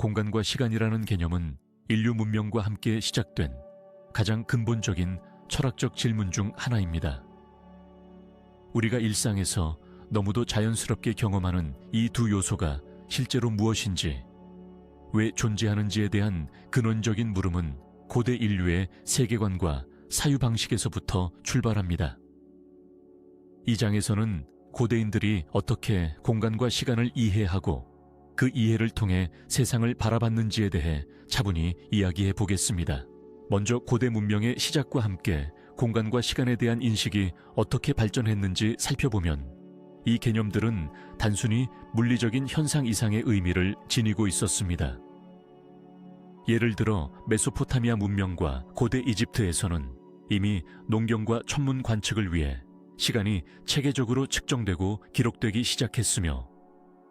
공간과 시간이라는 개념은 인류 문명과 함께 시작된 가장 근본적인 철학적 질문 중 하나입니다. 우리가 일상에서 너무도 자연스럽게 경험하는 이 두 요소가 실제로 무엇인지, 왜 존재하는지에 대한 근원적인 물음은 고대 인류의 세계관과 사유방식에서부터 출발합니다. 이 장에서는 고대인들이 어떻게 공간과 시간을 이해하고 그 이해를 통해 세상을 바라봤는지에 대해 차분히 이야기해 보겠습니다. 먼저 고대 문명의 시작과 함께 공간과 시간에 대한 인식이 어떻게 발전했는지 살펴보면 이 개념들은 단순히 물리적인 현상 이상의 의미를 지니고 있었습니다. 예를 들어 메소포타미아 문명과 고대 이집트에서는 이미 농경과 천문 관측을 위해 시간이 체계적으로 측정되고 기록되기 시작했으며,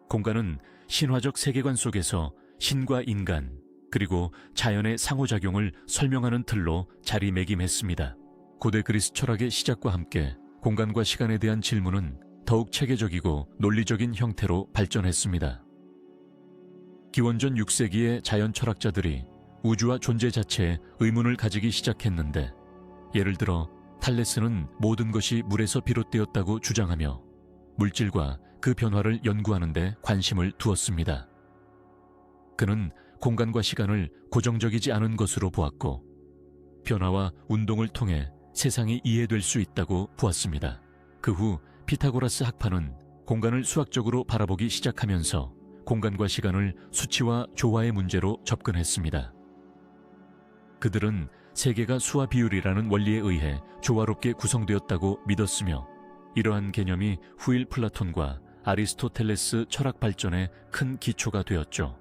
공간은 신화적 세계관 속에서 신과 인간 그리고 자연의 상호작용을 설명하는 틀로 자리매김했습니다. 고대 그리스 철학의 시작과 함께 공간과 시간에 대한 질문은 더욱 체계적이고 논리적인 형태로 발전했습니다. 기원전 6세기의 자연 철학자들이 우주와 존재 자체에 의문을 가지기 시작했는데, 예를 들어 탈레스는 모든 것이 물에서 비롯되었다고 주장하며 물질과 그 변화를 연구하는 데 관심을 두었습니다. 그는 공간과 시간을 고정적이지 않은 것으로 보았고, 변화와 운동을 통해 세상이 이해될 수 있다고 보았습니다. 그 후 피타고라스 학파는 공간을 수학적으로 바라보기 시작하면서 공간과 시간을 수치와 조화의 문제로 접근했습니다. 그들은 세계가 수와 비율이라는 원리에 의해 조화롭게 구성되었다고 믿었으며, 이러한 개념이 후일 플라톤과 아리스토텔레스 철학 발전에 큰 기초가 되었죠.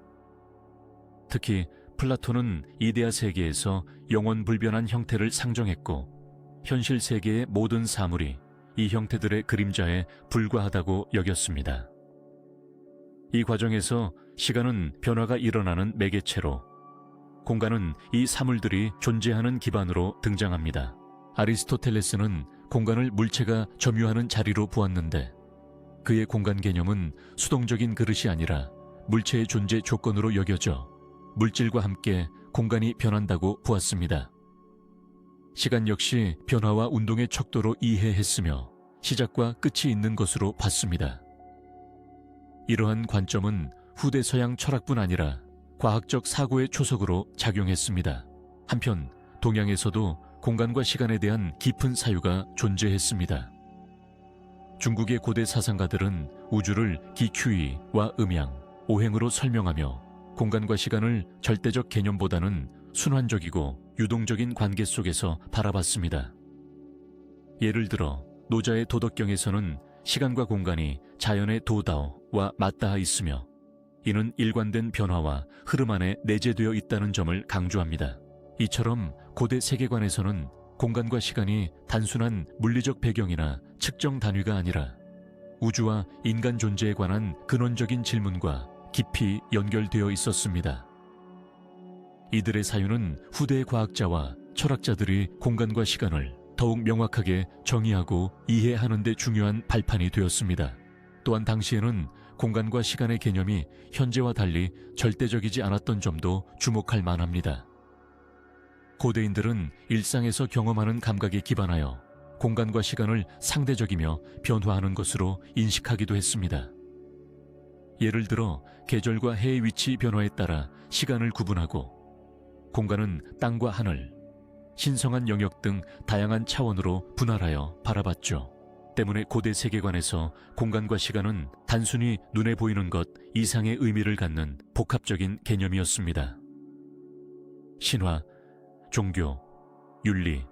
특히 플라톤은 이데아 세계에서 영원불변한 형태를 상정했고, 현실 세계의 모든 사물이 이 형태들의 그림자에 불과하다고 여겼습니다. 이 과정에서 시간은 변화가 일어나는 매개체로, 공간은 이 사물들이 존재하는 기반으로 등장합니다. 아리스토텔레스는 공간을 물체가 점유하는 자리로 보았는데, 그의 공간 개념은 수동적인 그릇이 아니라 물체의 존재 조건으로 여겨져 물질과 함께 공간이 변한다고 보았습니다. 시간 역시 변화와 운동의 척도로 이해했으며 시작과 끝이 있는 것으로 봤습니다. 이러한 관점은 후대 서양 철학뿐 아니라 과학적 사고의 초석으로 작용했습니다. 한편 동양에서도 공간과 시간에 대한 깊은 사유가 존재했습니다. 중국의 고대 사상가들은 우주를 기큐이와 음양, 오행으로 설명하며 공간과 시간을 절대적 개념보다는 순환적이고 유동적인 관계 속에서 바라봤습니다. 예를 들어 노자의 도덕경에서는 시간과 공간이 자연의 도다오와 맞닿아 있으며, 이는 일관된 변화와 흐름 안에 내재되어 있다는 점을 강조합니다. 이처럼 고대 세계관에서는 공간과 시간이 단순한 물리적 배경이나 측정 단위가 아니라 우주와 인간 존재에 관한 근원적인 질문과 깊이 연결되어 있었습니다. 이들의 사유는 후대 과학자와 철학자들이 공간과 시간을 더욱 명확하게 정의하고 이해하는 데 중요한 발판이 되었습니다. 또한 당시에는 공간과 시간의 개념이 현재와 달리 절대적이지 않았던 점도 주목할 만합니다. 고대인들은 일상에서 경험하는 감각에 기반하여 공간과 시간을 상대적이며 변화하는 것으로 인식하기도 했습니다. 예를 들어 계절과 해의 위치 변화에 따라 시간을 구분하고, 공간은 땅과 하늘, 신성한 영역 등 다양한 차원으로 분할하여 바라봤죠. 때문에 고대 세계관에서 공간과 시간은 단순히 눈에 보이는 것 이상의 의미를 갖는 복합적인 개념이었습니다. 신화, 종교, 윤리,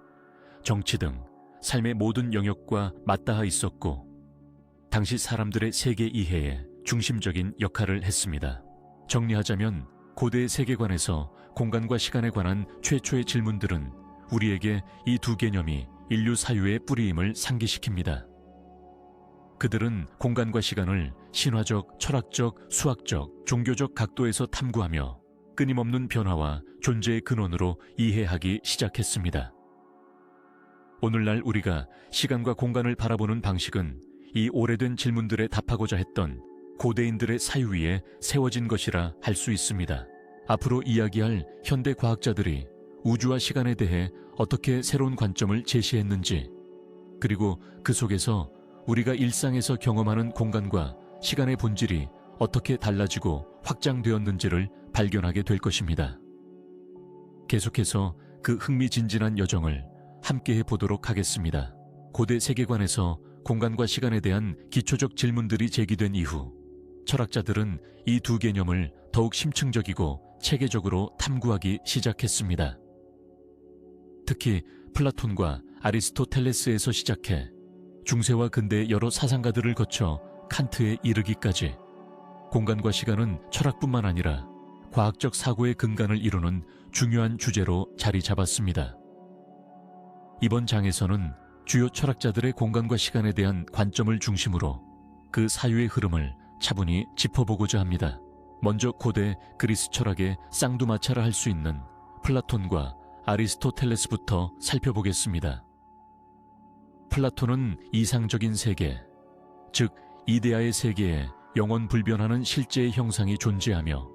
정치 등 삶의 모든 영역과 맞닿아 있었고, 당시 사람들의 세계 이해에 중심적인 역할을 했습니다. 정리하자면 고대 세계관에서 공간과 시간에 관한 최초의 질문들은 우리에게 이 두 개념이 인류 사유의 뿌리임을 상기시킵니다. 그들은 공간과 시간을 신화적, 철학적, 수학적, 종교적 각도에서 탐구하며 끊임없는 변화와 존재의 근원으로 이해하기 시작했습니다. 오늘날 우리가 시간과 공간을 바라보는 방식은 이 오래된 질문들에 답하고자 했던 고대인들의 사유 위에 세워진 것이라 할 수 있습니다. 앞으로 이야기할 현대 과학자들이 우주와 시간에 대해 어떻게 새로운 관점을 제시했는지, 그리고 그 속에서 우리가 일상에서 경험하는 공간과 시간의 본질이 어떻게 달라지고 확장되었는지를 발견하게 될 것입니다. 계속해서 그 흥미진진한 여정을 함께해 보도록 하겠습니다. 고대 세계관에서 공간과 시간에 대한 기초적 질문들이 제기된 이후 철학자들은 이 두 개념을 더욱 심층적이고 체계적으로 탐구하기 시작했습니다. 특히 플라톤과 아리스토텔레스에서 시작해 중세와 근대의 여러 사상가들을 거쳐 칸트에 이르기까지 공간과 시간은 철학뿐만 아니라 과학적 사고의 근간을 이루는 중요한 주제로 자리 잡았습니다. 이번 장에서는 주요 철학자들의 공간과 시간에 대한 관점을 중심으로 그 사유의 흐름을 차분히 짚어보고자 합니다. 먼저 고대 그리스 철학의 쌍두마차를 할 수 있는 플라톤과 아리스토텔레스부터 살펴보겠습니다. 플라톤은 이상적인 세계, 즉 이데아의 세계에 영원 불변하는 실제의 형상이 존재하며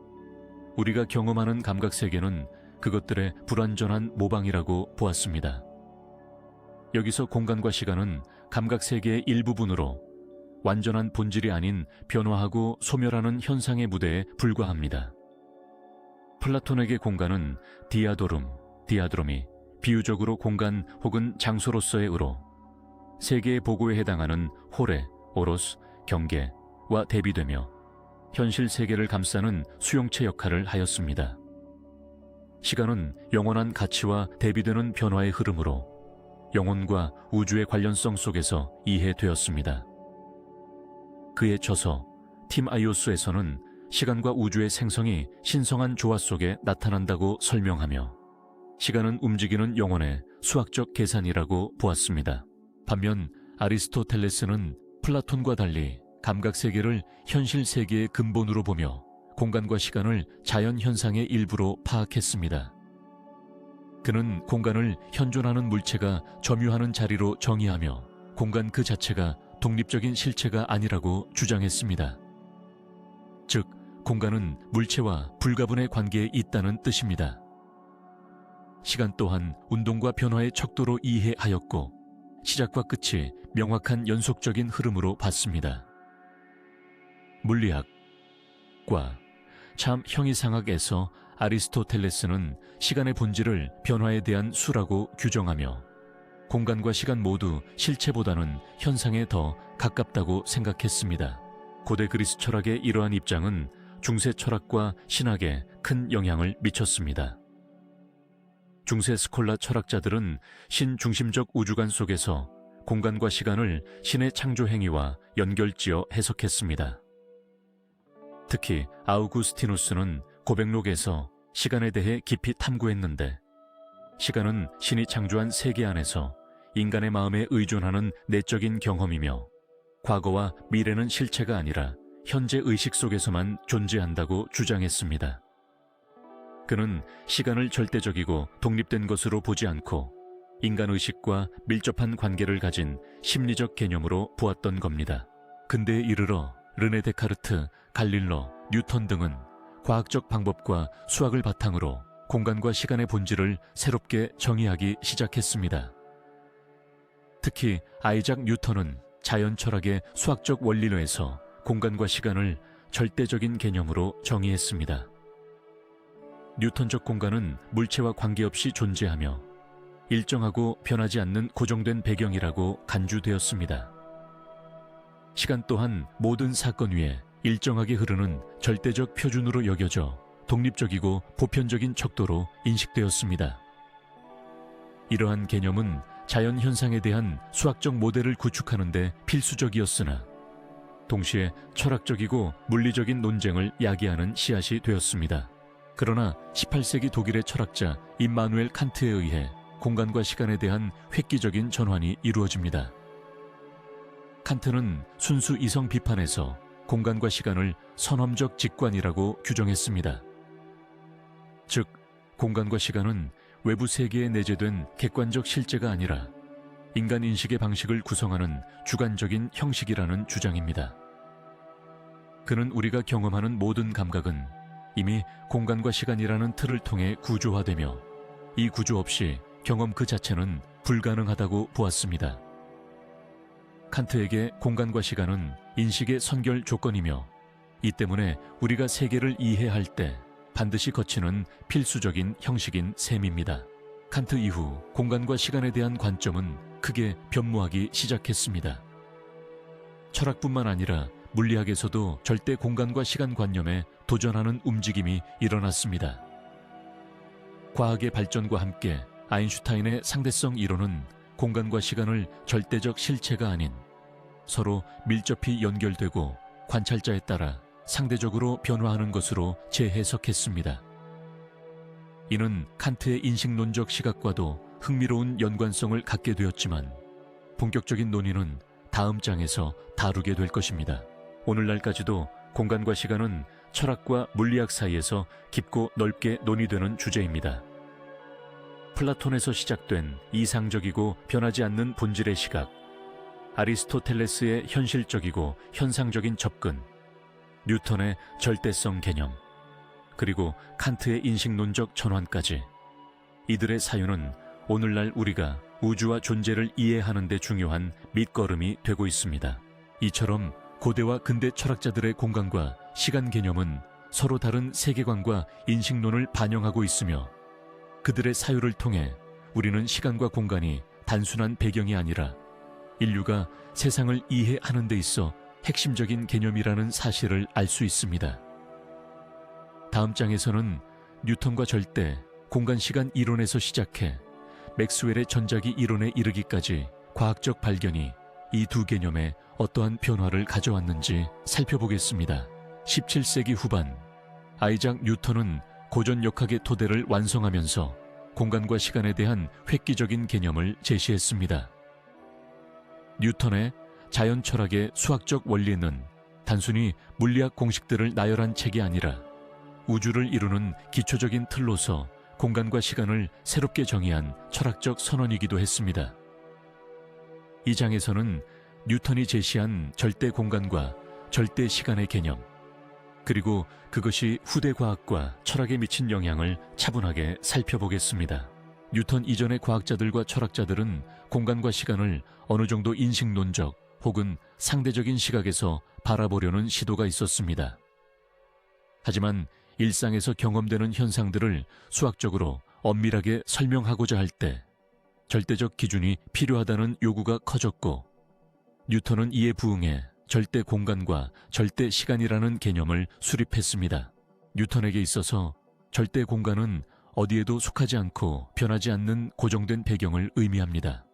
우리가 경험하는 감각세계는 그것들의 불완전한 모방이라고 보았습니다. 여기서 공간과 시간은 감각세계의 일부분으로 완전한 본질이 아닌 변화하고 소멸하는 현상의 무대에 불과합니다. 플라톤에게 공간은 디아드롬이 비유적으로 공간 혹은 장소로서의 의로, 세계의 보고에 해당하는 홀레, 오로스, 경계와 대비되며 현실 세계를 감싸는 수용체 역할을 하였습니다. 시간은 영원한 가치와 대비되는 변화의 흐름으로 영혼과 우주의 관련성 속에서 이해되었습니다. 그의 저서 팀 아이오스에서는 시간과 우주의 생성이 신성한 조화 속에 나타난다고 설명하며 시간은 움직이는 영혼의 수학적 계산이라고 보았습니다. 반면 아리스토텔레스는 플라톤과 달리 감각세계를 현실 세계의 근본으로 보며 공간과 시간을 자연 현상의 일부로 파악했습니다. 그는 공간을 현존하는 물체가 점유하는 자리로 정의하며 공간 그 자체가 독립적인 실체가 아니라고 주장했습니다. 즉, 공간은 물체와 불가분의 관계에 있다는 뜻입니다. 시간 또한 운동과 변화의 척도로 이해하였고 시작과 끝이 명확한 연속적인 흐름으로 봤습니다. 물리학과 참 형이상학에서 아리스토텔레스는 시간의 본질을 변화에 대한 수라고 규정하며 공간과 시간 모두 실체보다는 현상에 더 가깝다고 생각했습니다. 고대 그리스 철학의 이러한 입장은 중세 철학과 신학에 큰 영향을 미쳤습니다. 중세 스콜라 철학자들은 신중심적 우주관 속에서 공간과 시간을 신의 창조 행위와 연결지어 해석했습니다. 특히 아우구스티누스는 고백록에서 시간에 대해 깊이 탐구했는데 시간은 신이 창조한 세계 안에서 인간의 마음에 의존하는 내적인 경험이며 과거와 미래는 실체가 아니라 현재 의식 속에서만 존재한다고 주장했습니다. 그는 시간을 절대적이고 독립된 것으로 보지 않고 인간 의식과 밀접한 관계를 가진 심리적 개념으로 보았던 겁니다. 근대에 이르러 르네 데카르트, 갈릴러, 뉴턴 등은 과학적 방법과 수학을 바탕으로 공간과 시간의 본질을 새롭게 정의하기 시작했습니다. 특히 아이작 뉴턴은 자연 철학의 수학적 원리로에서 공간과 시간을 절대적인 개념으로 정의했습니다. 뉴턴적 공간은 물체와 관계없이 존재하며 일정하고 변하지 않는 고정된 배경이라고 간주되었습니다. 시간 또한 모든 사건 위에 일정하게 흐르는 절대적 표준으로 여겨져 독립적이고 보편적인 척도로 인식되었습니다. 이러한 개념은 자연 현상에 대한 수학적 모델을 구축하는 데 필수적이었으나 동시에 철학적이고 물리적인 논쟁을 야기하는 씨앗이 되었습니다. 그러나 18세기 독일의 철학자 임마누엘 칸트에 의해 공간과 시간에 대한 획기적인 전환이 이루어집니다. 칸트는 순수 이성 비판에서 공간과 시간을 선험적 직관이라고 규정했습니다. 즉, 공간과 시간은 외부 세계에 내재된 객관적 실제가 아니라 인간 인식의 방식을 구성하는 주관적인 형식이라는 주장입니다. 그는 우리가 경험하는 모든 감각은 이미 공간과 시간이라는 틀을 통해 구조화되며 이 구조 없이 경험 그 자체는 불가능하다고 보았습니다. 칸트에게 공간과 시간은 인식의 선결 조건이며 이 때문에 우리가 세계를 이해할 때 반드시 거치는 필수적인 형식인 셈입니다. 칸트 이후 공간과 시간에 대한 관점은 크게 변모하기 시작했습니다. 철학뿐만 아니라 물리학에서도 절대 공간과 시간 관념에 도전하는 움직임이 일어났습니다. 과학의 발전과 함께 아인슈타인의 상대성 이론은 공간과 시간을 절대적 실체가 아닌 서로 밀접히 연결되고 관찰자에 따라 상대적으로 변화하는 것으로 재해석했습니다. 이는 칸트의 인식론적 시각과도 흥미로운 연관성을 갖게 되었지만 본격적인 논의는 다음 장에서 다루게 될 것입니다. 오늘날까지도 공간과 시간은 철학과 물리학 사이에서 깊고 넓게 논의되는 주제입니다. 플라톤에서 시작된 이상적이고 변하지 않는 본질의 시각, 아리스토텔레스의 현실적이고 현상적인 접근, 뉴턴의 절대성 개념, 그리고 칸트의 인식론적 전환까지 이들의 사유는 오늘날 우리가 우주와 존재를 이해하는 데 중요한 밑거름이 되고 있습니다. 이처럼 고대와 근대 철학자들의 공간과 시간 개념은 서로 다른 세계관과 인식론을 반영하고 있으며 그들의 사유를 통해 우리는 시간과 공간이 단순한 배경이 아니라 인류가 세상을 이해하는 데 있어 핵심적인 개념이라는 사실을 알 수 있습니다. 다음 장에서는 뉴턴과 절대, 공간-시간 이론에서 시작해 맥스웰의 전자기 이론에 이르기까지 과학적 발견이 이 두 개념에 어떠한 변화를 가져왔는지 살펴보겠습니다. 17세기 후반, 아이작 뉴턴은 고전역학의 토대를 완성하면서 공간과 시간에 대한 획기적인 개념을 제시했습니다. 뉴턴의 자연 철학의 수학적 원리는 단순히 물리학 공식들을 나열한 책이 아니라 우주를 이루는 기초적인 틀로서 공간과 시간을 새롭게 정의한 철학적 선언이기도 했습니다. 이 장에서는 뉴턴이 제시한 절대 공간과 절대 시간의 개념, 그리고 그것이 후대 과학과 철학에 미친 영향을 차분하게 살펴보겠습니다. 뉴턴 이전의 과학자들과 철학자들은 공간과 시간을 어느 정도 인식론적 혹은 상대적인 시각에서 바라보려는 시도가 있었습니다. 하지만 일상에서 경험되는 현상들을 수학적으로 엄밀하게 설명하고자 할 때 절대적 기준이 필요하다는 요구가 커졌고 뉴턴은 이에 부응해 절대 공간과 절대 시간이라는 개념을 수립했습니다. 뉴턴에게 있어서 절대 공간은 어디에도 속하지 않고 변하지 않는 고정된 배경을 의미합니다.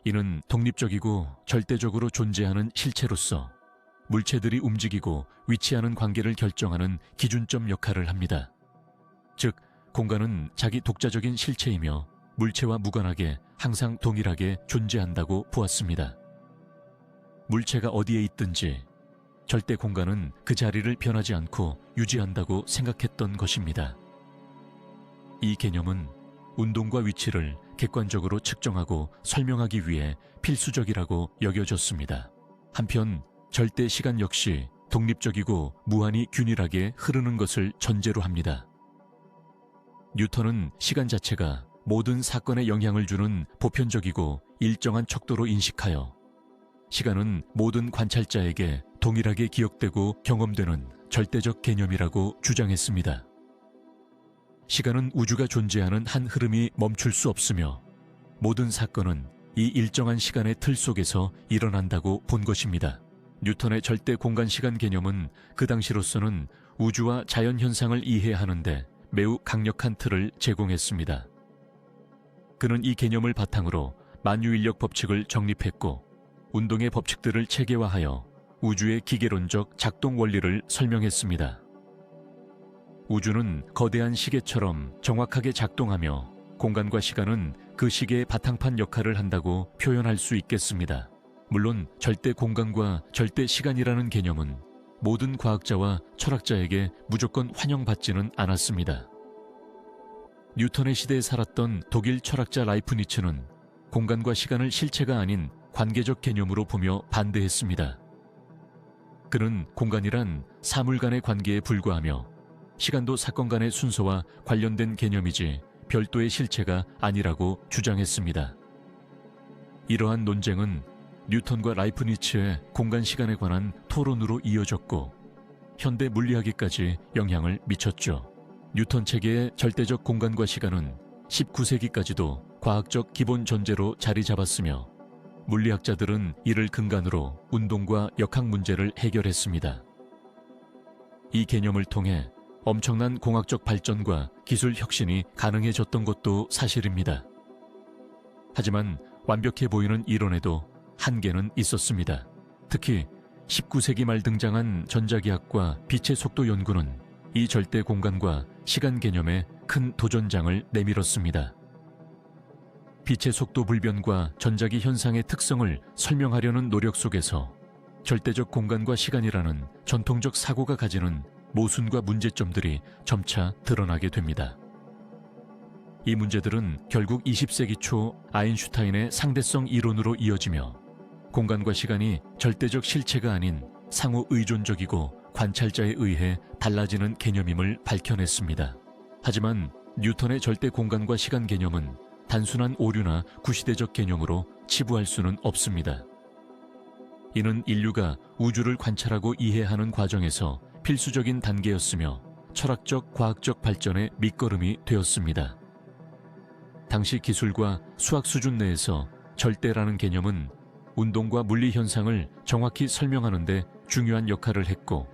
이는 독립적이고 절대적으로 존재하는 실체로서 물체들이 움직이고 위치하는 관계를 결정하는 기준점 역할을 합니다. 즉, 공간은 자기 독자적인 실체이며 물체와 무관하게 항상 동일하게 존재한다고 보았습니다. 물체가 어디에 있든지 절대 공간은 그 자리를 변하지 않고 유지한다고 생각했던 것입니다. 이 개념은 운동과 위치를 객관적으로 측정하고 설명하기 위해 필수적이라고 여겨졌습니다. 한편 절대 시간 역시 독립적이고 무한히 균일하게 흐르는 것을 전제로 합니다. 뉴턴은 시간 자체가 모든 사건에 영향을 주는 보편적이고 일정한 척도로 인식하여 시간은 모든 관찰자에게 동일하게 기억되고 경험되는 절대적 개념이라고 주장했습니다. 시간은 우주가 존재하는 한 흐름이 멈출 수 없으며 모든 사건은 이 일정한 시간의 틀 속에서 일어난다고 본 것입니다. 뉴턴의 절대 공간-시간 개념은 그 당시로서는 우주와 자연 현상을 이해하는데 매우 강력한 틀을 제공했습니다. 그는 이 개념을 바탕으로 만유인력 법칙을 정립했고 운동의 법칙들을 체계화하여 우주의 기계론적 작동 원리를 설명했습니다. 우주는 거대한 시계처럼 정확하게 작동하며 공간과 시간은 그 시계의 바탕판 역할을 한다고 표현할 수 있겠습니다. 물론 절대 공간과 절대 시간이라는 개념은 모든 과학자와 철학자에게 무조건 환영받지는 않았습니다. 뉴턴의 시대에 살았던 독일 철학자 라이프니츠는 공간과 시간을 실체가 아닌 관계적 개념으로 보며 반대했습니다. 그는 공간이란 사물 간의 관계에 불과하며 시간도 사건 간의 순서와 관련된 개념이지 별도의 실체가 아니라고 주장했습니다. 이러한 논쟁은 뉴턴과 라이프니츠의 공간-시간에 관한 토론으로 이어졌고 현대 물리학에까지 영향을 미쳤죠. 뉴턴 체계의 절대적 공간과 시간은 19세기까지도 과학적 기본 전제로 자리 잡았으며 물리학자들은 이를 근간으로 운동과 역학 문제를 해결했습니다. 이 개념을 통해 엄청난 공학적 발전과 기술 혁신이 가능해졌던 것도 사실입니다. 하지만 완벽해 보이는 이론에도 한계는 있었습니다. 특히 19세기 말 등장한 전자기학과 빛의 속도 연구는 이 절대 공간과 시간 개념에 큰 도전장을 내밀었습니다. 빛의 속도 불변과 전자기 현상의 특성을 설명하려는 노력 속에서 절대적 공간과 시간이라는 전통적 사고가 가지는 모순과 문제점들이 점차 드러나게 됩니다. 이 문제들은 결국 20세기 초 아인슈타인의 상대성 이론으로 이어지며 공간과 시간이 절대적 실체가 아닌 상호 의존적이고 관찰자에 의해 달라지는 개념임을 밝혀냈습니다. 하지만 뉴턴의 절대 공간과 시간 개념은 단순한 오류나 구시대적 개념으로 치부할 수는 없습니다. 이는 인류가 우주를 관찰하고 이해하는 과정에서 필수적인 단계였으며 철학적, 과학적 발전의 밑거름이 되었습니다. 당시 기술과 수학 수준 내에서 절대라는 개념은 운동과 물리 현상을 정확히 설명하는 데 중요한 역할을 했고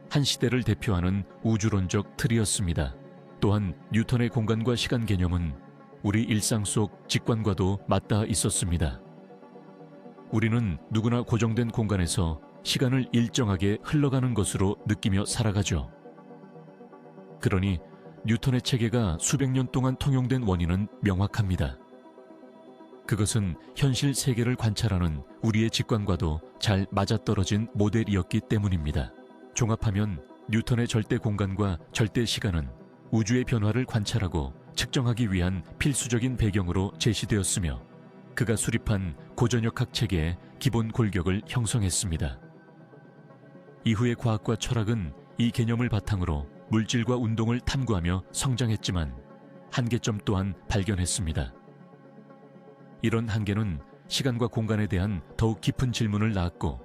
한 시대를 대표하는 우주론적 틀이었습니다. 또한 뉴턴의 공간과 시간 개념은 우리 일상 속 직관과도 맞닿아 있었습니다. 우리는 누구나 고정된 공간에서 시간을 일정하게 흘러가는 것으로 느끼며 살아가죠. 그러니 뉴턴의 체계가 수백 년 동안 통용된 원인은 명확합니다. 그것은 현실 세계를 관찰하는 우리의 직관과도 잘 맞아떨어진 모델이었기 때문입니다. 종합하면 뉴턴의 절대 공간과 절대 시간은 우주의 변화를 관찰하고 측정하기 위한 필수적인 배경으로 제시되었으며 그가 수립한 고전역학 체계의 기본 골격을 형성했습니다. 이후의 과학과 철학은 이 개념을 바탕으로 물질과 운동을 탐구하며 성장했지만 한계점 또한 발견했습니다. 이런 한계는 시간과 공간에 대한 더욱 깊은 질문을 낳았고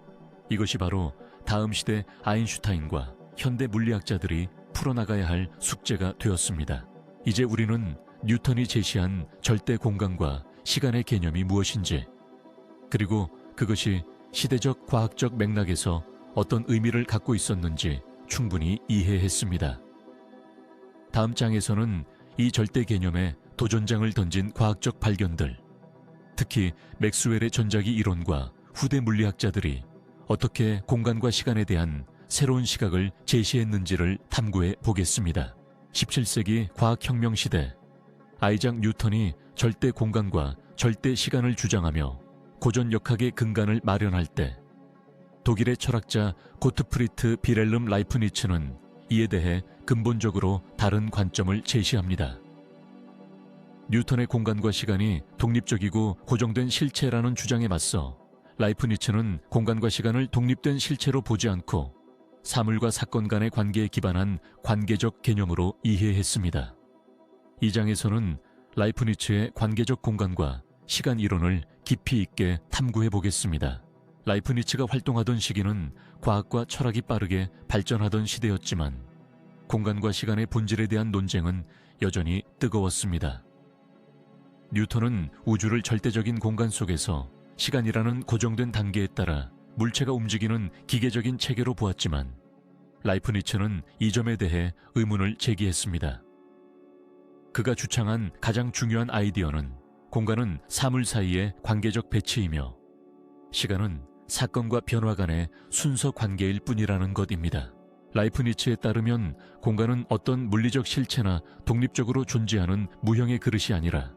이것이 바로 다음 시대 아인슈타인과 현대 물리학자들이 풀어나가야 할 숙제가 되었습니다. 이제 우리는 뉴턴이 제시한 절대 공간과 시간의 개념이 무엇인지 그리고 그것이 시대적 과학적 맥락에서 어떤 의미를 갖고 있었는지 충분히 이해했습니다. 다음 장에서는 이 절대 개념에 도전장을 던진 과학적 발견들, 특히 맥스웰의 전자기 이론과 후대 물리학자들이 어떻게 공간과 시간에 대한 새로운 시각을 제시했는지를 탐구해 보겠습니다. 17세기 과학혁명 시대, 아이작 뉴턴이 절대 공간과 절대 시간을 주장하며 고전 역학의 근간을 마련할 때 독일의 철학자 고트프리트 비렐름 라이프니츠는 이에 대해 근본적으로 다른 관점을 제시합니다. 뉴턴의 공간과 시간이 독립적이고 고정된 실체라는 주장에 맞서 라이프니츠는 공간과 시간을 독립된 실체로 보지 않고 사물과 사건 간의 관계에 기반한 관계적 개념으로 이해했습니다. 이 장에서는 라이프니츠의 관계적 공간과 시간 이론을 깊이 있게 탐구해 보겠습니다. 라이프니츠가 활동하던 시기는 과학과 철학이 빠르게 발전하던 시대였지만 공간과 시간의 본질에 대한 논쟁은 여전히 뜨거웠습니다. 뉴턴은 우주를 절대적인 공간 속에서 시간이라는 고정된 단계에 따라 물체가 움직이는 기계적인 체계로 보았지만 라이프니츠는 이 점에 대해 의문을 제기했습니다. 그가 주창한 가장 중요한 아이디어는 공간은 사물 사이의 관계적 배치이며 시간은 사건과 변화 간의 순서 관계일 뿐이라는 것입니다. 라이프니츠에 따르면 공간은 어떤 물리적 실체나 독립적으로 존재하는 무형의 그릇이 아니라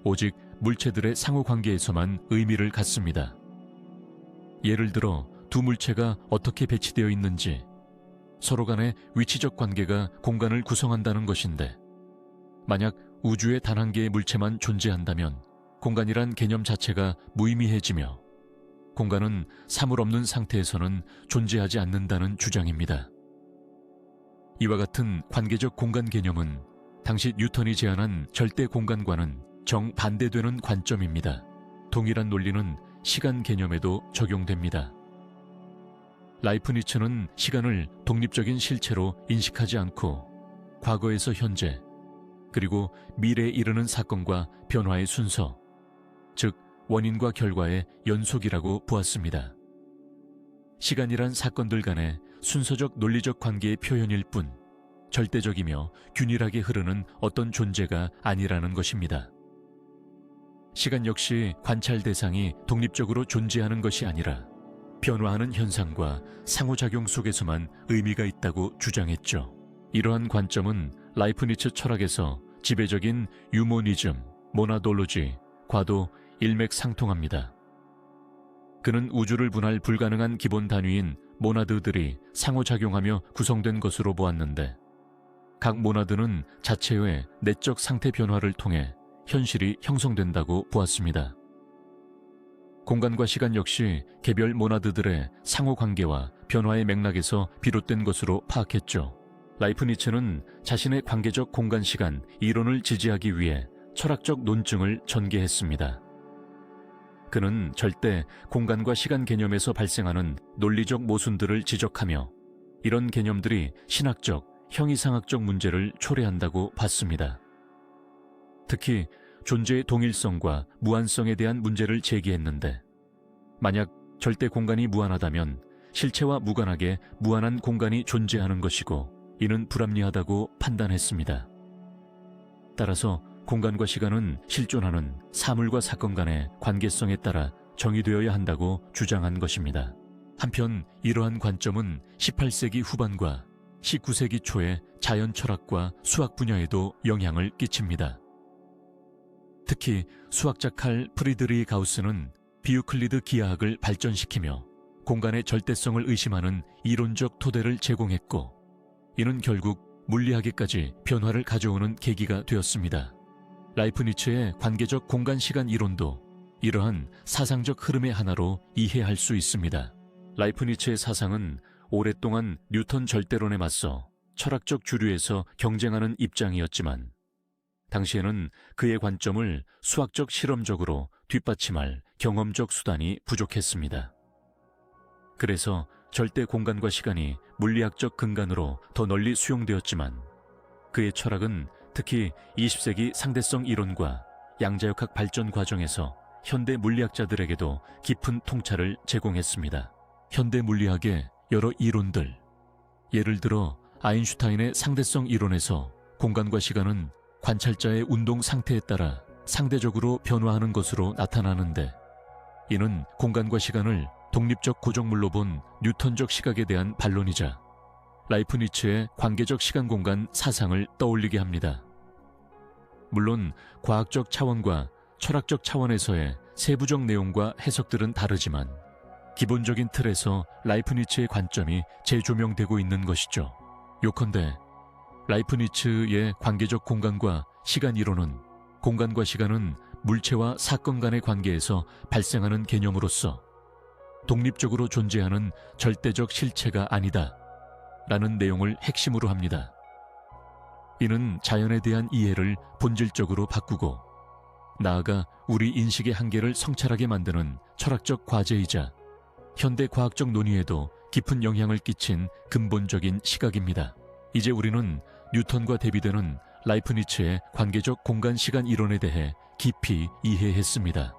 오직 물체들의 상호관계에서만 의미를 갖습니다. 예를 들어 두 물체가 어떻게 배치되어 있는지, 서로 간의 위치적 관계가 공간을 구성한다는 것인데 만약 우주에 단 한 개의 물체만 존재한다면 공간이란 개념 자체가 무의미해지며 공간은 사물 없는 상태에서는 존재하지 않는다는 주장입니다. 이와 같은 관계적 공간 개념은 당시 뉴턴이 제안한 절대 공간과는 정반대되는 관점입니다. 동일한 논리는 시간 개념에도 적용됩니다. 라이프니츠는 시간을 독립적인 실체로 인식하지 않고 과거에서 현재, 그리고 미래에 이르는 사건과 변화의 순서, 즉 원인과 결과의 연속이라고 보았습니다. 시간이란 사건들 간의 순서적 논리적 관계의 표현일 뿐 절대적이며 균일하게 흐르는 어떤 존재가 아니라는 것입니다. 시간 역시 관찰 대상이 독립적으로 존재하는 것이 아니라 변화하는 현상과 상호작용 속에서만 의미가 있다고 주장했죠. 이러한 관점은 라이프니츠 철학에서 지배적인 유모니즘, 모나돌로지과도 일맥상통합니다. 그는 우주를 분할 불가능한 기본 단위인 모나드들이 상호작용하며 구성된 것으로 보았는데, 각 모나드는 자체의 내적 상태 변화를 통해 현실이 형성된다고 보았습니다. 공간과 시간 역시 개별 모나드들의 상호관계와 변화의 맥락에서 비롯된 것으로 파악했죠. 라이프니츠는 자신의 관계적 공간-시간 이론을 지지하기 위해 철학적 논증을 전개했습니다. 그는 절대 공간과 시간 개념에서 발생하는 논리적 모순들을 지적하며 이런 개념들이 신학적, 형이상학적 문제를 초래한다고 봤습니다. 특히 존재의 동일성과 무한성에 대한 문제를 제기했는데, 만약 절대 공간이 무한하다면 실체와 무관하게 무한한 공간이 존재하는 것이고 이는 불합리하다고 판단했습니다. 따라서 공간과 시간은 실존하는 사물과 사건 간의 관계성에 따라 정의되어야 한다고 주장한 것입니다. 한편 이러한 관점은 18세기 후반과 19세기 초의 자연 철학과 수학 분야에도 영향을 끼칩니다. 특히 수학자 칼 프리드리히 가우스는 비유클리드 기하학을 발전시키며 공간의 절대성을 의심하는 이론적 토대를 제공했고, 이는 결국 물리학에까지 변화를 가져오는 계기가 되었습니다. 라이프니츠의 관계적 공간-시간 이론도 이러한 사상적 흐름의 하나로 이해할 수 있습니다. 라이프니츠의 사상은 오랫동안 뉴턴 절대론에 맞서 철학적 주류에서 경쟁하는 입장이었지만, 당시에는 그의 관점을 수학적 실험적으로 뒷받침할 경험적 수단이 부족했습니다. 그래서 절대 공간과 시간이 물리학적 근간으로 더 널리 수용되었지만, 그의 철학은 특히 20세기 상대성 이론과 양자역학 발전 과정에서 현대 물리학자들에게도 깊은 통찰을 제공했습니다. 현대 물리학의 여러 이론들, 예를 들어 아인슈타인의 상대성 이론에서 공간과 시간은 관찰자의 운동 상태에 따라 상대적으로 변화하는 것으로 나타나는데, 이는 공간과 시간을 독립적 고정물로 본 뉴턴적 시각에 대한 반론이자 라이프니츠의 관계적 시간-공간 사상을 떠올리게 합니다. 물론 과학적 차원과 철학적 차원에서의 세부적 내용과 해석들은 다르지만 기본적인 틀에서 라이프니츠의 관점이 재조명되고 있는 것이죠. 요컨대 라이프니츠의 관계적 공간과 시간 이론은 공간과 시간은 물체와 사건 간의 관계에서 발생하는 개념으로서 독립적으로 존재하는 절대적 실체가 아니다 라는 내용을 핵심으로 합니다. 이는 자연에 대한 이해를 본질적으로 바꾸고 나아가 우리 인식의 한계를 성찰하게 만드는 철학적 과제이자 현대 과학적 논의에도 깊은 영향을 끼친 근본적인 시각입니다. 이제 우리는 뉴턴과 대비되는 라이프니츠의 관계적 공간-시간 이론에 대해 깊이 이해했습니다.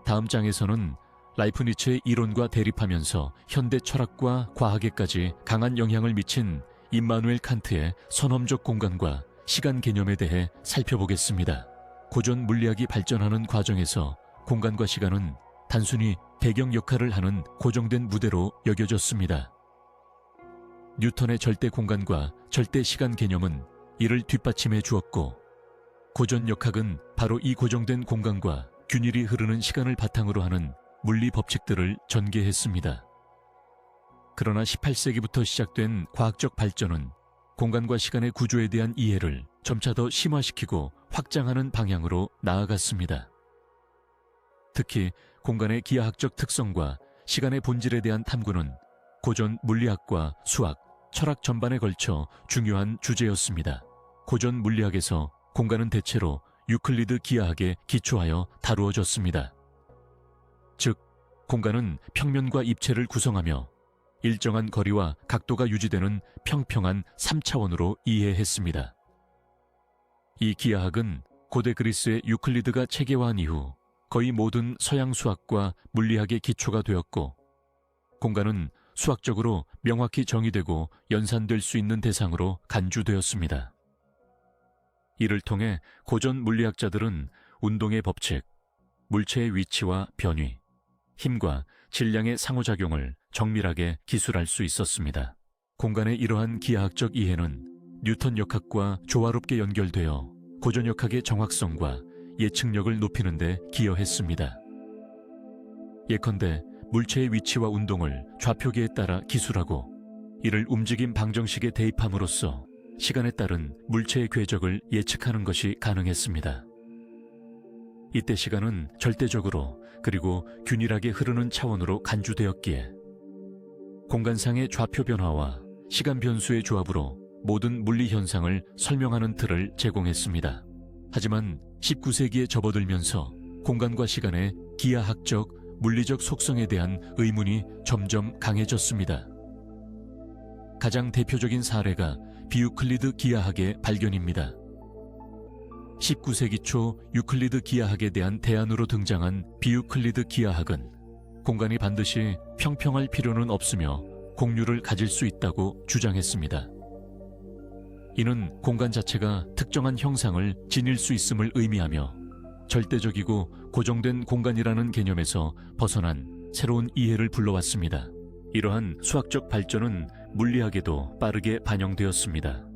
다음 장에서는 라이프니츠의 이론과 대립하면서 현대 철학과 과학에까지 강한 영향을 미친 임마누엘 칸트의 선험적 공간과 시간 개념에 대해 살펴보겠습니다. 고전 물리학이 발전하는 과정에서 공간과 시간은 단순히 배경 역할을 하는 고정된 무대로 여겨졌습니다. 뉴턴의 절대 공간과 절대 시간 개념은 이를 뒷받침해 주었고, 고전 역학은 바로 이 고정된 공간과 균일이 흐르는 시간을 바탕으로 하는 물리 법칙들을 전개했습니다. 그러나 18세기부터 시작된 과학적 발전은 공간과 시간의 구조에 대한 이해를 점차 더 심화시키고 확장하는 방향으로 나아갔습니다. 특히 공간의 기하학적 특성과 시간의 본질에 대한 탐구는 고전 물리학과 수학, 철학 전반에 걸쳐 중요한 주제였습니다. 고전 물리학에서 공간은 대체로 유클리드 기하학에 기초하여 다루어졌습니다. 즉, 공간은 평면과 입체를 구성하며 일정한 거리와 각도가 유지되는 평평한 3차원으로 이해했습니다. 이 기하학은 고대 그리스의 유클리드가 체계화한 이후 거의 모든 서양 수학과 물리학의 기초가 되었고, 공간은 수학적으로 명확히 정의되고 연산될 수 있는 대상으로 간주되었습니다. 이를 통해 고전 물리학자들은 운동의 법칙, 물체의 위치와 변위, 힘과 질량의 상호작용을 정밀하게 기술할 수 있었습니다. 공간의 이러한 기하학적 이해는 뉴턴 역학과 조화롭게 연결되어 고전역학의 정확성과 예측력을 높이는 데 기여했습니다. 예컨대 물체의 위치와 운동을 좌표계에 따라 기술하고 이를 움직임 방정식에 대입함으로써 시간에 따른 물체의 궤적을 예측하는 것이 가능했습니다. 이때 시간은 절대적으로 그리고 균일하게 흐르는 차원으로 간주되었기에 공간상의 좌표 변화와 시간 변수의 조합으로 모든 물리 현상을 설명하는 틀을 제공했습니다. 하지만 19세기에 접어들면서 공간과 시간의 기하학적, 물리적 속성에 대한 의문이 점점 강해졌습니다. 가장 대표적인 사례가 비유클리드 기하학의 발견입니다. 19세기 초 유클리드 기하학에 대한 대안으로 등장한 비유클리드 기하학은 공간이 반드시 평평할 필요는 없으며 공률을 가질 수 있다고 주장했습니다. 이는 공간 자체가 특정한 형상을 지닐 수 있음을 의미하며 절대적이고 고정된 공간이라는 개념에서 벗어난 새로운 이해를 불러왔습니다. 이러한 수학적 발전은 물리학에도 빠르게 반영되었습니다.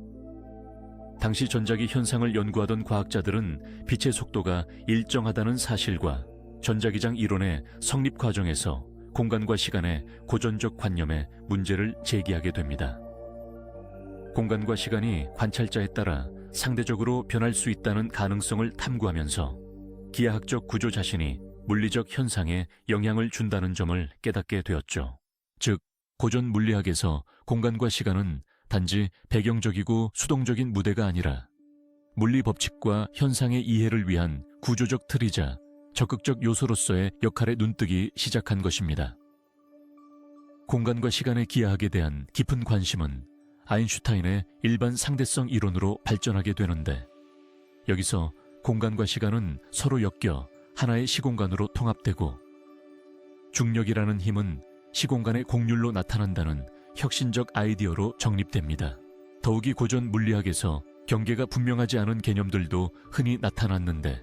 당시 전자기 현상을 연구하던 과학자들은 빛의 속도가 일정하다는 사실과 전자기장 이론의 성립 과정에서 공간과 시간의 고전적 관념에 문제를 제기하게 됩니다. 공간과 시간이 관찰자에 따라 상대적으로 변할 수 있다는 가능성을 탐구하면서 기하학적 구조 자신이 물리적 현상에 영향을 준다는 점을 깨닫게 되었죠. 즉, 고전 물리학에서 공간과 시간은 단지 배경적이고 수동적인 무대가 아니라 물리 법칙과 현상의 이해를 위한 구조적 틀이자 적극적 요소로서의 역할에 눈뜨기 시작한 것입니다. 공간과 시간의 기하학에 대한 깊은 관심은 아인슈타인의 일반 상대성 이론으로 발전하게 되는데, 여기서 공간과 시간은 서로 엮여 하나의 시공간으로 통합되고 중력이라는 힘은 시공간의 곡률로 나타난다는 혁신적 아이디어로 정립됩니다. 더욱이 고전 물리학에서 경계가 분명하지 않은 개념들도 흔히 나타났는데,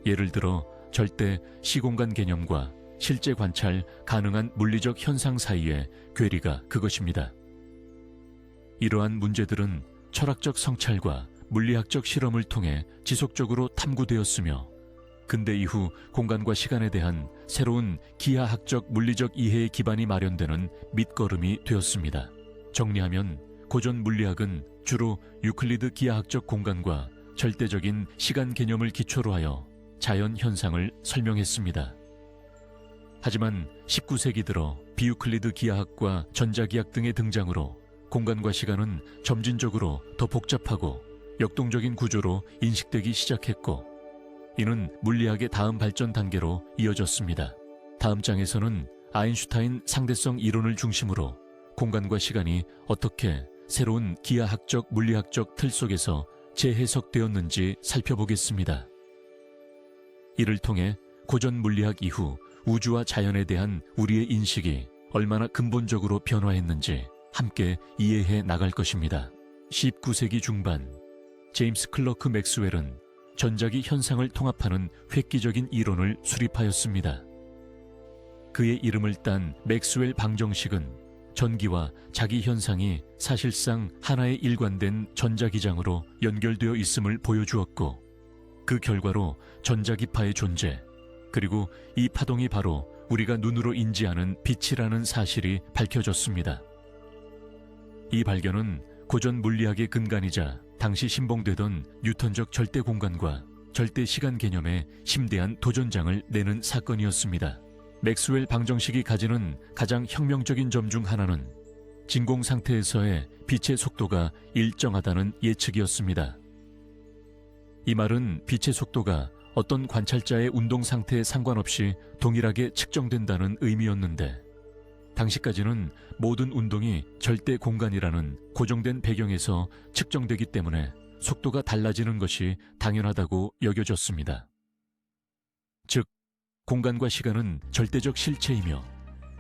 예를 들어 절대 시공간 개념과 실제 관찰 가능한 물리적 현상 사이의 괴리가 그것입니다. 이러한 문제들은 철학적 성찰과 물리학적 실험을 통해 지속적으로 탐구되었으며, 근대 이후 공간과 시간에 대한 새로운 기하학적 물리적 이해의 기반이 마련되는 밑거름이 되었습니다. 정리하면 고전 물리학은 주로 유클리드 기하학적 공간과 절대적인 시간 개념을 기초로 하여 자연 현상을 설명했습니다. 하지만 19세기 들어 비유클리드 기하학과 전자기학 등의 등장으로 공간과 시간은 점진적으로 더 복잡하고 역동적인 구조로 인식되기 시작했고, 이는 물리학의 다음 발전 단계로 이어졌습니다. 다음 장에서는 아인슈타인 상대성 이론을 중심으로 공간과 시간이 어떻게 새로운 기하학적 물리학적 틀 속에서 재해석되었는지 살펴보겠습니다. 이를 통해 고전 물리학 이후 우주와 자연에 대한 우리의 인식이 얼마나 근본적으로 변화했는지 함께 이해해 나갈 것입니다. 19세기 중반, 제임스 클러크 맥스웰은 전자기 현상을 통합하는 획기적인 이론을 수립하였습니다. 그의 이름을 딴 맥스웰 방정식은 전기와 자기 현상이 사실상 하나의 일관된 전자기장으로 연결되어 있음을 보여주었고, 그 결과로 전자기파의 존재, 그리고 이 파동이 바로 우리가 눈으로 인지하는 빛이라는 사실이 밝혀졌습니다. 이 발견은 고전 물리학의 근간이자 당시 신봉되던 뉴턴적 절대 공간과 절대 시간 개념에 심대한 도전장을 내는 사건이었습니다. 맥스웰 방정식이 가지는 가장 혁명적인 점 중 하나는 진공 상태에서의 빛의 속도가 일정하다는 예측이었습니다. 이 말은 빛의 속도가 어떤 관찰자의 운동 상태에 상관없이 동일하게 측정된다는 의미였는데, 당시까지는 모든 운동이 절대 공간이라는 고정된 배경에서 측정되기 때문에 속도가 달라지는 것이 당연하다고 여겨졌습니다. 즉, 공간과 시간은 절대적 실체이며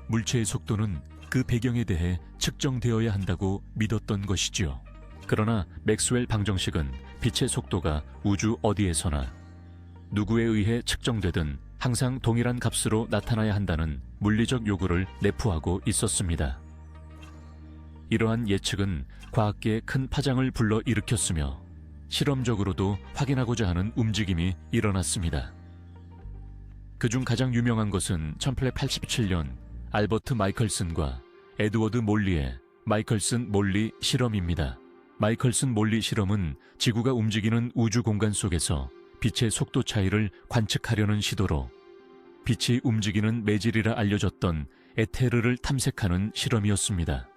물체의 속도는 그 배경에 대해 측정되어야 한다고 믿었던 것이지요. 그러나 맥스웰 방정식은 빛의 속도가 우주 어디에서나 누구에 의해 측정되든 항상 동일한 값으로 나타나야 한다는 물리적 요구를 내포하고 있었습니다. 이러한 예측은 과학계에 큰 파장을 불러일으켰으며 실험적으로도 확인하고자 하는 움직임이 일어났습니다. 그중 가장 유명한 것은 1887년 알버트 마이클슨과 에드워드 몰리의 마이클슨-몰리 실험입니다. 마이클슨-몰리 실험은 지구가 움직이는 우주 공간 속에서 빛의 속도 차이를 관측하려는 시도로 빛이 움직이는 매질이라 알려졌던 에테르를 탐색하는 실험이었습니다.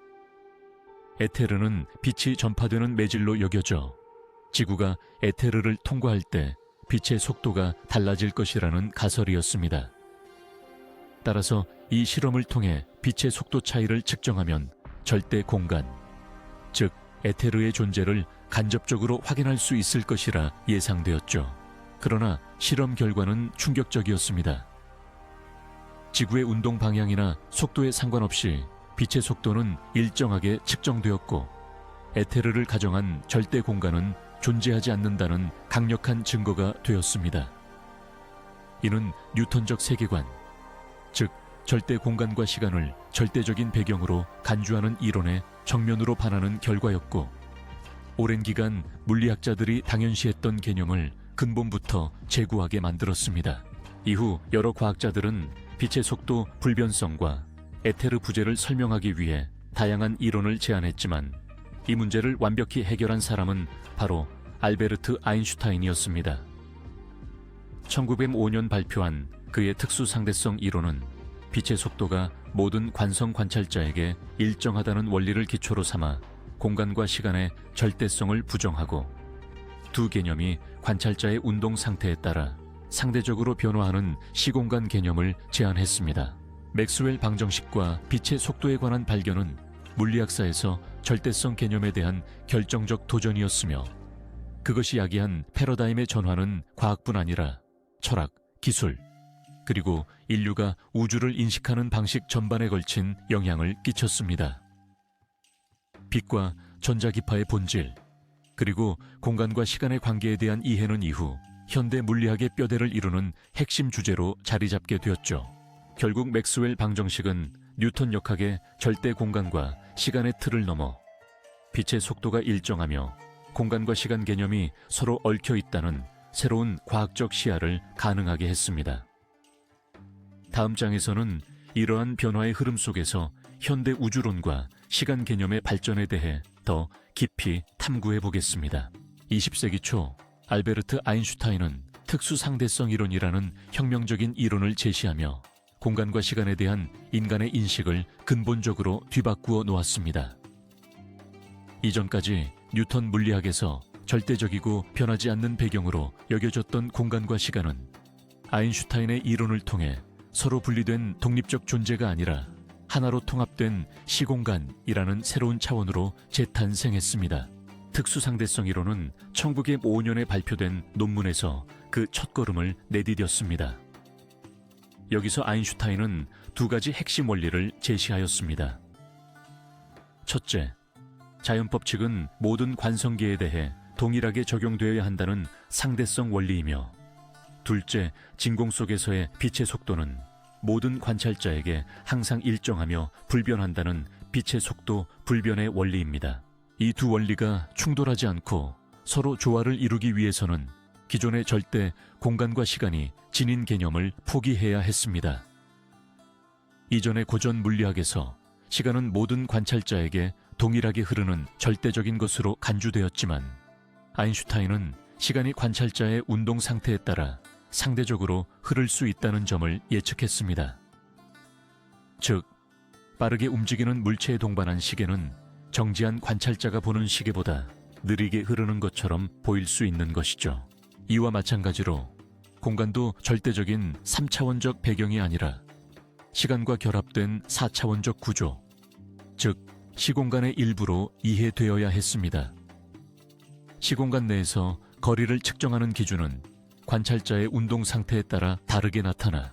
에테르는 빛이 전파되는 매질로 여겨져 지구가 에테르를 통과할 때 빛의 속도가 달라질 것이라는 가설이었습니다. 따라서 이 실험을 통해 빛의 속도 차이를 측정하면 절대 공간, 즉 에테르의 존재를 간접적으로 확인할 수 있을 것이라 예상되었죠. 그러나 실험 결과는 충격적이었습니다. 지구의 운동 방향이나 속도에 상관없이 빛의 속도는 일정하게 측정되었고, 에테르를 가정한 절대 공간은 존재하지 않는다는 강력한 증거가 되었습니다. 이는 뉴턴적 세계관, 즉 절대 공간과 시간을 절대적인 배경으로 간주하는 이론에 정면으로 반하는 결과였고, 오랜 기간 물리학자들이 당연시했던 개념을 근본부터 재구하게 만들었습니다. 이후 여러 과학자들은 빛의 속도 불변성과 에테르 부재를 설명하기 위해 다양한 이론을 제안했지만, 이 문제를 완벽히 해결한 사람은 바로 알베르트 아인슈타인이었습니다. 1905년 발표한 그의 특수상대성 이론은 빛의 속도가 모든 관성 관찰자에게 일정하다는 원리를 기초로 삼아 공간과 시간의 절대성을 부정하고, 두 개념이 관찰자의 운동 상태에 따라 상대적으로 변화하는 시공간 개념을 제안했습니다. 맥스웰 방정식과 빛의 속도에 관한 발견은 물리학사에서 절대성 개념에 대한 결정적 도전이었으며, 그것이 야기한 패러다임의 전환은 과학뿐 아니라 철학, 기술, 그리고 인류가 우주를 인식하는 방식 전반에 걸친 영향을 끼쳤습니다. 빛과 전자기파의 본질, 그리고 공간과 시간의 관계에 대한 이해는 이후 현대 물리학의 뼈대를 이루는 핵심 주제로 자리 잡게 되었죠. 결국 맥스웰 방정식은 뉴턴 역학의 절대 공간과 시간의 틀을 넘어 빛의 속도가 일정하며 공간과 시간 개념이 서로 얽혀 있다는 새로운 과학적 시야를 가능하게 했습니다. 다음 장에서는 이러한 변화의 흐름 속에서 현대 우주론과 시간 개념의 발전에 대해 더 깊이 탐구해 보겠습니다. 20세기 초 알베르트 아인슈타인은 특수상대성 이론이라는 혁명적인 이론을 제시하며 공간과 시간에 대한 인간의 인식을 근본적으로 뒤바꾸어 놓았습니다. 이전까지 뉴턴 물리학에서 절대적이고 변하지 않는 배경으로 여겨졌던 공간과 시간은 아인슈타인의 이론을 통해 서로 분리된 독립적 존재가 아니라 하나로 통합된 시공간이라는 새로운 차원으로 재탄생했습니다. 특수상대성 이론은 1905년에 발표된 논문에서 그 첫걸음을 내디뎠습니다. 여기서 아인슈타인은 두 가지 핵심 원리를 제시하였습니다. 첫째, 자연법칙은 모든 관성계에 대해 동일하게 적용되어야 한다는 상대성 원리이며, 둘째, 진공 속에서의 빛의 속도는 모든 관찰자에게 항상 일정하며 불변한다는 빛의 속도 불변의 원리입니다. 이 두 원리가 충돌하지 않고 서로 조화를 이루기 위해서는 기존의 절대 공간과 시간이 진인 개념을 포기해야 했습니다. 이전의 고전 물리학에서 시간은 모든 관찰자에게 동일하게 흐르는 절대적인 것으로 간주되었지만, 아인슈타인은 시간이 관찰자의 운동 상태에 따라 상대적으로 흐를 수 있다는 점을 예측했습니다. 즉, 빠르게 움직이는 물체에 동반한 시계는 정지한 관찰자가 보는 시계보다 느리게 흐르는 것처럼 보일 수 있는 것이죠. 이와 마찬가지로 공간도 절대적인 3차원적 배경이 아니라 시간과 결합된 4차원적 구조, 즉 시공간의 일부로 이해되어야 했습니다. 시공간 내에서 거리를 측정하는 기준은 관찰자의 운동 상태에 따라 다르게 나타나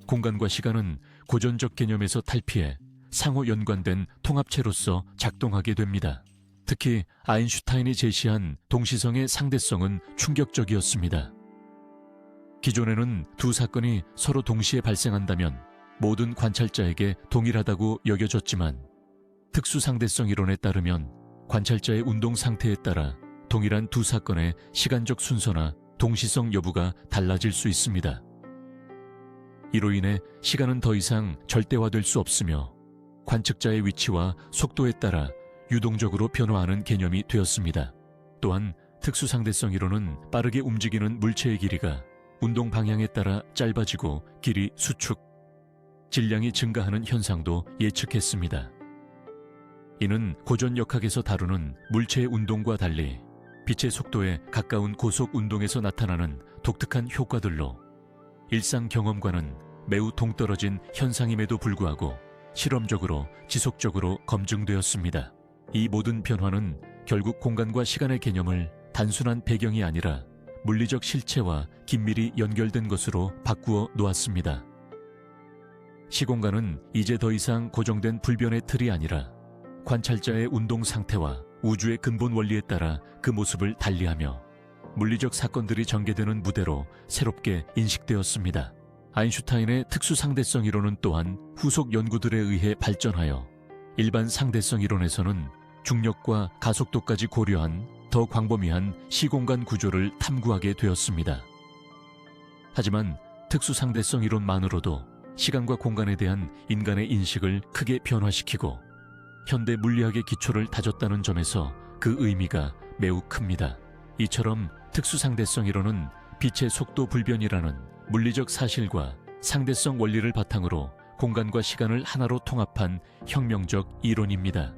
공간과 시간은 고전적 개념에서 탈피해 상호 연관된 통합체로서 작동하게 됩니다. 특히 아인슈타인이 제시한 동시성의 상대성은 충격적이었습니다. 기존에는 두 사건이 서로 동시에 발생한다면 모든 관찰자에게 동일하다고 여겨졌지만 특수상대성 이론에 따르면 관찰자의 운동 상태에 따라 동일한 두 사건의 시간적 순서나 동시성 여부가 달라질 수 있습니다. 이로 인해 시간은 더 이상 절대화될 수 없으며 관측자의 위치와 속도에 따라 유동적으로 변화하는 개념이 되었습니다. 또한 특수상대성 이론은 빠르게 움직이는 물체의 길이가 운동 방향에 따라 짧아지고 길이 수축, 질량이 증가하는 현상도 예측했습니다. 이는 고전 역학에서 다루는 물체의 운동과 달리 빛의 속도에 가까운 고속 운동에서 나타나는 독특한 효과들로 일상 경험과는 매우 동떨어진 현상임에도 불구하고 실험적으로 지속적으로 검증되었습니다. 이 모든 변화는 결국 공간과 시간의 개념을 단순한 배경이 아니라 물리적 실체와 긴밀히 연결된 것으로 바꾸어 놓았습니다. 시공간은 이제 더 이상 고정된 불변의 틀이 아니라 관찰자의 운동 상태와 우주의 근본 원리에 따라 그 모습을 달리하며 물리적 사건들이 전개되는 무대로 새롭게 인식되었습니다. 아인슈타인의 특수상대성 이론은 또한 후속 연구들에 의해 발전하여 일반 상대성 이론에서는 중력과 가속도까지 고려한 더 광범위한 시공간 구조를 탐구하게 되었습니다. 하지만 특수상대성 이론만으로도 시간과 공간에 대한 인간의 인식을 크게 변화시키고 현대 물리학의 기초를 다졌다는 점에서 그 의미가 매우 큽니다. 이처럼 특수상대성 이론은 빛의 속도 불변이라는 물리적 사실과 상대성 원리를 바탕으로 공간과 시간을 하나로 통합한 혁명적 이론입니다.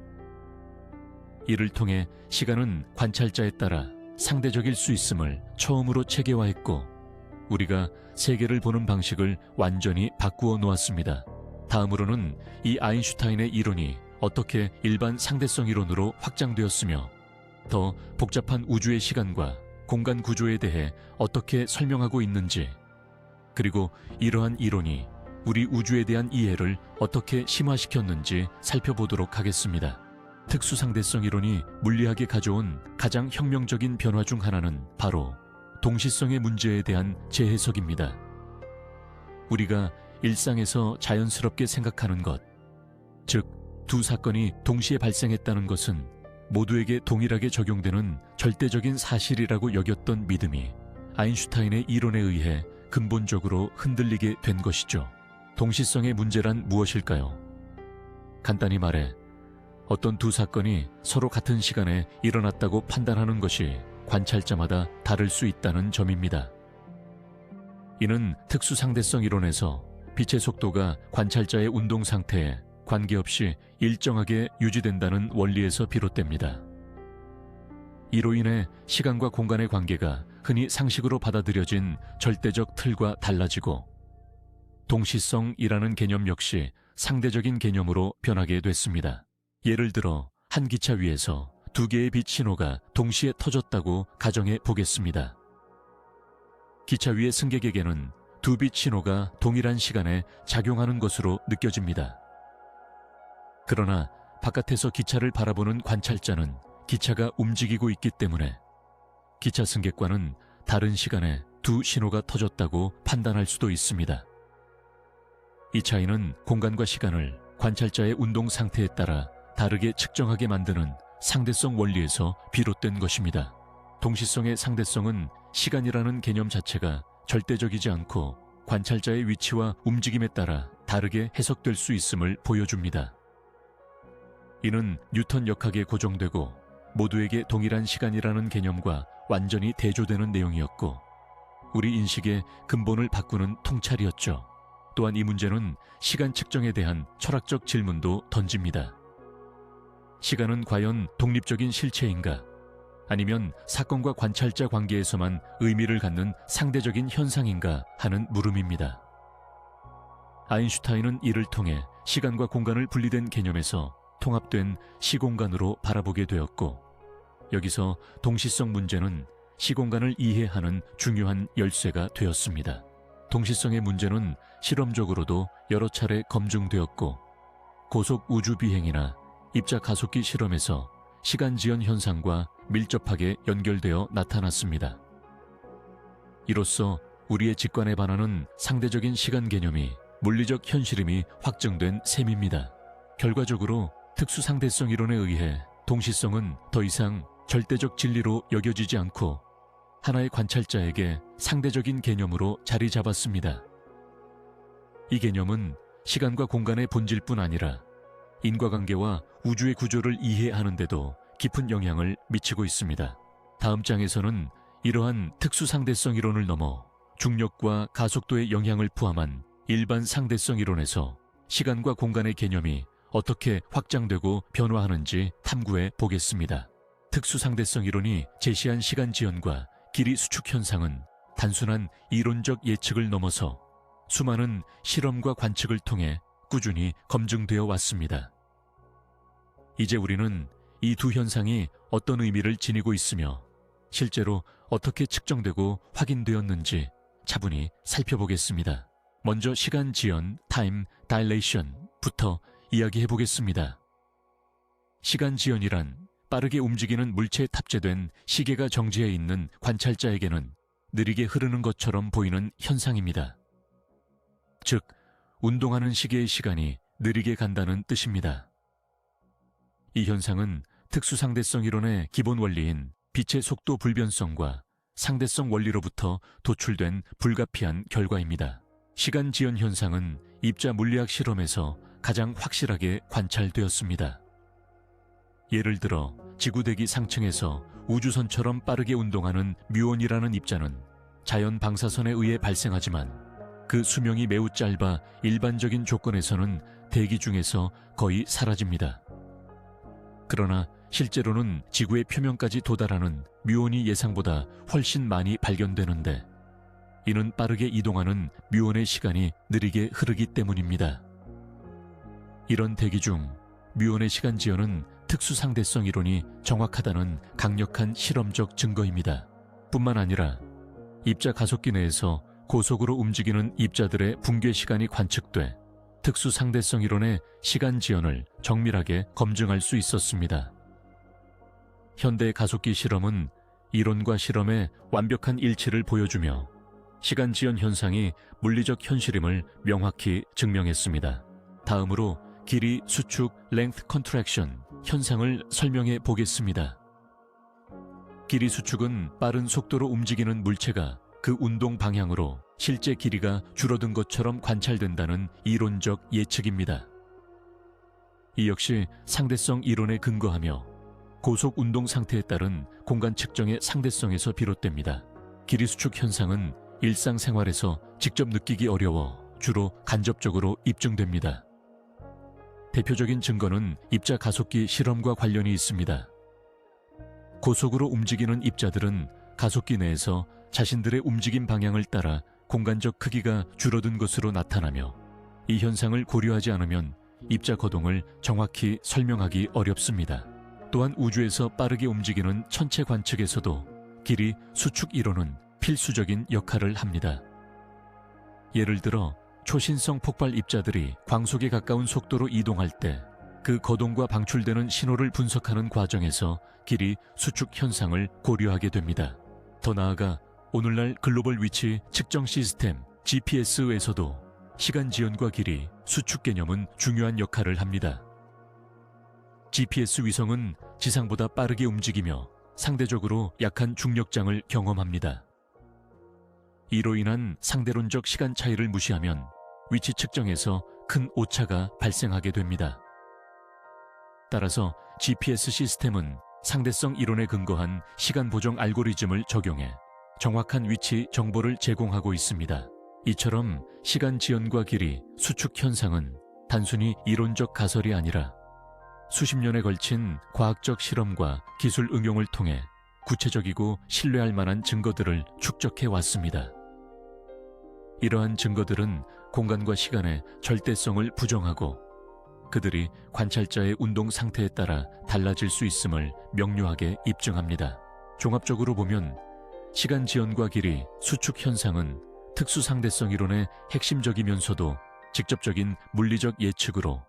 이를 통해 시간은 관찰자에 따라 상대적일 수 있음을 처음으로 체계화했고 우리가 세계를 보는 방식을 완전히 바꾸어 놓았습니다. 다음으로는 이 아인슈타인의 이론이 어떻게 일반 상대성 이론으로 확장되었으며 더 복잡한 우주의 시간과 공간 구조에 대해 어떻게 설명하고 있는지, 그리고 이러한 이론이 우리 우주에 대한 이해를 어떻게 심화시켰는지 살펴보도록 하겠습니다. 특수상대성 이론이 물리학에 가져온 가장 혁명적인 변화 중 하나는 바로 동시성의 문제에 대한 재해석입니다. 우리가 일상에서 자연스럽게 생각하는 것, 즉 두 사건이 동시에 발생했다는 것은 모두에게 동일하게 적용되는 절대적인 사실이라고 여겼던 믿음이 아인슈타인의 이론에 의해 근본적으로 흔들리게 된 것이죠. 동시성의 문제란 무엇일까요? 간단히 말해 어떤 두 사건이 서로 같은 시간에 일어났다고 판단하는 것이 관찰자마다 다를 수 있다는 점입니다. 이는 특수상대성 이론에서 빛의 속도가 관찰자의 운동 상태에 관계없이 일정하게 유지된다는 원리에서 비롯됩니다. 이로 인해 시간과 공간의 관계가 흔히 상식으로 받아들여진 절대적 틀과 달라지고 동시성이라는 개념 역시 상대적인 개념으로 변하게 됐습니다. 예를 들어 한 기차 위에서 두 개의 빛 신호가 동시에 터졌다고 가정해 보겠습니다. 기차 위의 승객에게는 두 빛 신호가 동일한 시간에 작용하는 것으로 느껴집니다. 그러나 바깥에서 기차를 바라보는 관찰자는 기차가 움직이고 있기 때문에 기차 승객과는 다른 시간에 두 신호가 터졌다고 판단할 수도 있습니다. 이 차이는 공간과 시간을 관찰자의 운동 상태에 따라 다르게 측정하게 만드는 상대성 원리에서 비롯된 것입니다. 동시성의 상대성은 시간이라는 개념 자체가 절대적이지 않고 관찰자의 위치와 움직임에 따라 다르게 해석될 수 있음을 보여줍니다. 이는 뉴턴 역학에 고정되고 모두에게 동일한 시간이라는 개념과 완전히 대조되는 내용이었고 우리 인식의 근본을 바꾸는 통찰이었죠. 또한 이 문제는 시간 측정에 대한 철학적 질문도 던집니다. 시간은 과연 독립적인 실체인가? 아니면 사건과 관찰자 관계에서만 의미를 갖는 상대적인 현상인가 하는 물음입니다. 아인슈타인은 이를 통해 시간과 공간을 분리된 개념에서 통합된 시공간으로 바라보게 되었고, 여기서 동시성 문제는 시공간을 이해하는 중요한 열쇠가 되었습니다. 동시성의 문제는 실험적으로도 여러 차례 검증되었고, 고속 우주비행이나 입자 가속기 실험에서 시간지연 현상과 밀접하게 연결되어 나타났습니다. 이로써 우리의 직관에 반하는 상대적인 시간 개념이 물리적 현실임이 확정된 셈입니다. 결과적으로 특수상대성 이론에 의해 동시성은 더 이상 절대적 진리로 여겨지지 않고 하나의 관찰자에게 상대적인 개념으로 자리 잡았습니다. 이 개념은 시간과 공간의 본질뿐 아니라 인과관계와 우주의 구조를 이해하는 데도 깊은 영향을 미치고 있습니다. 다음 장에서는 이러한 특수상대성 이론을 넘어 중력과 가속도의 영향을 포함한 일반 상대성 이론에서 시간과 공간의 개념이 어떻게 확장되고 변화하는지 탐구해 보겠습니다. 특수상대성 이론이 제시한 시간 지연과 길이 수축 현상은 단순한 이론적 예측을 넘어서 수많은 실험과 관측을 통해 꾸준히 검증되어 왔습니다. 이제 우리는 이 두 현상이 어떤 의미를 지니고 있으며 실제로 어떻게 측정되고 확인되었는지 차분히 살펴보겠습니다. 먼저 시간 지연, 타임 다일레이션부터 이야기해 보겠습니다. 시간 지연이란 빠르게 움직이는 물체에 탑재된 시계가 정지해 있는 관찰자에게는 느리게 흐르는 것처럼 보이는 현상입니다. 즉, 운동하는 시계의 시간이 느리게 간다는 뜻입니다. 이 현상은 특수상대성 이론의 기본 원리인 빛의 속도 불변성과 상대성 원리로부터 도출된 불가피한 결과입니다. 시간 지연 현상은 입자 물리학 실험에서 가장 확실하게 관찰되었습니다. 예를 들어 지구대기 상층에서 우주선처럼 빠르게 운동하는 뮤온이라는 입자는 자연 방사선에 의해 발생하지만 그 수명이 매우 짧아 일반적인 조건에서는 대기 중에서 거의 사라집니다. 그러나 실제로는 지구의 표면까지 도달하는 뮤온이 예상보다 훨씬 많이 발견되는데, 이는 빠르게 이동하는 뮤온의 시간이 느리게 흐르기 때문입니다. 이런 대기 중 뮤온의 시간 지연은 특수상대성 이론이 정확하다는 강력한 실험적 증거입니다. 뿐만 아니라 입자 가속기 내에서 고속으로 움직이는 입자들의 붕괴 시간이 관측돼 특수상대성 이론의 시간 지연을 정밀하게 검증할 수 있었습니다. 현대 가속기 실험은 이론과 실험의 완벽한 일치를 보여주며 시간 지연 현상이 물리적 현실임을 명확히 증명했습니다. 다음으로 길이 수축 length contraction 현상을 설명해 보겠습니다. 길이 수축은 빠른 속도로 움직이는 물체가 그 운동 방향으로 실제 길이가 줄어든 것처럼 관찰된다는 이론적 예측입니다. 이 역시 상대성 이론에 근거하며 고속 운동 상태에 따른 공간 측정의 상대성에서 비롯됩니다. 길이 수축 현상은 일상생활에서 직접 느끼기 어려워 주로 간접적으로 입증됩니다. 대표적인 증거는 입자 가속기 실험과 관련이 있습니다. 고속으로 움직이는 입자들은 가속기 내에서 자신들의 움직임 방향을 따라 공간적 크기가 줄어든 것으로 나타나며, 이 현상을 고려하지 않으면 입자 거동을 정확히 설명하기 어렵습니다. 또한 우주에서 빠르게 움직이는 천체 관측에서도 길이 수축 이론은 필수적인 역할을 합니다. 예를 들어 초신성 폭발 입자들이 광속에 가까운 속도로 이동할 때 그 거동과 방출되는 신호를 분석하는 과정에서 길이 수축 현상을 고려하게 됩니다. 더 나아가 오늘날 글로벌 위치 측정 시스템 GPS에서도 시간 지연과 길이 수축 개념은 중요한 역할을 합니다. GPS 위성은 지상보다 빠르게 움직이며 상대적으로 약한 중력장을 경험합니다. 이로 인한 상대론적 시간 차이를 무시하면 위치 측정에서 큰 오차가 발생하게 됩니다. 따라서 GPS 시스템은 상대성 이론에 근거한 시간 보정 알고리즘을 적용해 정확한 위치 정보를 제공하고 있습니다. 이처럼 시간 지연과 길이, 수축 현상은 단순히 이론적 가설이 아니라 수십 년에 걸친 과학적 실험과 기술 응용을 통해 구체적이고 신뢰할 만한 증거들을 축적해 왔습니다. 이러한 증거들은 공간과 시간의 절대성을 부정하고 그들이 관찰자의 운동 상태에 따라 달라질 수 있음을 명료하게 입증합니다. 종합적으로 보면 시간 지연과 길이, 수축 현상은 특수상대성 이론의 핵심적이면서도 직접적인 물리적 예측으로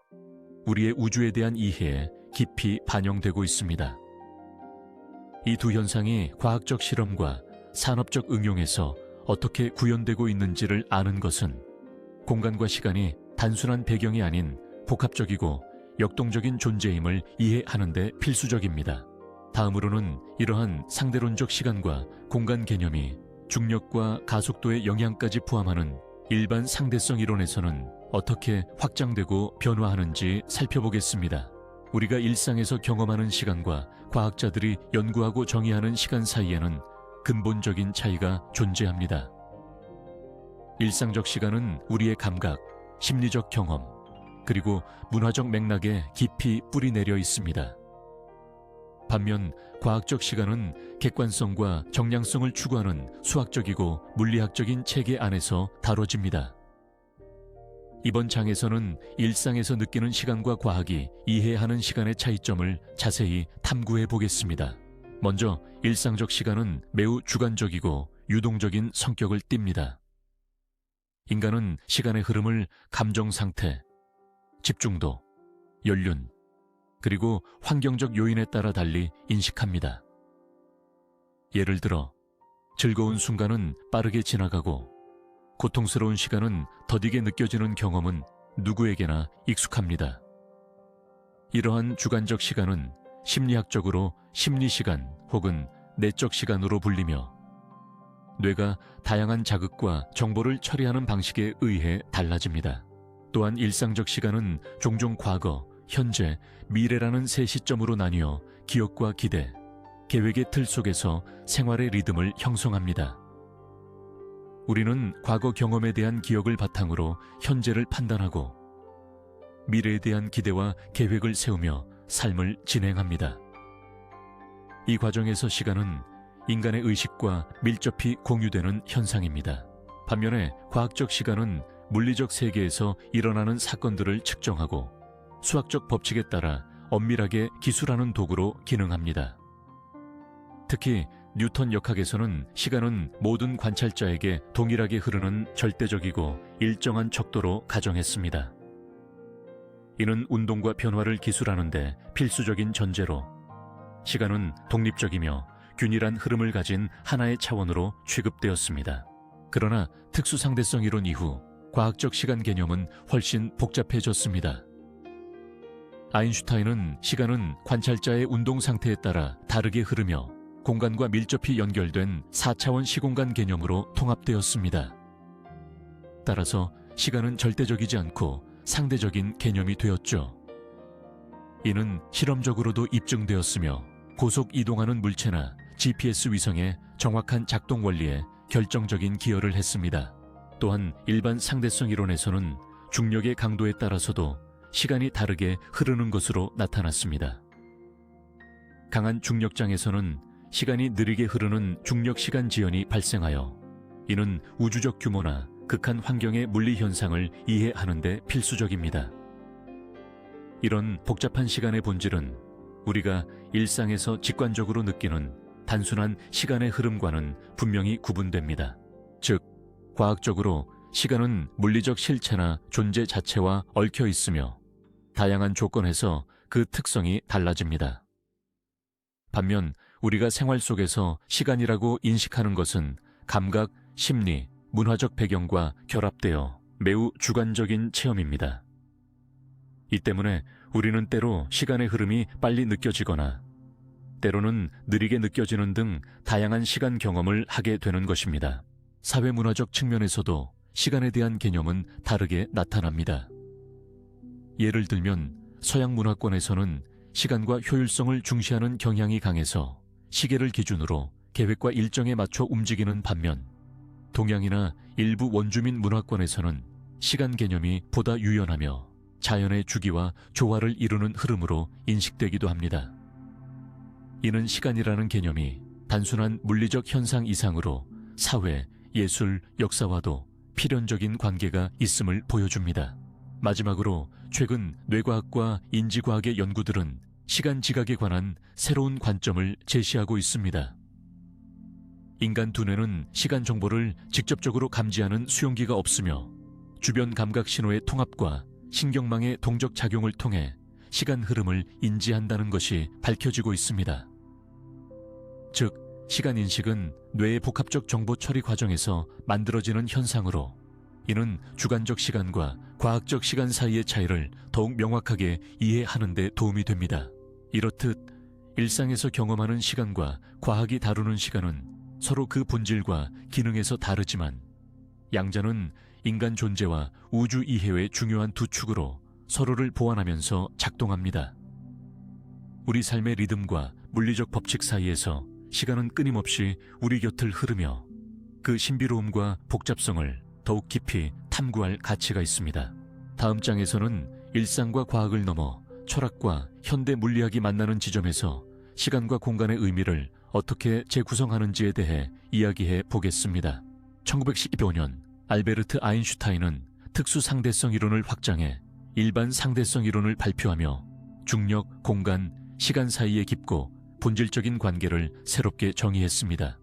우리의 우주에 대한 이해에 깊이 반영되고 있습니다. 이 두 현상이 과학적 실험과 산업적 응용에서 어떻게 구현되고 있는지를 아는 것은 공간과 시간이 단순한 배경이 아닌 복합적이고 역동적인 존재임을 이해하는 데 필수적입니다. 다음으로는 이러한 상대론적 시간과 공간 개념이 중력과 가속도의 영향까지 포함하는 일반 상대성 이론에서는 어떻게 확장되고 변화하는지 살펴보겠습니다. 우리가 일상에서 경험하는 시간과 과학자들이 연구하고 정의하는 시간 사이에는 근본적인 차이가 존재합니다. 일상적 시간은 우리의 감각, 심리적 경험, 그리고 문화적 맥락에 깊이 뿌리내려 있습니다. 반면 과학적 시간은 객관성과 정량성을 추구하는 수학적이고 물리학적인 체계 안에서 다뤄집니다. 이번 장에서는 일상에서 느끼는 시간과 과학이 이해하는 시간의 차이점을 자세히 탐구해 보겠습니다. 먼저 일상적 시간은 매우 주관적이고 유동적인 성격을 띱니다. 인간은 시간의 흐름을 감정 상태, 집중도, 연륜, 그리고 환경적 요인에 따라 달리 인식합니다. 예를 들어 즐거운 순간은 빠르게 지나가고 고통스러운 시간은 더디게 느껴지는 경험은 누구에게나 익숙합니다. 이러한 주관적 시간은 심리학적으로 심리시간 혹은 내적 시간으로 불리며 뇌가 다양한 자극과 정보를 처리하는 방식에 의해 달라집니다. 또한 일상적 시간은 종종 과거, 현재, 미래라는 세 시점으로 나뉘어 기억과 기대, 계획의 틀 속에서 생활의 리듬을 형성합니다. 우리는 과거 경험에 대한 기억을 바탕으로 현재를 판단하고 미래에 대한 기대와 계획을 세우며 삶을 진행합니다. 이 과정에서 시간은 인간의 의식과 밀접히 공유되는 현상입니다. 반면에 과학적 시간은 물리적 세계에서 일어나는 사건들을 측정하고 수학적 법칙에 따라 엄밀하게 기술하는 도구로 기능합니다. 특히 뉴턴 역학에서는 시간은 모든 관찰자에게 동일하게 흐르는 절대적이고 일정한 척도로 가정했습니다. 이는 운동과 변화를 기술하는 데 필수적인 전제로 시간은 독립적이며 균일한 흐름을 가진 하나의 차원으로 취급되었습니다. 그러나 특수상대성 이론 이후 과학적 시간 개념은 훨씬 복잡해졌습니다. 아인슈타인은 시간은 관찰자의 운동 상태에 따라 다르게 흐르며 공간과 밀접히 연결된 4차원 시공간 개념으로 통합되었습니다. 따라서 시간은 절대적이지 않고 상대적인 개념이 되었죠. 이는 실험적으로도 입증되었으며 고속 이동하는 물체나 GPS 위성의 정확한 작동 원리에 결정적인 기여를 했습니다. 또한 일반 상대성 이론에서는 중력의 강도에 따라서도 시간이 다르게 흐르는 것으로 나타났습니다. 강한 중력장에서는 시간이 느리게 흐르는 중력 시간 지연이 발생하여 이는 우주적 규모나 극한 환경의 물리 현상을 이해하는 데 필수적입니다. 이런 복잡한 시간의 본질은 우리가 일상에서 직관적으로 느끼는 단순한 시간의 흐름과는 분명히 구분됩니다. 즉, 과학적으로 시간은 물리적 실체나 존재 자체와 얽혀 있으며 다양한 조건에서 그 특성이 달라집니다. 반면 우리가 생활 속에서 시간이라고 인식하는 것은 감각, 심리, 문화적 배경과 결합되어 매우 주관적인 체험입니다. 이 때문에 우리는 때로 시간의 흐름이 빨리 느껴지거나 때로는 느리게 느껴지는 등 다양한 시간 경험을 하게 되는 것입니다. 사회문화적 측면에서도 시간에 대한 개념은 다르게 나타납니다. 예를 들면 서양 문화권에서는 시간과 효율성을 중시하는 경향이 강해서 시계를 기준으로 계획과 일정에 맞춰 움직이는 반면 동양이나 일부 원주민 문화권에서는 시간 개념이 보다 유연하며 자연의 주기와 조화를 이루는 흐름으로 인식되기도 합니다. 이는 시간이라는 개념이 단순한 물리적 현상 이상으로 사회, 예술, 역사와도 필연적인 관계가 있음을 보여줍니다. 마지막으로 최근 뇌과학과 인지과학의 연구들은 시간 지각에 관한 새로운 관점을 제시하고 있습니다. 인간 두뇌는 시간 정보를 직접적으로 감지하는 수용기가 없으며 주변 감각 신호의 통합과 신경망의 동적 작용을 통해 시간 흐름을 인지한다는 것이 밝혀지고 있습니다. 즉, 시간 인식은 뇌의 복합적 정보 처리 과정에서 만들어지는 현상으로, 이는 주관적 시간과 과학적 시간 사이의 차이를 더욱 명확하게 이해하는 데 도움이 됩니다. 이렇듯 일상에서 경험하는 시간과 과학이 다루는 시간은 서로 그 본질과 기능에서 다르지만 양자는 인간 존재와 우주 이해의 중요한 두 축으로 서로를 보완하면서 작동합니다. 우리 삶의 리듬과 물리적 법칙 사이에서 시간은 끊임없이 우리 곁을 흐르며 그 신비로움과 복잡성을 더욱 깊이 탐구할 가치가 있습니다. 다음 장에서는 일상과 과학을 넘어 철학과 현대 물리학이 만나는 지점에서 시간과 공간의 의미를 어떻게 재구성하는지에 대해 이야기해 보겠습니다. 1915년 알베르트 아인슈타인은 특수 상대성 이론을 확장해 일반 상대성 이론을 발표하며 중력, 공간, 시간 사이의 깊고 본질적인 관계를 새롭게 정의했습니다.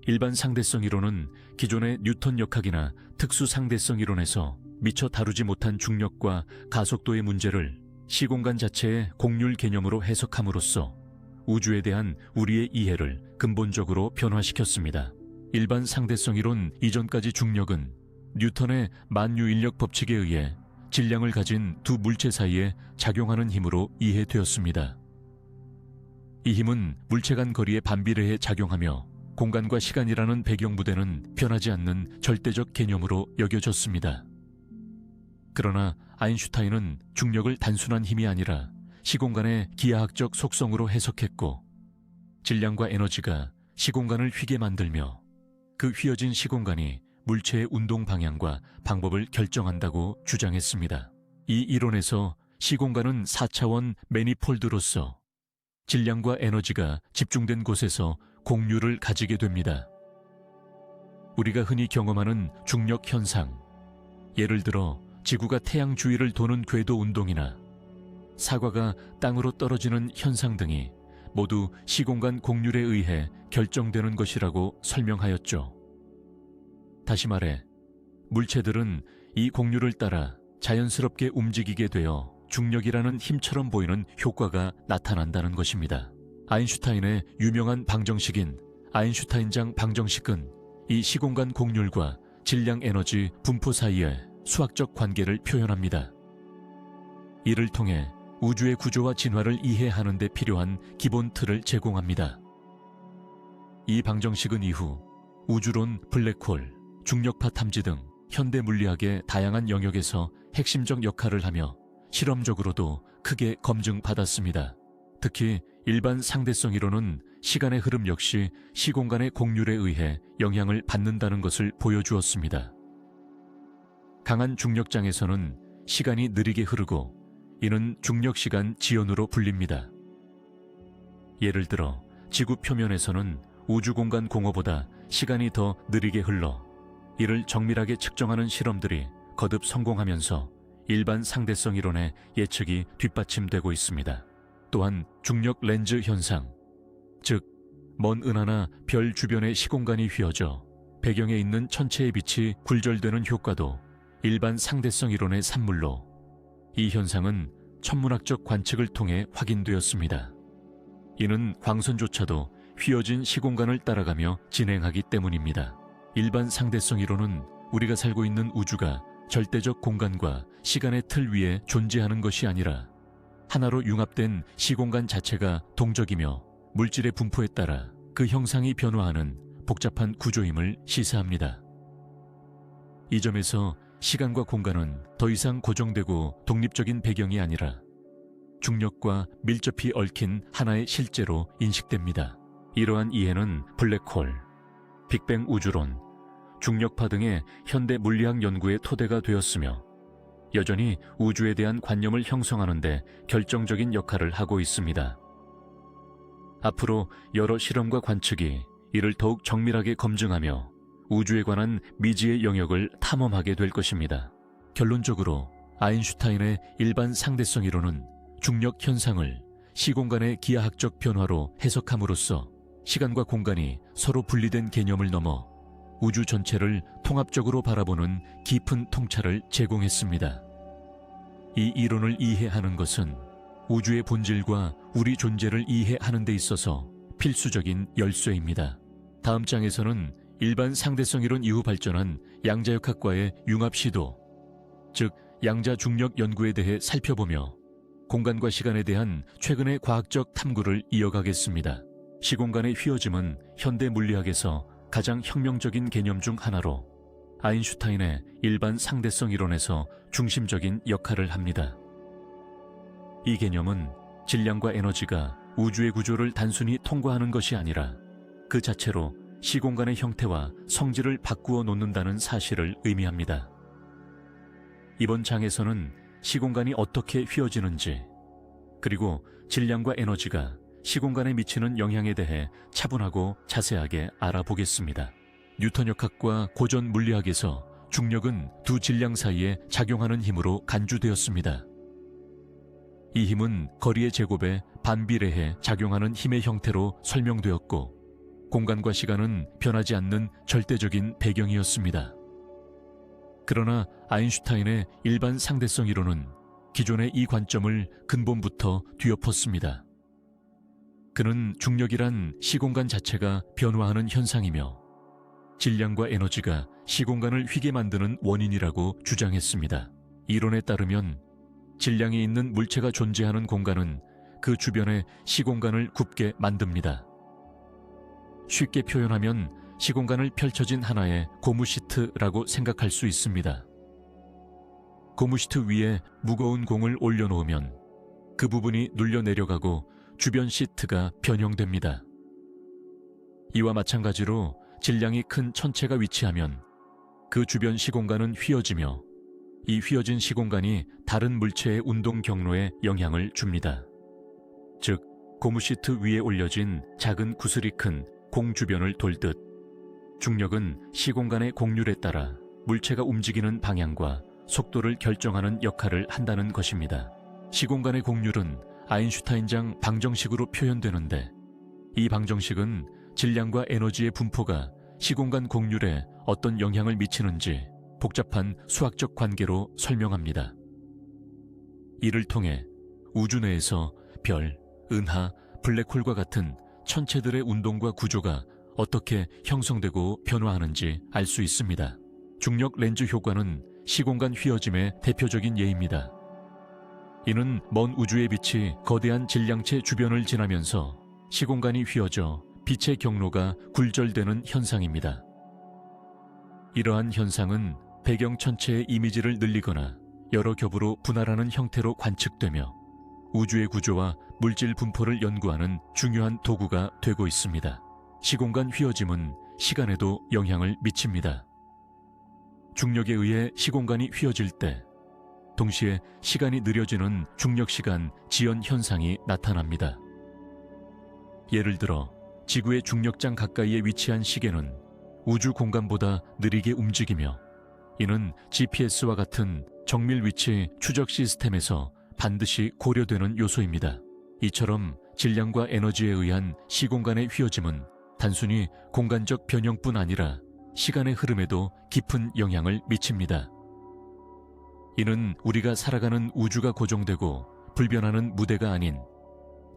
일반 상대성 이론은 기존의 뉴턴 역학이나 특수 상대성 이론에서 미처 다루지 못한 중력과 가속도의 문제를 시공간 자체의 곡률 개념으로 해석함으로써 우주에 대한 우리의 이해를 근본적으로 변화시켰습니다. 일반 상대성 이론 이전까지 중력은 뉴턴의 만유인력 법칙에 의해 질량을 가진 두 물체 사이에 작용하는 힘으로 이해되었습니다. 이 힘은 물체 간 거리에 반비례해 작용하며 공간과 시간이라는 배경 무대는 변하지 않는 절대적 개념으로 여겨졌습니다. 그러나 아인슈타인은 중력을 단순한 힘이 아니라 시공간의 기하학적 속성으로 해석했고, 질량과 에너지가 시공간을 휘게 만들며 그 휘어진 시공간이 물체의 운동 방향과 방법을 결정한다고 주장했습니다. 이 이론에서 시공간은 4차원 매니폴드로서 질량과 에너지가 집중된 곳에서 곡률을 가지게 됩니다. 우리가 흔히 경험하는 중력 현상, 예를 들어 지구가 태양 주위를 도는 궤도 운동이나 사과가 땅으로 떨어지는 현상 등이 모두 시공간 곡률에 의해 결정되는 것이라고 설명하였죠. 다시 말해, 물체들은 이 곡률을 따라 자연스럽게 움직이게 되어 중력이라는 힘처럼 보이는 효과가 나타난다는 것입니다. 아인슈타인의 유명한 방정식인 아인슈타인장 방정식은 이 시공간 곡률과 질량 에너지 분포 사이의 수학적 관계를 표현합니다. 이를 통해 우주의 구조와 진화를 이해하는 데 필요한 기본 틀을 제공합니다. 이 방정식은 이후 우주론, 블랙홀, 중력파 탐지 등 현대 물리학의 다양한 영역에서 핵심적 역할을 하며 실험적으로도 크게 검증받았습니다. 특히 일반 상대성 이론은 시간의 흐름 역시 시공간의 곡률에 의해 영향을 받는다는 것을 보여주었습니다. 강한 중력장에서는 시간이 느리게 흐르고 이는 중력시간 지연으로 불립니다. 예를 들어 지구 표면에서는 우주공간 공허보다 시간이 더 느리게 흘러 이를 정밀하게 측정하는 실험들이 거듭 성공하면서 일반 상대성 이론의 예측이 뒷받침되고 있습니다. 또한 중력 렌즈 현상, 즉 먼 은하나 별 주변의 시공간이 휘어져 배경에 있는 천체의 빛이 굴절되는 효과도 일반 상대성 이론의 산물로, 이 현상은 천문학적 관측을 통해 확인되었습니다. 이는 광선조차도 휘어진 시공간을 따라가며 진행하기 때문입니다. 일반 상대성 이론은 우리가 살고 있는 우주가 절대적 공간과 시간의 틀 위에 존재하는 것이 아니라 하나로 융합된 시공간 자체가 동적이며 물질의 분포에 따라 그 형상이 변화하는 복잡한 구조임을 시사합니다. 이 점에서 시간과 공간은 더 이상 고정되고 독립적인 배경이 아니라 중력과 밀접히 얽힌 하나의 실제로 인식됩니다. 이러한 이해는 블랙홀, 빅뱅 우주론, 중력파 등의 현대 물리학 연구의 토대가 되었으며 여전히 우주에 대한 관념을 형성하는 데 결정적인 역할을 하고 있습니다. 앞으로 여러 실험과 관측이 이를 더욱 정밀하게 검증하며 우주에 관한 미지의 영역을 탐험하게 될 것입니다. 결론적으로 아인슈타인의 일반 상대성 이론은 중력 현상을 시공간의 기하학적 변화로 해석함으로써 시간과 공간이 서로 분리된 개념을 넘어 우주 전체를 통합적으로 바라보는 깊은 통찰을 제공했습니다. 이 이론을 이해하는 것은 우주의 본질과 우리 존재를 이해하는 데 있어서 필수적인 열쇠입니다. 다음 장에서는 일반 상대성 이론 이후 발전한 양자역학과의 융합 시도, 즉 양자 중력 연구에 대해 살펴보며 공간과 시간에 대한 최근의 과학적 탐구를 이어가겠습니다. 시공간의 휘어짐은 현대 물리학에서 가장 혁명적인 개념 중 하나로 아인슈타인의 일반 상대성 이론에서 중심적인 역할을 합니다. 이 개념은 질량과 에너지가 우주의 구조를 단순히 통과하는 것이 아니라 그 자체로 시공간의 형태와 성질을 바꾸어 놓는다는 사실을 의미합니다. 이번 장에서는 시공간이 어떻게 휘어지는지, 그리고 질량과 에너지가 시공간에 미치는 영향에 대해 차분하고 자세하게 알아보겠습니다. 뉴턴 역학과 고전 물리학에서 중력은 두 질량 사이에 작용하는 힘으로 간주되었습니다. 이 힘은 거리의 제곱에 반비례해 작용하는 힘의 형태로 설명되었고, 공간과 시간은 변하지 않는 절대적인 배경이었습니다. 그러나 아인슈타인의 일반 상대성 이론은 기존의 이 관점을 근본부터 뒤엎었습니다. 그는 중력이란 시공간 자체가 변화하는 현상이며 질량과 에너지가 시공간을 휘게 만드는 원인이라고 주장했습니다. 이론에 따르면 질량이 있는 물체가 존재하는 공간은 그 주변의 시공간을 굽게 만듭니다. 쉽게 표현하면 시공간을 펼쳐진 하나의 고무 시트라고 생각할 수 있습니다. 고무 시트 위에 무거운 공을 올려놓으면 그 부분이 눌려 내려가고 주변 시트가 변형됩니다. 이와 마찬가지로 질량이 큰 천체가 위치하면 그 주변 시공간은 휘어지며 이 휘어진 시공간이 다른 물체의 운동 경로에 영향을 줍니다. 즉, 고무 시트 위에 올려진 작은 구슬이 큰 공 주변을 돌듯 중력은 시공간의 곡률에 따라 물체가 움직이는 방향과 속도를 결정하는 역할을 한다는 것입니다. 시공간의 곡률은 아인슈타인장 방정식으로 표현되는데 이 방정식은 질량과 에너지의 분포가 시공간 곡률에 어떤 영향을 미치는지 복잡한 수학적 관계로 설명합니다. 이를 통해 우주 내에서 별, 은하, 블랙홀과 같은 천체들의 운동과 구조가 어떻게 형성되고 변화하는지 알 수 있습니다. 중력 렌즈 효과는 시공간 휘어짐의 대표적인 예입니다. 이는 먼 우주의 빛이 거대한 질량체 주변을 지나면서 시공간이 휘어져 빛의 경로가 굴절되는 현상입니다. 이러한 현상은 배경 천체의 이미지를 늘리거나 여러 겹으로 분할하는 형태로 관측되며 우주의 구조와 물질 분포를 연구하는 중요한 도구가 되고 있습니다. 시공간 휘어짐은 시간에도 영향을 미칩니다. 중력에 의해 시공간이 휘어질 때 동시에 시간이 느려지는 중력시간 지연 현상이 나타납니다. 예를 들어 지구의 중력장 가까이에 위치한 시계는 우주 공간보다 느리게 움직이며 이는 GPS와 같은 정밀 위치 추적 시스템에서 반드시 고려되는 요소입니다. 이처럼 질량과 에너지에 의한 시공간의 휘어짐은 단순히 공간적 변형뿐 아니라 시간의 흐름에도 깊은 영향을 미칩니다. 이는 우리가 살아가는 우주가 고정되고 불변하는 무대가 아닌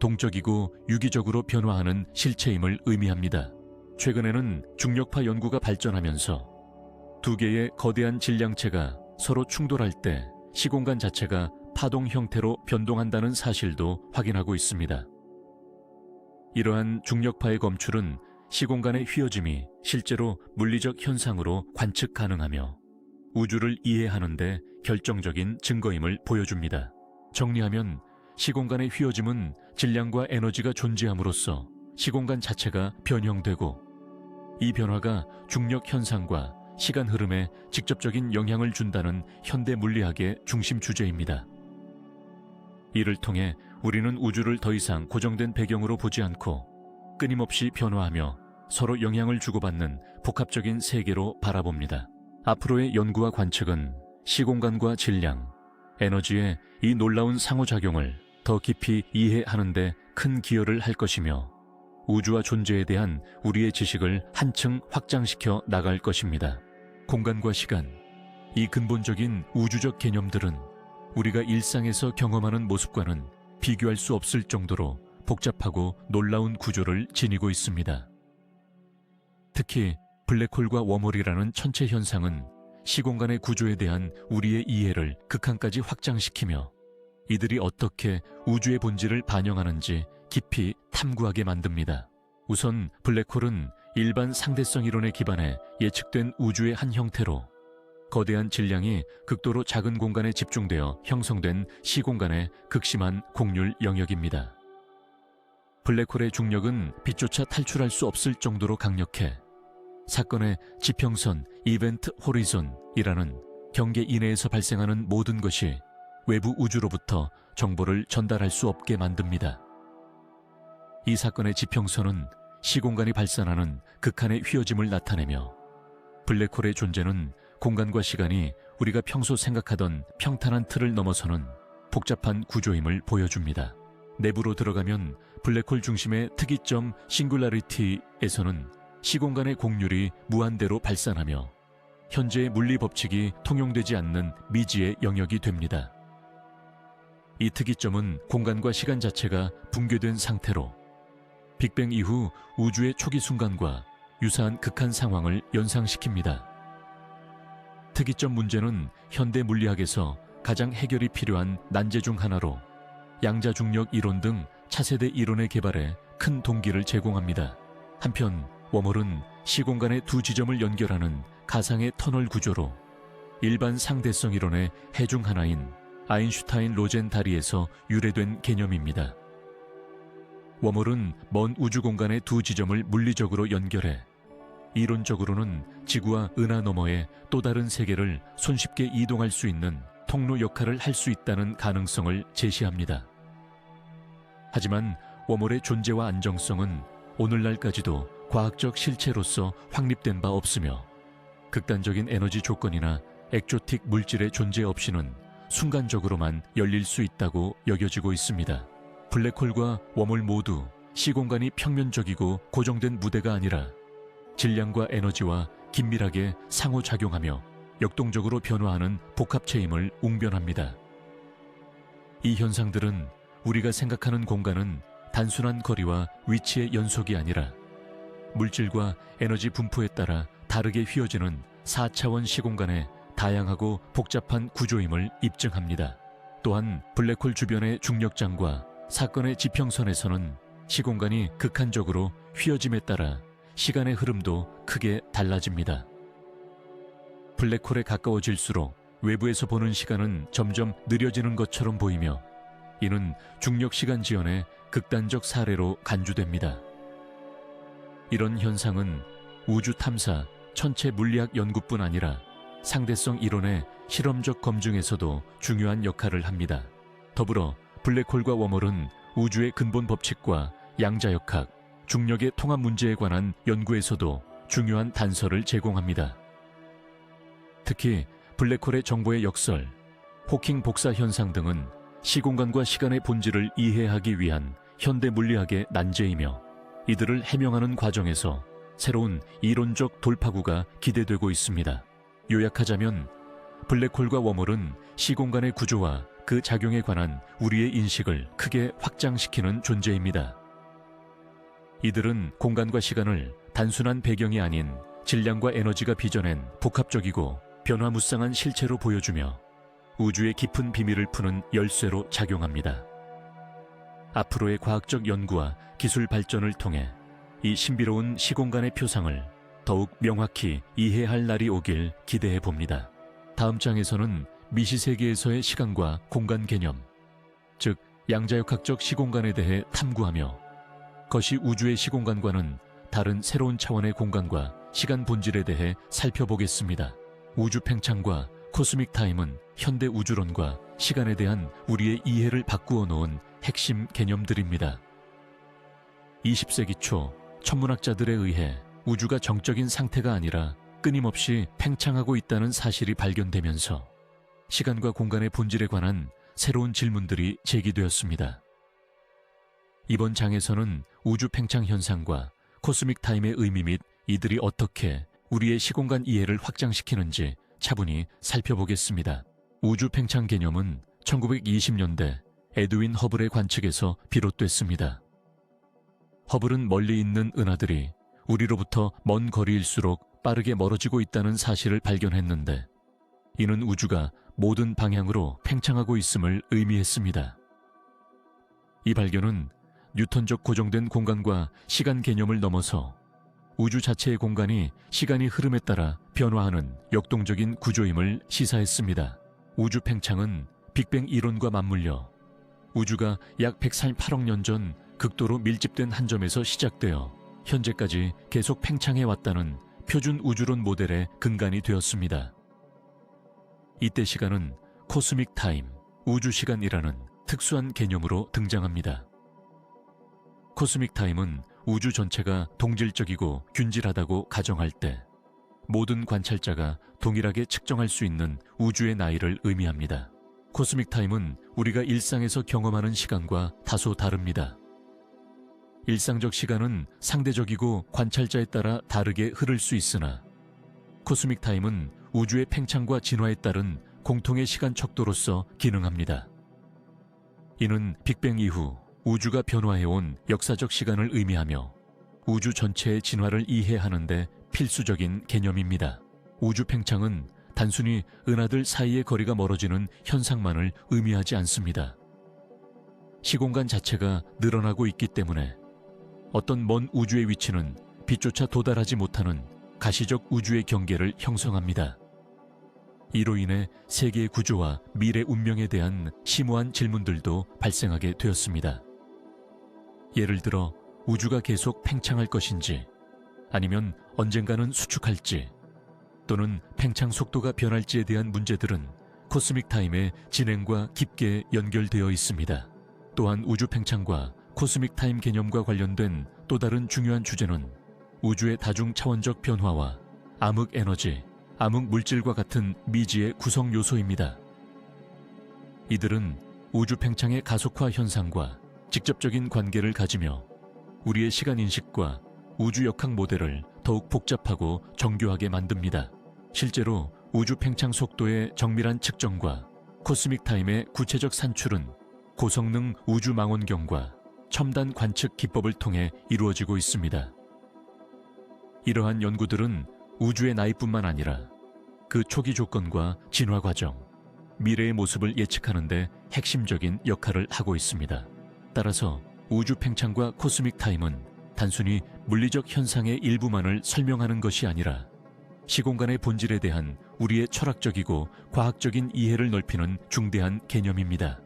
동적이고 유기적으로 변화하는 실체임을 의미합니다. 최근에는 중력파 연구가 발전하면서 두 개의 거대한 질량체가 서로 충돌할 때 시공간 자체가 파동 형태로 변동한다는 사실도 확인하고 있습니다. 이러한 중력파의 검출은 시공간의 휘어짐이 실제로 물리적 현상으로 관측 가능하며 우주를 이해하는 데 결정적인 증거임을 보여줍니다. 정리하면 시공간의 휘어짐은 질량과 에너지가 존재함으로써 시공간 자체가 변형되고 이 변화가 중력 현상과 시간 흐름에 직접적인 영향을 준다는 현대 물리학의 중심 주제입니다. 이를 통해 우리는 우주를 더 이상 고정된 배경으로 보지 않고 끊임없이 변화하며 서로 영향을 주고받는 복합적인 세계로 바라봅니다. 앞으로의 연구와 관측은 시공간과 질량, 에너지의 이 놀라운 상호작용을 더 깊이 이해하는 데 큰 기여를 할 것이며 우주와 존재에 대한 우리의 지식을 한층 확장시켜 나갈 것입니다. 공간과 시간, 이 근본적인 우주적 개념들은 우리가 일상에서 경험하는 모습과는 비교할 수 없을 정도로 복잡하고 놀라운 구조를 지니고 있습니다. 특히 블랙홀과 웜홀이라는 천체 현상은 시공간의 구조에 대한 우리의 이해를 극한까지 확장시키며 이들이 어떻게 우주의 본질을 반영하는지 깊이 탐구하게 만듭니다. 우선 블랙홀은 일반 상대성 이론에 기반해 예측된 우주의 한 형태로 거대한 질량이 극도로 작은 공간에 집중되어 형성된 시공간의 극심한 곡률 영역입니다. 블랙홀의 중력은 빛조차 탈출할 수 없을 정도로 강력해 사건의 지평선 이벤트 호리존이라는 경계 이내에서 발생하는 모든 것이 외부 우주로부터 정보를 전달할 수 없게 만듭니다. 이 사건의 지평선은 시공간이 발산하는 극한의 휘어짐을 나타내며 블랙홀의 존재는 공간과 시간이 우리가 평소 생각하던 평탄한 틀을 넘어서는 복잡한 구조임을 보여줍니다. 내부로 들어가면 블랙홀 중심의 특이점 싱귤라리티에서는 시공간의 곡률이 무한대로 발산하며 현재의 물리 법칙이 통용되지 않는 미지의 영역이 됩니다. 이 특이점은 공간과 시간 자체가 붕괴된 상태로 빅뱅 이후 우주의 초기 순간과 유사한 극한 상황을 연상시킵니다. 특이점 문제는 현대 물리학에서 가장 해결이 필요한 난제 중 하나로 양자중력 이론 등 차세대 이론의 개발에 큰 동기를 제공합니다. 한편 웜홀은 시공간의 두 지점을 연결하는 가상의 터널 구조로 일반 상대성 이론의 해 중 하나인 아인슈타인 로젠 다리에서 유래된 개념입니다. 웜홀은 먼 우주 공간의 두 지점을 물리적으로 연결해 이론적으로는 지구와 은하 너머의 또 다른 세계를 손쉽게 이동할 수 있는 통로 역할을 할 수 있다는 가능성을 제시합니다. 하지만 웜홀의 존재와 안정성은 오늘날까지도 과학적 실체로서 확립된 바 없으며 극단적인 에너지 조건이나 엑조틱 물질의 존재 없이는 순간적으로만 열릴 수 있다고 여겨지고 있습니다. 블랙홀과 웜홀 모두 시공간이 평면적이고 고정된 무대가 아니라 질량과 에너지와 긴밀하게 상호작용하며 역동적으로 변화하는 복합체임을 웅변합니다. 이 현상들은 우리가 생각하는 공간은 단순한 거리와 위치의 연속이 아니라 물질과 에너지 분포에 따라 다르게 휘어지는 4차원 시공간의 다양하고 복잡한 구조임을 입증합니다. 또한 블랙홀 주변의 중력장과 사건의 지평선에서는 시공간이 극한적으로 휘어짐에 따라 시간의 흐름도 크게 달라집니다. 블랙홀에 가까워질수록 외부에서 보는 시간은 점점 느려지는 것처럼 보이며 이는 중력시간 지연의 극단적 사례로 간주됩니다. 이런 현상은 우주 탐사, 천체 물리학 연구뿐 아니라 상대성 이론의 실험적 검증에서도 중요한 역할을 합니다. 더불어 블랙홀과 웜홀은 우주의 근본 법칙과 양자역학, 중력의 통합 문제에 관한 연구에서도 중요한 단서를 제공합니다. 특히 블랙홀의 정보의 역설, 호킹 복사 현상 등은 시공간과 시간의 본질을 이해하기 위한 현대 물리학의 난제이며 이들을 해명하는 과정에서 새로운 이론적 돌파구가 기대되고 있습니다. 요약하자면 블랙홀과 웜홀은 시공간의 구조와 그 작용에 관한 우리의 인식을 크게 확장시키는 존재입니다. 이들은 공간과 시간을 단순한 배경이 아닌 질량과 에너지가 빚어낸 복합적이고 변화무쌍한 실체로 보여주며 우주의 깊은 비밀을 푸는 열쇠로 작용합니다. 앞으로의 과학적 연구와 기술 발전을 통해 이 신비로운 시공간의 표상을 더욱 명확히 이해할 날이 오길 기대해 봅니다. 다음 장에서는 미시세계에서의 시간과 공간 개념, 즉 양자역학적 시공간에 대해 탐구하며 거시 우주의 시공간과는 다른 새로운 차원의 공간과 시간 본질에 대해 살펴보겠습니다. 우주 팽창과 코스믹 타임은 현대 우주론과 시간에 대한 우리의 이해를 바꾸어 놓은 핵심 개념들입니다. 20세기 초 천문학자들에 의해 우주가 정적인 상태가 아니라 끊임없이 팽창하고 있다는 사실이 발견되면서 시간과 공간의 본질에 관한 새로운 질문들이 제기되었습니다. 이번 장에서는 우주 팽창 현상과 코스믹 타임의 의미 및 이들이 어떻게 우리의 시공간 이해를 확장시키는지 차분히 살펴보겠습니다. 우주 팽창 개념은 1920년대 에드윈 허블의 관측에서 비롯됐습니다. 허블은 멀리 있는 은하들이 우리로부터 먼 거리일수록 빠르게 멀어지고 있다는 사실을 발견했는데, 이는 우주가 모든 방향으로 팽창하고 있음을 의미했습니다. 이 발견은 뉴턴적 고정된 공간과 시간 개념을 넘어서 우주 자체의 공간이 시간의 흐름에 따라 변화하는 역동적인 구조임을 시사했습니다. 우주 팽창은 빅뱅 이론과 맞물려 우주가 약 148억 년 전 극도로 밀집된 한 점에서 시작되어 현재까지 계속 팽창해 왔다는 표준 우주론 모델의 근간이 되었습니다. 이때 시간은 코스믹 타임, 우주 시간이라는 특수한 개념으로 등장합니다. 코스믹 타임은 우주 전체가 동질적이고 균질하다고 가정할 때 모든 관찰자가 동일하게 측정할 수 있는 우주의 나이를 의미합니다. 코스믹 타임은 우리가 일상에서 경험하는 시간과 다소 다릅니다. 일상적 시간은 상대적이고 관찰자에 따라 다르게 흐를 수 있으나, 코스믹 타임은 우주의 팽창과 진화에 따른 공통의 시간 척도로서 기능합니다. 이는 빅뱅 이후 우주가 변화해온 역사적 시간을 의미하며 우주 전체의 진화를 이해하는 데 필수적인 개념입니다. 우주 팽창은 단순히 은하들 사이의 거리가 멀어지는 현상만을 의미하지 않습니다. 시공간 자체가 늘어나고 있기 때문에 어떤 먼 우주의 위치는 빛조차 도달하지 못하는 가시적 우주의 경계를 형성합니다. 이로 인해 세계의 구조와 미래 운명에 대한 심오한 질문들도 발생하게 되었습니다. 예를 들어 우주가 계속 팽창할 것인지, 아니면 언젠가는 수축할지, 또는 팽창 속도가 변할지에 대한 문제들은 코스믹 타임의 진행과 깊게 연결되어 있습니다. 또한 우주 팽창과 코스믹 타임 개념과 관련된 또 다른 중요한 주제는 우주의 다중 차원적 변화와 암흑 에너지, 암흑 물질과 같은 미지의 구성 요소입니다. 이들은 우주 팽창의 가속화 현상과 직접적인 관계를 가지며 우리의 시간 인식과 우주 역학 모델을 더욱 복잡하고 정교하게 만듭니다. 실제로 우주 팽창 속도의 정밀한 측정과 코스믹 타임의 구체적 산출은 고성능 우주 망원경과 첨단 관측 기법을 통해 이루어지고 있습니다. 이러한 연구들은 우주의 나이뿐만 아니라 그 초기 조건과 진화 과정, 미래의 모습을 예측하는 데 핵심적인 역할을 하고 있습니다. 따라서 우주 팽창과 코스믹 타임은 단순히 물리적 현상의 일부만을 설명하는 것이 아니라 시공간의 본질에 대한 우리의 철학적이고 과학적인 이해를 넓히는 중대한 개념입니다.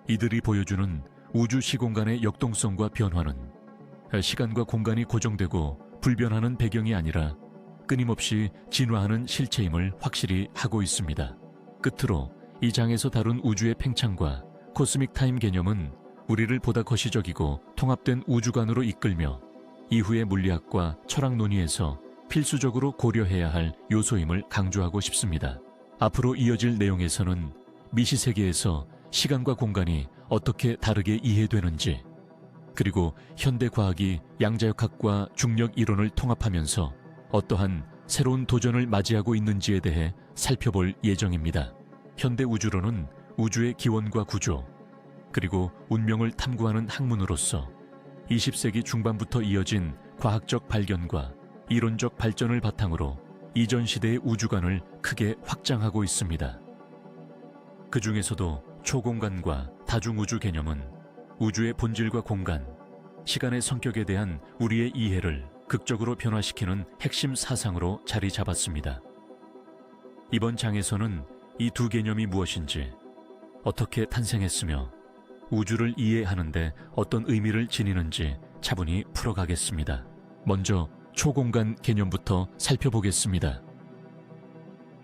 이들이 보여주는 우주 시공간의 역동성과 변화는 시간과 공간이 고정되고 불변하는 배경이 아니라 끊임없이 진화하는 실체임을 확실히 하고 있습니다. 끝으로 이 장에서 다룬 우주의 팽창과 코스믹 타임 개념은 우리를 보다 거시적이고 통합된 우주관으로 이끌며 이후의 물리학과 철학 논의에서 필수적으로 고려해야 할 요소임을 강조하고 싶습니다. 앞으로 이어질 내용에서는 미시세계에서 시간과 공간이 어떻게 다르게 이해되는지, 그리고 현대 과학이 양자역학과 중력 이론을 통합하면서 어떠한 새로운 도전을 맞이하고 있는지에 대해 살펴볼 예정입니다. 현대 우주론은 우주의 기원과 구조, 그리고 운명을 탐구하는 학문으로서 20세기 중반부터 이어진 과학적 발견과 이론적 발전을 바탕으로 이전 시대의 우주관을 크게 확장하고 있습니다. 그 중에서도 초공간과 다중우주 개념은 우주의 본질과 공간, 시간의 성격에 대한 우리의 이해를 극적으로 변화시키는 핵심 사상으로 자리 잡았습니다. 이번 장에서는 이 두 개념이 무엇인지, 어떻게 탄생했으며 우주를 이해하는 데 어떤 의미를 지니는지 차분히 풀어가겠습니다. 먼저 초공간 개념부터 살펴보겠습니다.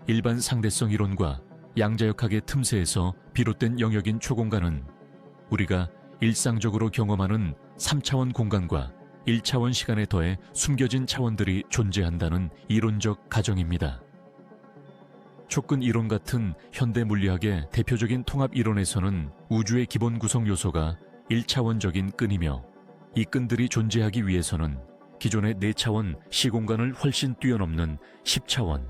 일반 상대성 이론과 양자역학의 틈새에서 비롯된 영역인 초공간은 우리가 일상적으로 경험하는 3차원 공간과 1차원 시간에 더해 숨겨진 차원들이 존재한다는 이론적 가정입니다. 촉근 이론 같은 현대 물리학의 대표적인 통합 이론에서는 우주의 기본 구성 요소가 1차원적인 끈이며 이 끈들이 존재하기 위해서는 기존의 4차원 시공간을 훨씬 뛰어넘는 10차원,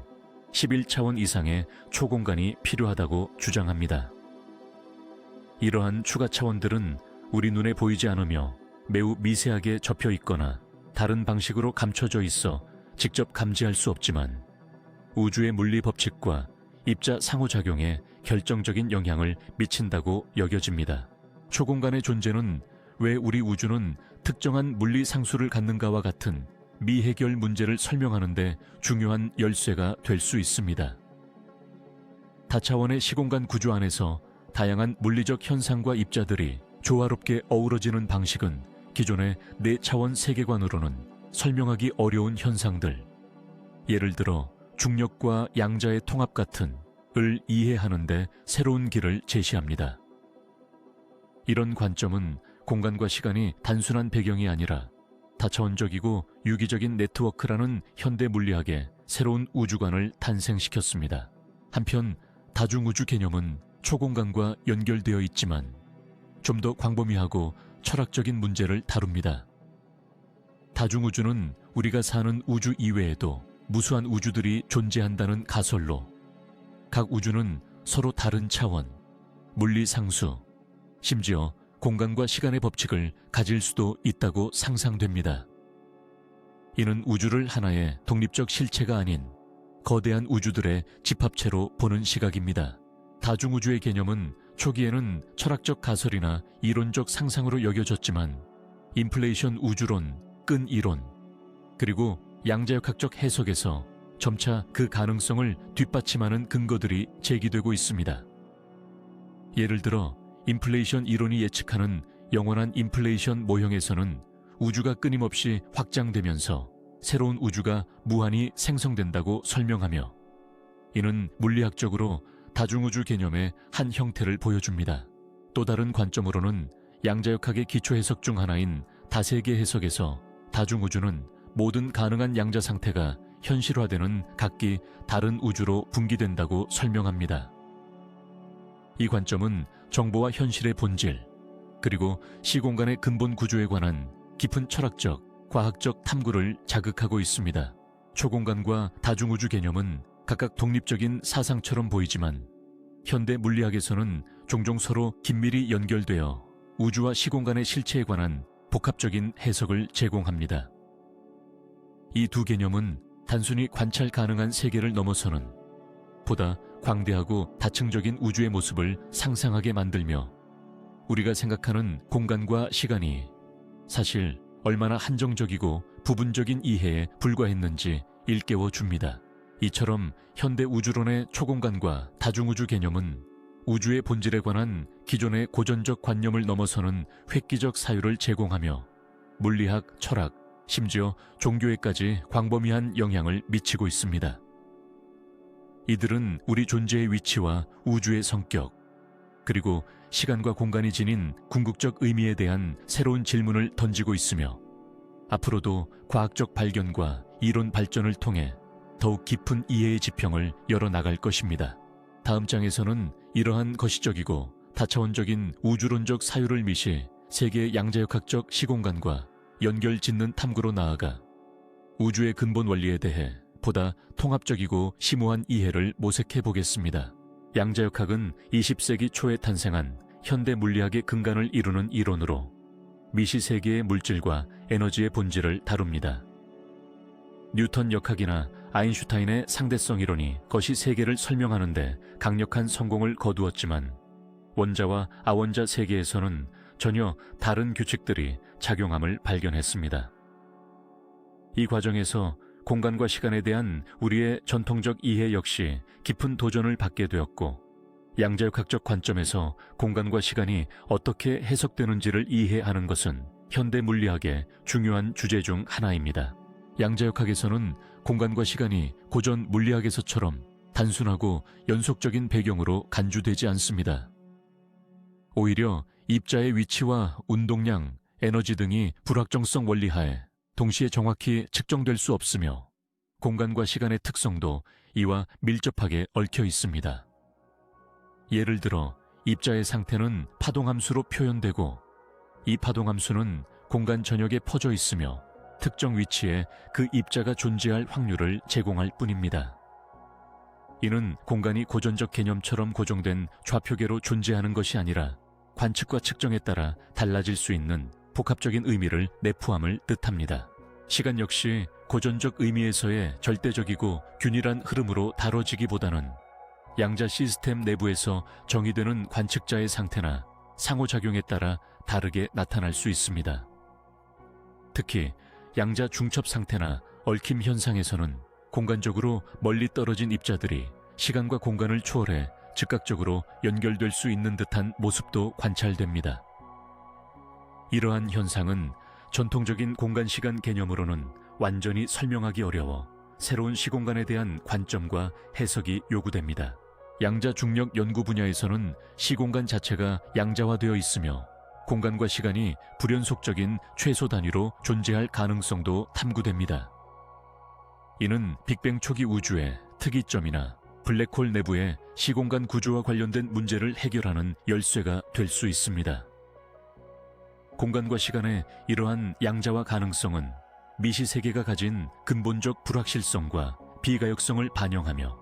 11차원 이상의 초공간이 필요하다고 주장합니다. 이러한 추가 차원들은 우리 눈에 보이지 않으며 매우 미세하게 접혀 있거나 다른 방식으로 감춰져 있어 직접 감지할 수 없지만 우주의 물리 법칙과 입자 상호작용에 결정적인 영향을 미친다고 여겨집니다. 초공간의 존재는 왜 우리 우주는 특정한 물리 상수를 갖는가와 같은 미해결 문제를 설명하는 데 중요한 열쇠가 될 수 있습니다. 다차원의 시공간 구조 안에서 다양한 물리적 현상과 입자들이 조화롭게 어우러지는 방식은 기존의 4차원 세계관으로는 설명하기 어려운 현상들, 예를 들어 중력과 양자의 통합 같은 을 이해하는 데 새로운 길을 제시합니다. 이런 관점은 공간과 시간이 단순한 배경이 아니라 다차원적이고 유기적인 네트워크라는 현대 물리학의 새로운 우주관을 탄생시켰습니다. 한편 다중우주 개념은 초공간과 연결되어 있지만 좀 더 광범위하고 철학적인 문제를 다룹니다. 다중우주는 우리가 사는 우주 이외에도 무수한 우주들이 존재한다는 가설로 각 우주는 서로 다른 차원, 물리 상수, 심지어 공간과 시간의 법칙을 가질 수도 있다고 상상됩니다. 이는 우주를 하나의 독립적 실체가 아닌 거대한 우주들의 집합체로 보는 시각입니다. 다중우주의 개념은 초기에는 철학적 가설이나 이론적 상상으로 여겨졌지만 인플레이션 우주론, 끈 이론, 그리고 양자역학적 해석에서 점차 그 가능성을 뒷받침하는 근거들이 제기되고 있습니다. 예를 들어 인플레이션 이론이 예측하는 영원한 인플레이션 모형에서는 우주가 끊임없이 확장되면서 새로운 우주가 무한히 생성된다고 설명하며 이는 물리학적으로 다중우주 개념의 한 형태를 보여줍니다. 또 다른 관점으로는 양자역학의 기초 해석 중 하나인 다세계 해석에서 다중우주는 모든 가능한 양자 상태가 현실화되는 각기 다른 우주로 분기된다고 설명합니다. 이 관점은 정보와 현실의 본질, 그리고 시공간의 근본 구조에 관한 깊은 철학적, 과학적 탐구를 자극하고 있습니다. 초공간과 다중우주 개념은 각각 독립적인 사상처럼 보이지만 현대 물리학에서는 종종 서로 긴밀히 연결되어 우주와 시공간의 실체에 관한 복합적인 해석을 제공합니다. 이 두 개념은 단순히 관찰 가능한 세계를 넘어서는 보다 광대하고 다층적인 우주의 모습을 상상하게 만들며 우리가 생각하는 공간과 시간이 사실 얼마나 한정적이고 부분적인 이해에 불과했는지 일깨워 줍니다. 이처럼 현대 우주론의 초공간과 다중우주 개념은 우주의 본질에 관한 기존의 고전적 관념을 넘어서는 획기적 사유를 제공하며 물리학, 철학, 심지어 종교에까지 광범위한 영향을 미치고 있습니다. 이들은 우리 존재의 위치와 우주의 성격, 그리고 시간과 공간이 지닌 궁극적 의미에 대한 새로운 질문을 던지고 있으며 앞으로도 과학적 발견과 이론 발전을 통해 더욱 깊은 이해의 지평을 열어나갈 것입니다. 다음 장에서는 이러한 거시적이고 다차원적인 우주론적 사유를 미시 세계의 양자역학적 시공간과 연결짓는 탐구로 나아가 우주의 근본 원리에 대해 보다 통합적이고 심오한 이해를 모색해 보겠습니다. 양자역학은 20세기 초에 탄생한 현대 물리학의 근간을 이루는 이론으로 미시세계의 물질과 에너지의 본질을 다룹니다. 뉴턴 역학이나 아인슈타인의 상대성 이론이 거시 세계를 설명하는 데 강력한 성공을 거두었지만 원자와 아원자 세계에서는 전혀 다른 규칙들이 작용함을 발견했습니다. 이 과정에서 공간과 시간에 대한 우리의 전통적 이해 역시 깊은 도전을 받게 되었고 양자역학적 관점에서 공간과 시간이 어떻게 해석되는지를 이해하는 것은 현대 물리학의 중요한 주제 중 하나입니다. 양자역학에서는 공간과 시간이 고전 물리학에서처럼 단순하고 연속적인 배경으로 간주되지 않습니다. 오히려 입자의 위치와 운동량, 에너지 등이 불확정성 원리하에 동시에 정확히 측정될 수 없으며 공간과 시간의 특성도 이와 밀접하게 얽혀 있습니다. 예를 들어 입자의 상태는 파동함수로 표현되고 이 파동함수는 공간 전역에 퍼져 있으며 특정 위치에 그 입자가 존재할 확률을 제공할 뿐입니다. 이는 공간이 고전적 개념처럼 고정된 좌표계로 존재하는 것이 아니라 관측과 측정에 따라 달라질 수 있는 복합적인 의미를 내포함을 뜻합니다. 시간 역시 고전적 의미에서의 절대적이고 균일한 흐름으로 다뤄지기보다는 양자 시스템 내부에서 정의되는 관측자의 상태나 상호작용에 따라 다르게 나타날 수 있습니다. 특히 양자 중첩 상태나 얽힘 현상에서는 공간적으로 멀리 떨어진 입자들이 시간과 공간을 초월해 즉각적으로 연결될 수 있는 듯한 모습도 관찰됩니다. 이러한 현상은 전통적인 공간-시간 개념으로는 완전히 설명하기 어려워 새로운 시공간에 대한 관점과 해석이 요구됩니다. 양자 중력 연구 분야에서는 시공간 자체가 양자화되어 있으며 공간과 시간이 불연속적인 최소 단위로 존재할 가능성도 탐구됩니다. 이는 빅뱅 초기 우주의 특이점이나 블랙홀 내부의 시공간 구조와 관련된 문제를 해결하는 열쇠가 될 수 있습니다. 공간과 시간의 이러한 양자화 가능성은 미시 세계가 가진 근본적 불확실성과 비가역성을 반영하며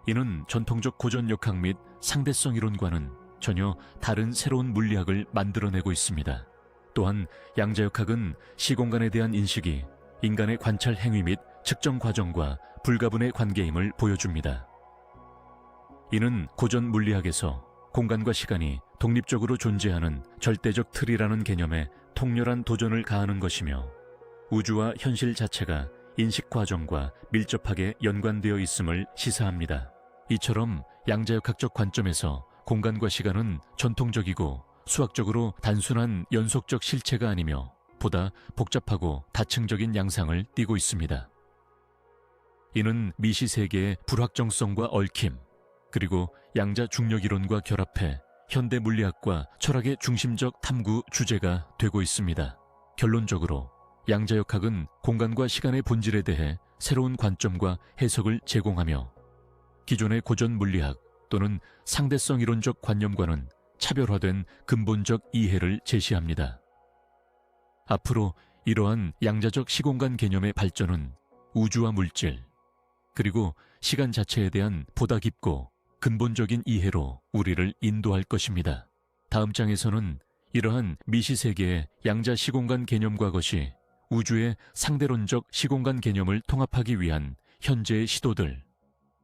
이는 전통적 고전역학 및 상대성 이론과는 전혀 다른 새로운 물리학을 만들어내고 있습니다. 또한 양자역학은 시공간에 대한 인식이 인간의 관찰 행위 및 측정 과정과 불가분의 관계임을 보여줍니다. 이는 고전 물리학에서 공간과 시간이 독립적으로 존재하는 절대적 틀이라는 개념에 통렬한 도전을 가하는 것이며 우주와 현실 자체가 인식 과정과 밀접하게 연관되어 있음을 시사합니다. 이처럼 양자역학적 관점에서 공간과 시간은 전통적이고 수학적으로 단순한 연속적 실체가 아니며 보다 복잡하고 다층적인 양상을 띠고 있습니다. 이는 미시 세계의 불확정성과 얽힘, 그리고 양자 중력 이론과 결합해 현대 물리학과 철학의 중심적 탐구 주제가 되고 있습니다. 결론적으로 양자역학은 공간과 시간의 본질에 대해 새로운 관점과 해석을 제공하며 기존의 고전 물리학 또는 상대성 이론적 관념과는 차별화된 근본적 이해를 제시합니다. 앞으로 이러한 양자적 시공간 개념의 발전은 우주와 물질, 그리고 시간 자체에 대한 보다 깊고 근본적인 이해로 우리를 인도할 것입니다. 다음 장에서는 이러한 미시 세계의 양자 시공간 개념과 것이 우주의 상대론적 시공간 개념을 통합하기 위한 현재의 시도들,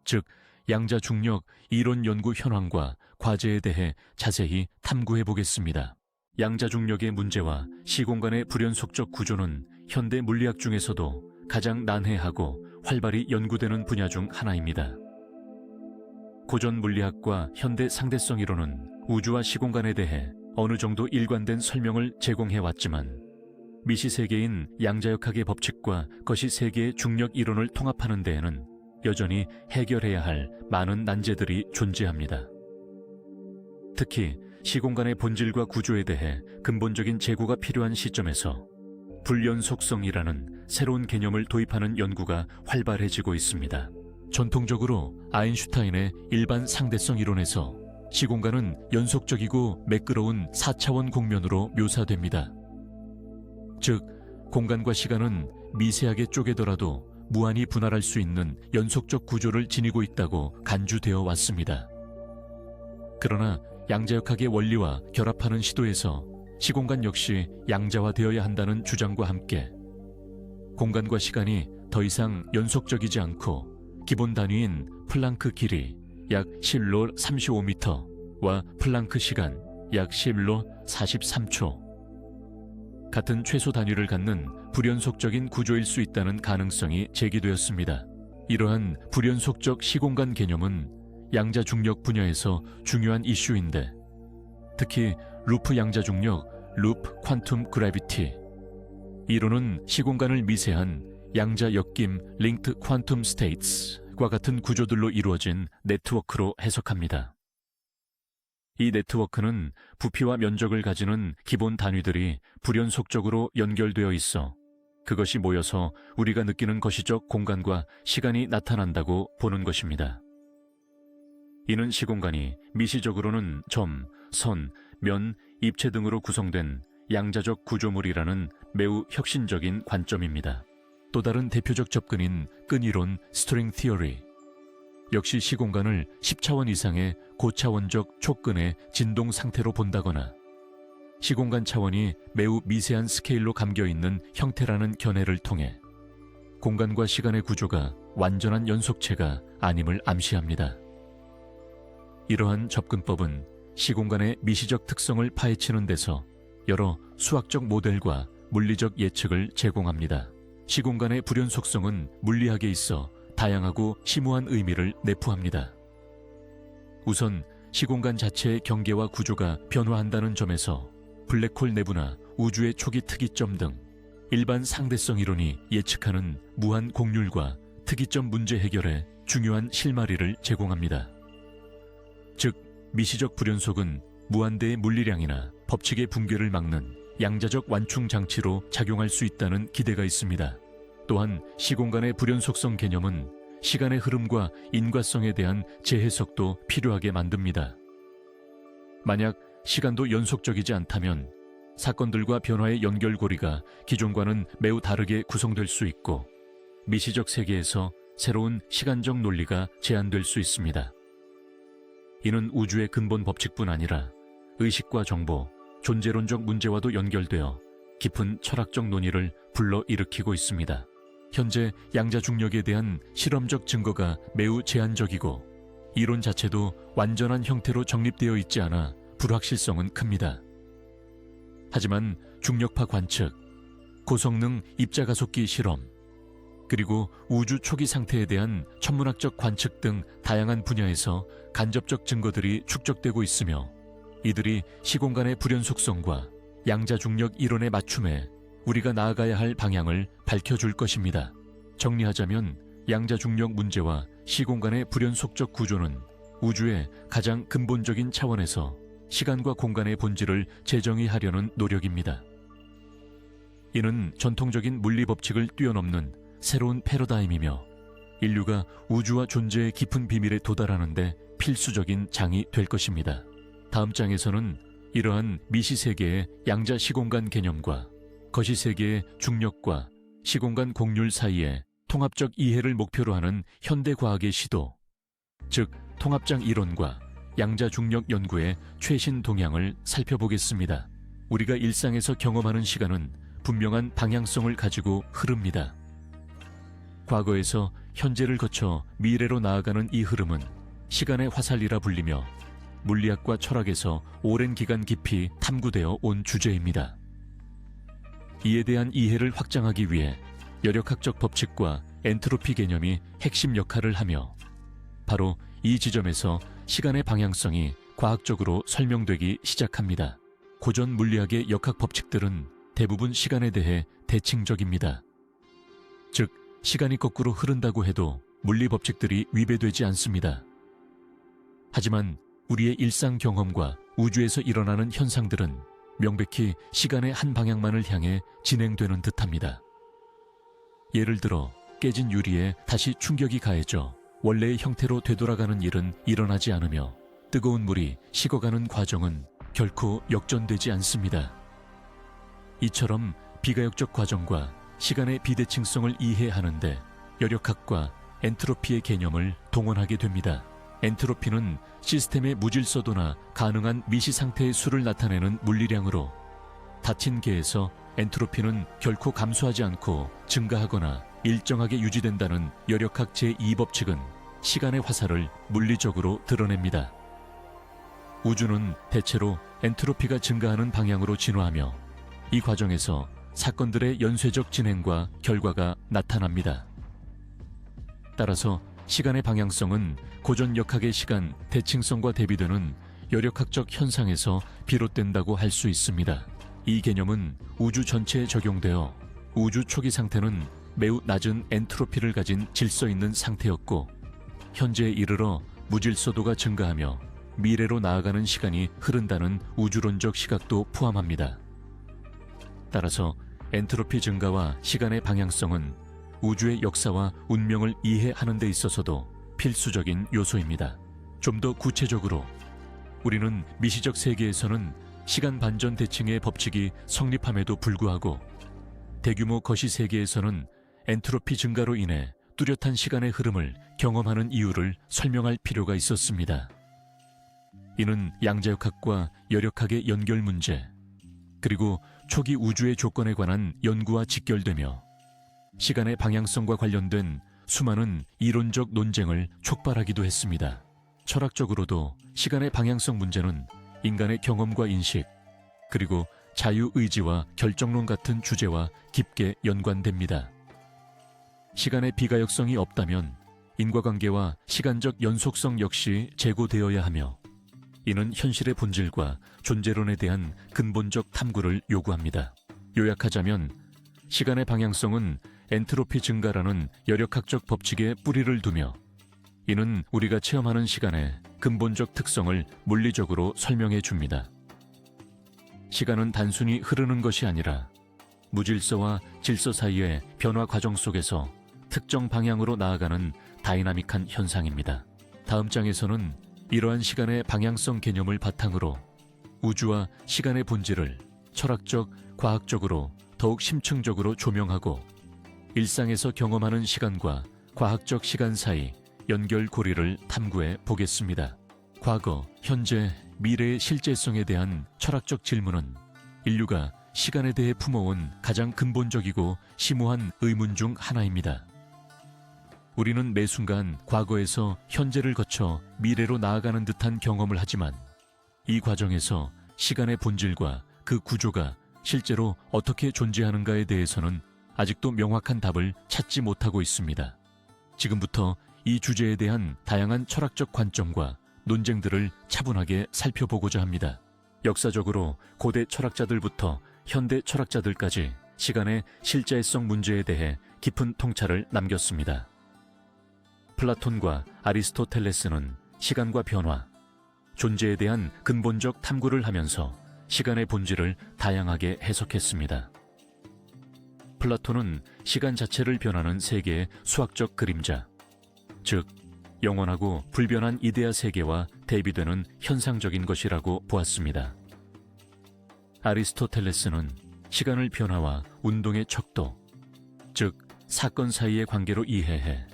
즉 양자 중력 이론 연구 현황과 과제에 대해 자세히 탐구해 보겠습니다. 양자 중력의 문제와 시공간의 불연속적 구조는 현대 물리학 중에서도 가장 난해하고 활발히 연구되는 분야 중 하나입니다. 고전 물리학과 현대 상대성 이론은 우주와 시공간에 대해 어느 정도 일관된 설명을 제공해 왔지만 미시 세계인 양자역학의 법칙과 거시 세계의 중력 이론을 통합하는 데에는 여전히 해결해야 할 많은 난제들이 존재합니다. 특히 시공간의 본질과 구조에 대해 근본적인 재고가 필요한 시점에서 불연속성이라는 새로운 개념을 도입하는 연구가 활발해지고 있습니다. 전통적으로 아인슈타인의 일반 상대성 이론에서 시공간은 연속적이고 매끄러운 4차원 곡면으로 묘사됩니다. 즉, 공간과 시간은 미세하게 쪼개더라도 무한히 분할할 수 있는 연속적 구조를 지니고 있다고 간주되어 왔습니다. 그러나 양자역학의 원리와 결합하는 시도에서 시공간 역시 양자화되어야 한다는 주장과 함께 공간과 시간이 더 이상 연속적이지 않고 기본 단위인 플랑크 길이 약 11로 35m와 플랑크 시간 약 11로 43초 같은 최소 단위를 갖는 불연속적인 구조일 수 있다는 가능성이 제기되었습니다. 이러한 불연속적 시공간 개념은 양자 중력 분야에서 중요한 이슈인데 특히 루프 양자 중력, 루프 퀀텀 그래비티 이론은 시공간을 미세한 양자 엮임 링크드 퀀텀 스테이츠과 같은 구조들로 이루어진 네트워크로 해석합니다. 이 네트워크는 부피와 면적을 가지는 기본 단위들이 불연속적으로 연결되어 있어 그것이 모여서 우리가 느끼는 거시적 공간과 시간이 나타난다고 보는 것입니다. 이는 시공간이 미시적으로는 점, 선, 면, 입체 등으로 구성된 양자적 구조물이라는 매우 혁신적인 관점입니다. 또 다른 대표적 접근인 끈이론 스트링 티어리. 역시 시공간을 10차원 이상의 고차원적 촉근의 진동 상태로 본다거나 시공간 차원이 매우 미세한 스케일로 감겨있는 형태라는 견해를 통해 공간과 시간의 구조가 완전한 연속체가 아님을 암시합니다. 이러한 접근법은 시공간의 미시적 특성을 파헤치는 데서 여러 수학적 모델과 물리적 예측을 제공합니다. 시공간의 불연속성은 물리학에 있어 다양하고 심오한 의미를 내포합니다. 우선 시공간 자체의 경계와 구조가 변화한다는 점에서 블랙홀 내부나 우주의 초기 특이점 등 일반 상대성 이론이 예측하는 무한 곡률과 특이점 문제 해결에 중요한 실마리를 제공합니다. 즉, 미시적 불연속은 무한대의 물리량이나 법칙의 붕괴를 막는 양자적 완충 장치로 작용할 수 있다는 기대가 있습니다. 또한 시공간의 불연속성 개념은 시간의 흐름과 인과성에 대한 재해석도 필요하게 만듭니다. 만약 시간도 연속적이지 않다면 사건들과 변화의 연결고리가 기존과는 매우 다르게 구성될 수 있고 미시적 세계에서 새로운 시간적 논리가 제안될 수 있습니다. 이는 우주의 근본 법칙뿐 아니라 의식과 정보, 존재론적 문제와도 연결되어 깊은 철학적 논의를 불러일으키고 있습니다. 현재 양자 중력에 대한 실험적 증거가 매우 제한적이고 이론 자체도 완전한 형태로 정립되어 있지 않아 불확실성은 큽니다. 하지만 중력파 관측, 고성능 입자가속기 실험, 그리고 우주 초기 상태에 대한 천문학적 관측 등 다양한 분야에서 간접적 증거들이 축적되고 있으며 이들이 시공간의 불연속성과 양자중력 이론의 맞춤에 우리가 나아가야 할 방향을 밝혀줄 것입니다. 정리하자면 양자중력 문제와 시공간의 불연속적 구조는 우주의 가장 근본적인 차원에서 시간과 공간의 본질을 재정의하려는 노력입니다. 이는 전통적인 물리 법칙을 뛰어넘는 새로운 패러다임이며 인류가 우주와 존재의 깊은 비밀에 도달하는 데 필수적인 장이 될 것입니다. 다음 장에서는 이러한 미시세계의 양자 시공간 개념과 거시세계의 중력과 시공간 곡률 사이의 통합적 이해를 목표로 하는 현대과학의 시도, 즉 통합장 이론과 양자 중력 연구의 최신 동향을 살펴보겠습니다. 우리가 일상에서 경험하는 시간은 분명한 방향성을 가지고 흐릅니다. 과거에서 현재를 거쳐 미래로 나아가는 이 흐름은 시간의 화살이라 불리며 물리학과 철학에서 오랜 기간 깊이 탐구되어 온 주제입니다. 이에 대한 이해를 확장하기 위해 여력학적 법칙과 엔트로피 개념이 핵심 역할을 하며 바로 이 지점에서 시간의 방향성이 과학적으로 설명되기 시작합니다. 고전 물리학의 역학 법칙들은 대부분 시간에 대해 대칭적입니다. 즉, 시간이 거꾸로 흐른다고 해도 물리 법칙들이 위배되지 않습니다. 하지만 우리의 일상 경험과 우주에서 일어나는 현상들은 명백히 시간의 한 방향만을 향해 진행되는 듯합니다. 예를 들어 깨진 유리에 다시 충격이 가해져 원래의 형태로 되돌아가는 일은 일어나지 않으며 뜨거운 물이 식어가는 과정은 결코 역전되지 않습니다. 이처럼 비가역적 과정과 시간의 비대칭성을 이해하는데 여력학과 엔트로피의 개념을 동원하게 됩니다. 엔트로피는 시스템의 무질서도나 가능한 미시 상태의 수를 나타내는 물리량으로 닫힌 계에서 엔트로피는 결코 감소하지 않고 증가하거나 일정하게 유지된다는 여력학 제2법칙은 시간의 화살을 물리적으로 드러냅니다. 우주는 대체로 엔트로피가 증가하는 방향으로 진화하며 이 과정에서 사건들의 연쇄적 진행과 결과가 나타납니다. 따라서 시간의 방향성은 고전 역학의 시간 대칭성과 대비되는 여력학적 현상에서 비롯된다고 할 수 있습니다. 이 개념은 우주 전체에 적용되어 우주 초기 상태는 매우 낮은 엔트로피를 가진 질서 있는 상태였고, 현재에 이르러 무질서도가 증가하며 미래로 나아가는 시간이 흐른다는 우주론적 시각도 포함합니다. 따라서 엔트로피 증가와 시간의 방향성은 우주의 역사와 운명을 이해하는 데 있어서도 필수적인 요소입니다. 좀 더 구체적으로 우리는 미시적 세계에서는 시간 반전 대칭의 법칙이 성립함에도 불구하고 대규모 거시 세계에서는 엔트로피 증가로 인해 뚜렷한 시간의 흐름을 경험하는 이유를 설명할 필요가 있었습니다. 이는 양자역학과 열역학의 연결 문제, 그리고 초기 우주의 조건에 관한 연구와 직결되며 시간의 방향성과 관련된 수많은 이론적 논쟁을 촉발하기도 했습니다. 철학적으로도 시간의 방향성 문제는 인간의 경험과 인식, 그리고 자유의지와 결정론 같은 주제와 깊게 연관됩니다. 시간의 비가역성이 없다면 인과관계와 시간적 연속성 역시 제고되어야 하며, 이는 현실의 본질과 존재론에 대한 근본적 탐구를 요구합니다. 요약하자면 시간의 방향성은 엔트로피 증가라는 열역학적 법칙에 뿌리를 두며, 이는 우리가 체험하는 시간의 근본적 특성을 물리적으로 설명해 줍니다. 시간은 단순히 흐르는 것이 아니라 무질서와 질서 사이의 변화 과정 속에서 특정 방향으로 나아가는 다이나믹한 현상입니다. 다음 장에서는 이러한 시간의 방향성 개념을 바탕으로 우주와 시간의 본질을 철학적, 과학적으로 더욱 심층적으로 조명하고 일상에서 경험하는 시간과 과학적 시간 사이 연결고리를 탐구해 보겠습니다. 과거, 현재, 미래의 실제성에 대한 철학적 질문은 인류가 시간에 대해 품어온 가장 근본적이고 심오한 의문 중 하나입니다. 우리는 매 순간 과거에서 현재를 거쳐 미래로 나아가는 듯한 경험을 하지만 이 과정에서 시간의 본질과 그 구조가 실제로 어떻게 존재하는가에 대해서는 아직도 명확한 답을 찾지 못하고 있습니다. 지금부터 이 주제에 대한 다양한 철학적 관점과 논쟁들을 차분하게 살펴보고자 합니다. 역사적으로 고대 철학자들부터 현대 철학자들까지 시간의 실제성 문제에 대해 깊은 통찰을 남겼습니다. 플라톤과 아리스토텔레스는 시간과 변화, 존재에 대한 근본적 탐구를 하면서 시간의 본질을 다양하게 해석했습니다. 플라톤은 시간 자체를 변하는 세계의 수학적 그림자, 즉 영원하고 불변한 이데아 세계와 대비되는 현상적인 것이라고 보았습니다. 아리스토텔레스는 시간을 변화와 운동의 척도, 즉 사건 사이의 관계로 이해해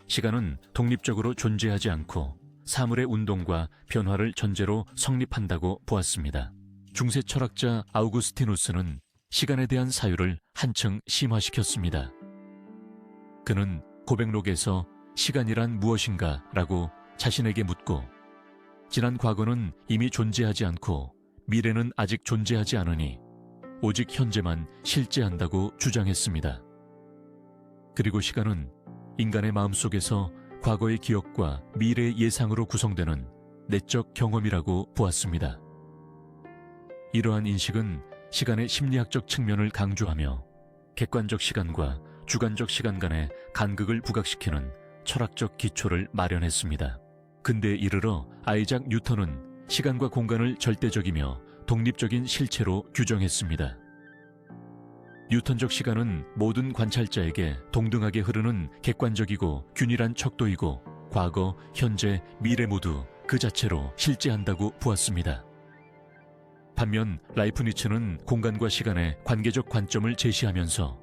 시간은 독립적으로 존재하지 않고 사물의 운동과 변화를 전제로 성립한다고 보았습니다. 중세 철학자 아우구스티누스는 시간에 대한 사유를 한층 심화시켰습니다. 그는 고백록에서 시간이란 무엇인가 라고 자신에게 묻고, 지난 과거는 이미 존재하지 않고 미래는 아직 존재하지 않으니 오직 현재만 실제한다고 주장했습니다. 그리고 시간은 인간의 마음속에서 과거의 기억과 미래의 예상으로 구성되는 내적 경험이라고 보았습니다. 이러한 인식은 시간의 심리학적 측면을 강조하며 객관적 시간과 주관적 시간 간의 간극을 부각시키는 철학적 기초를 마련했습니다. 근대에 이르러 아이작 뉴턴은 시간과 공간을 절대적이며 독립적인 실체로 규정했습니다. 뉴턴적 시간은 모든 관찰자에게 동등하게 흐르는 객관적이고 균일한 척도이고 과거, 현재, 미래 모두 그 자체로 실제한다고 보았습니다. 반면 라이프니츠는 공간과 시간의 관계적 관점을 제시하면서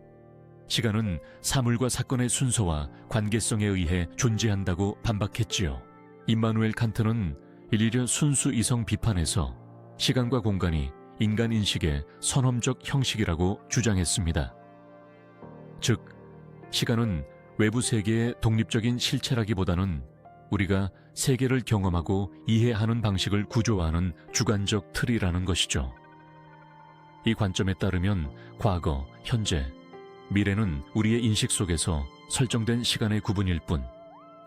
시간은 사물과 사건의 순서와 관계성에 의해 존재한다고 반박했지요. 임마누엘 칸트는 일리려 순수 이성 비판에서 시간과 공간이 인간 인식의 선험적 형식이라고 주장했습니다. 즉, 시간은 외부 세계의 독립적인 실체라기보다는 우리가 세계를 경험하고 이해하는 방식을 구조화하는 주관적 틀이라는 것이죠. 이 관점에 따르면 과거, 현재, 미래는 우리의 인식 속에서 설정된 시간의 구분일 뿐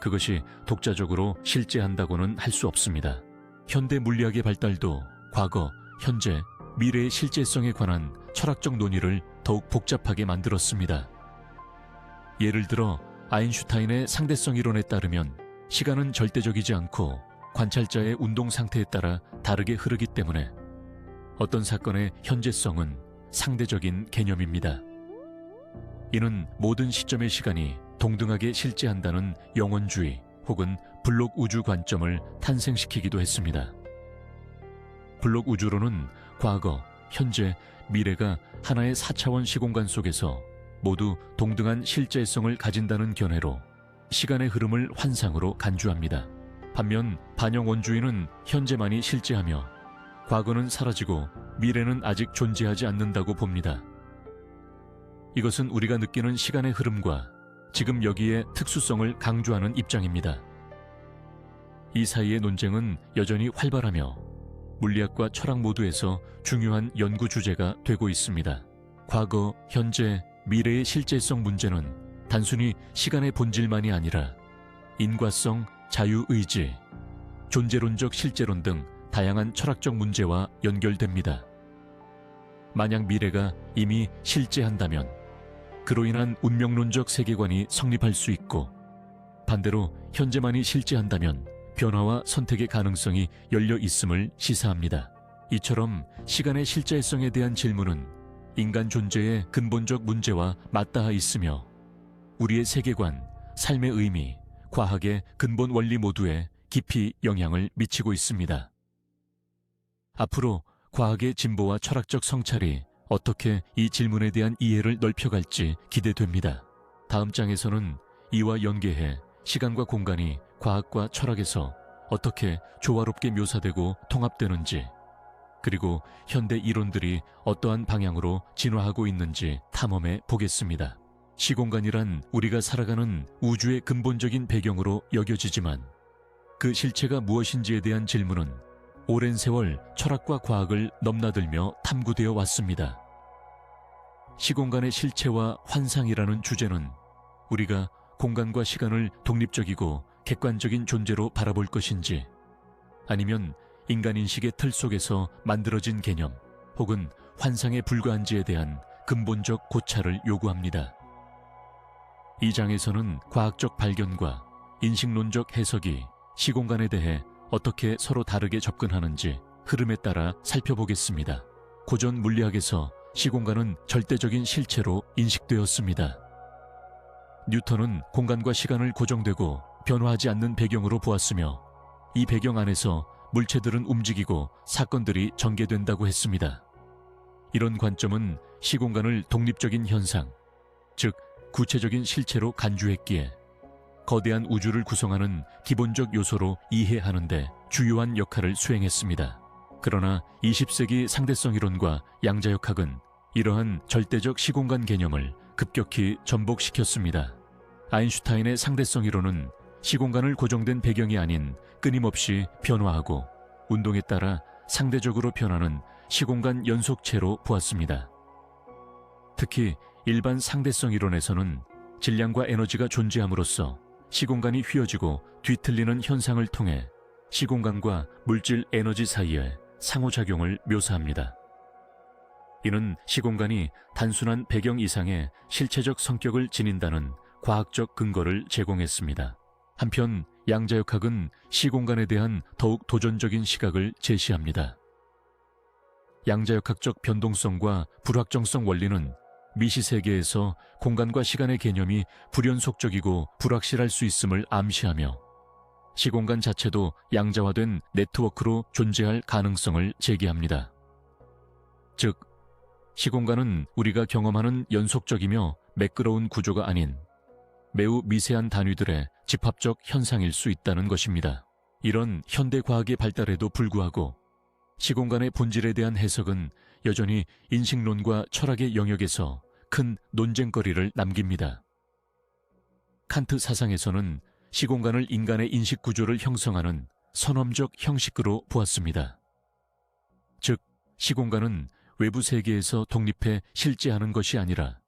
그것이 독자적으로 실제한다고는 할 수 없습니다. 현대 물리학의 발달도 과거, 현재, 미래의 실제성에 관한 철학적 논의를 더욱 복잡하게 만들었습니다. 예를 들어 아인슈타인의 상대성 이론에 따르면 시간은 절대적이지 않고 관찰자의 운동 상태에 따라 다르게 흐르기 때문에 어떤 사건의 현재성은 상대적인 개념입니다. 이는 모든 시점의 시간이 동등하게 실제한다는 영원주의 혹은 블록 우주 관점을 탄생시키기도 했습니다. 블록 우주론은 과거, 현재, 미래가 하나의 4차원 시공간 속에서 모두 동등한 실제성을 가진다는 견해로 시간의 흐름을 환상으로 간주합니다. 반면 반영원주의는 현재만이 실제하며 과거는 사라지고 미래는 아직 존재하지 않는다고 봅니다. 이것은 우리가 느끼는 시간의 흐름과 지금 여기의 특수성을 강조하는 입장입니다. 이 사이의 논쟁은 여전히 활발하며 물리학과 철학 모두에서 중요한 연구 주제가 되고 있습니다. 과거, 현재, 미래의 실제성 문제는 단순히 시간의 본질만이 아니라 인과성, 자유의지, 존재론적 실제론 등 다양한 철학적 문제와 연결됩니다. 만약 미래가 이미 실제한다면 그로 인한 운명론적 세계관이 성립할 수 있고, 반대로 현재만이 실제한다면 변화와 선택의 가능성이 열려 있음을 시사합니다. 이처럼 시간의 실제성에 대한 질문은 인간 존재의 근본적 문제와 맞닿아 있으며 우리의 세계관, 삶의 의미, 과학의 근본 원리 모두에 깊이 영향을 미치고 있습니다. 앞으로 과학의 진보와 철학적 성찰이 어떻게 이 질문에 대한 이해를 넓혀갈지 기대됩니다. 다음 장에서는 이와 연계해 시간과 공간이 과학과 철학에서 어떻게 조화롭게 묘사되고 통합되는지, 그리고 현대 이론들이 어떠한 방향으로 진화하고 있는지 탐험해 보겠습니다. 시공간이란 우리가 살아가는 우주의 근본적인 배경으로 여겨지지만 그 실체가 무엇인지에 대한 질문은 오랜 세월 철학과 과학을 넘나들며 탐구되어 왔습니다. 시공간의 실체와 환상이라는 주제는 우리가 공간과 시간을 독립적이고 객관적인 존재로 바라볼 것인지, 아니면 인간인식의 틀 속에서 만들어진 개념 혹은 환상에 불과한지에 대한 근본적 고찰을 요구합니다. 이 장에서는 과학적 발견과 인식론적 해석이 시공간에 대해 어떻게 서로 다르게 접근하는지 흐름에 따라 살펴보겠습니다. 고전 물리학에서 시공간은 절대적인 실체로 인식되었습니다. 뉴턴은 공간과 시간을 고정되고 변화하지 않는 배경으로 보았으며, 이 배경 안에서 물체들은 움직이고 사건들이 전개된다고 했습니다. 이런 관점은 시공간을 독립적인 현상, 즉 구체적인 실체로 간주했기에 거대한 우주를 구성하는 기본적 요소로 이해하는데 주요한 역할을 수행했습니다. 그러나 20세기 상대성 이론과 양자역학은 이러한 절대적 시공간 개념을 급격히 전복시켰습니다. 아인슈타인의 상대성 이론은 시공간을 고정된 배경이 아닌 끊임없이 변화하고 운동에 따라 상대적으로 변하는 시공간 연속체로 보았습니다. 특히 일반 상대성 이론에서는 질량과 에너지가 존재함으로써 시공간이 휘어지고 뒤틀리는 현상을 통해 시공간과 물질 에너지 사이의 상호작용을 묘사합니다. 이는 시공간이 단순한 배경 이상의 실체적 성격을 지닌다는 과학적 근거를 제공했습니다. 한편 양자역학은 시공간에 대한 더욱 도전적인 시각을 제시합니다. 양자역학적 변동성과 불확정성 원리는 미시세계에서 공간과 시간의 개념이 불연속적이고 불확실할 수 있음을 암시하며 시공간 자체도 양자화된 네트워크로 존재할 가능성을 제기합니다. 즉, 시공간은 우리가 경험하는 연속적이며 매끄러운 구조가 아닌 매우 미세한 단위들의 집합적 현상일 수 있다는 것입니다. 이런 현대 과학의 발달에도 불구하고 시공간의 본질에 대한 해석은 여전히 인식론과 철학의 영역에서 큰 논쟁거리를 남깁니다. 칸트 사상에서는 시공간을 인간의 인식 구조를 형성하는 선험적 형식으로 보았습니다. 즉, 시공간은 외부 세계에서 독립해 실제하는 것이 아니라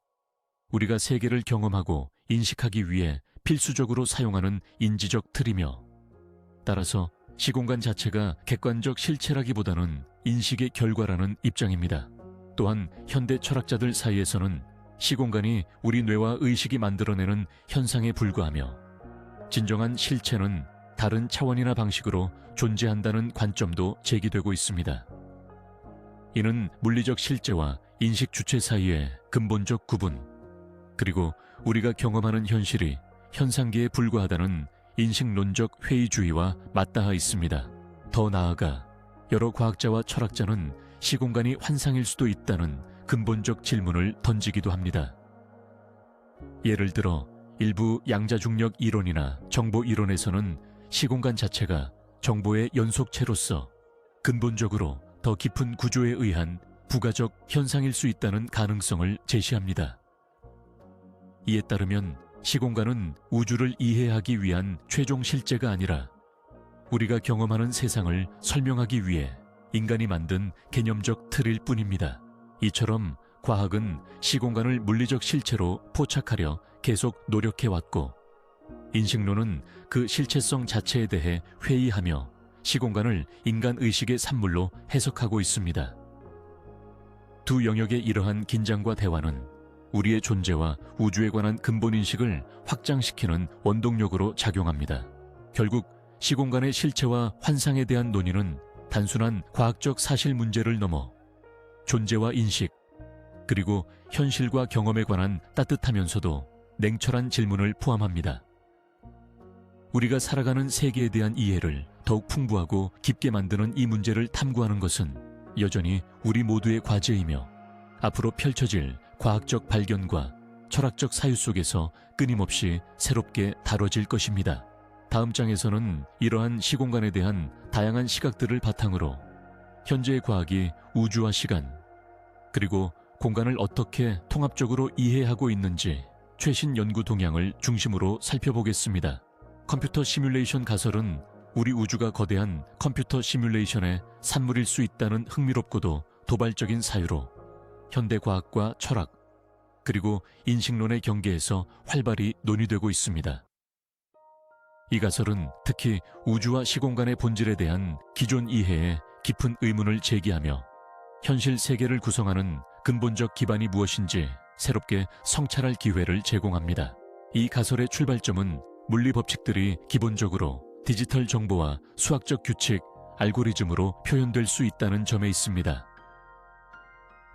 우리가 세계를 경험하고 인식하기 위해 필수적으로 사용하는 인지적 틀이며, 따라서 시공간 자체가 객관적 실체라기보다는 인식의 결과라는 입장입니다. 또한 현대 철학자들 사이에서는 시공간이 우리 뇌와 의식이 만들어내는 현상에 불과하며 진정한 실체는 다른 차원이나 방식으로 존재한다는 관점도 제기되고 있습니다. 이는 물리적 실제와 인식 주체 사이의 근본적 구분, 그리고 우리가 경험하는 현실이 현상계에 불과하다는 인식론적 회의주의와 맞닿아 있습니다. 더 나아가 여러 과학자와 철학자는 시공간이 환상일 수도 있다는 근본적 질문을 던지기도 합니다. 예를 들어 일부 양자중력 이론이나 정보 이론에서는 시공간 자체가 정보의 연속체로서 근본적으로 더 깊은 구조에 의한 부가적 현상일 수 있다는 가능성을 제시합니다. 이에 따르면 시공간은 우주를 이해하기 위한 최종 실제가 아니라 우리가 경험하는 세상을 설명하기 위해 인간이 만든 개념적 틀일 뿐입니다. 이처럼 과학은 시공간을 물리적 실체로 포착하려 계속 노력해왔고, 인식론은 그 실체성 자체에 대해 회의하며 시공간을 인간 의식의 산물로 해석하고 있습니다. 두 영역의 이러한 긴장과 대화는 우리의 존재와 우주에 관한 근본인식을 확장시키는 원동력으로 작용합니다. 결국 시공간의 실체와 환상에 대한 논의는 단순한 과학적 사실 문제를 넘어 존재와 인식, 그리고 현실과 경험에 관한 따뜻하면서도 냉철한 질문을 포함합니다. 우리가 살아가는 세계에 대한 이해를 더욱 풍부하고 깊게 만드는 이 문제를 탐구하는 것은 여전히 우리 모두의 과제이며 앞으로 펼쳐질 과학적 발견과 철학적 사유 속에서 끊임없이 새롭게 다뤄질 것입니다. 다음 장에서는 이러한 시공간에 대한 다양한 시각들을 바탕으로 현재의 과학이 우주와 시간, 그리고 공간을 어떻게 통합적으로 이해하고 있는지 최신 연구 동향을 중심으로 살펴보겠습니다. 컴퓨터 시뮬레이션 가설은 우리 우주가 거대한 컴퓨터 시뮬레이션의 산물일 수 있다는 흥미롭고도 도발적인 사유로 현대 과학과 철학, 그리고 인식론의 경계에서 활발히 논의되고 있습니다. 이 가설은 특히 우주와 시공간의 본질에 대한 기존 이해에 깊은 의문을 제기하며 현실 세계를 구성하는 근본적 기반이 무엇인지 새롭게 성찰할 기회를 제공합니다. 이 가설의 출발점은 물리 법칙들이 기본적으로 디지털 정보와 수학적 규칙, 알고리즘으로 표현될 수 있다는 점에 있습니다.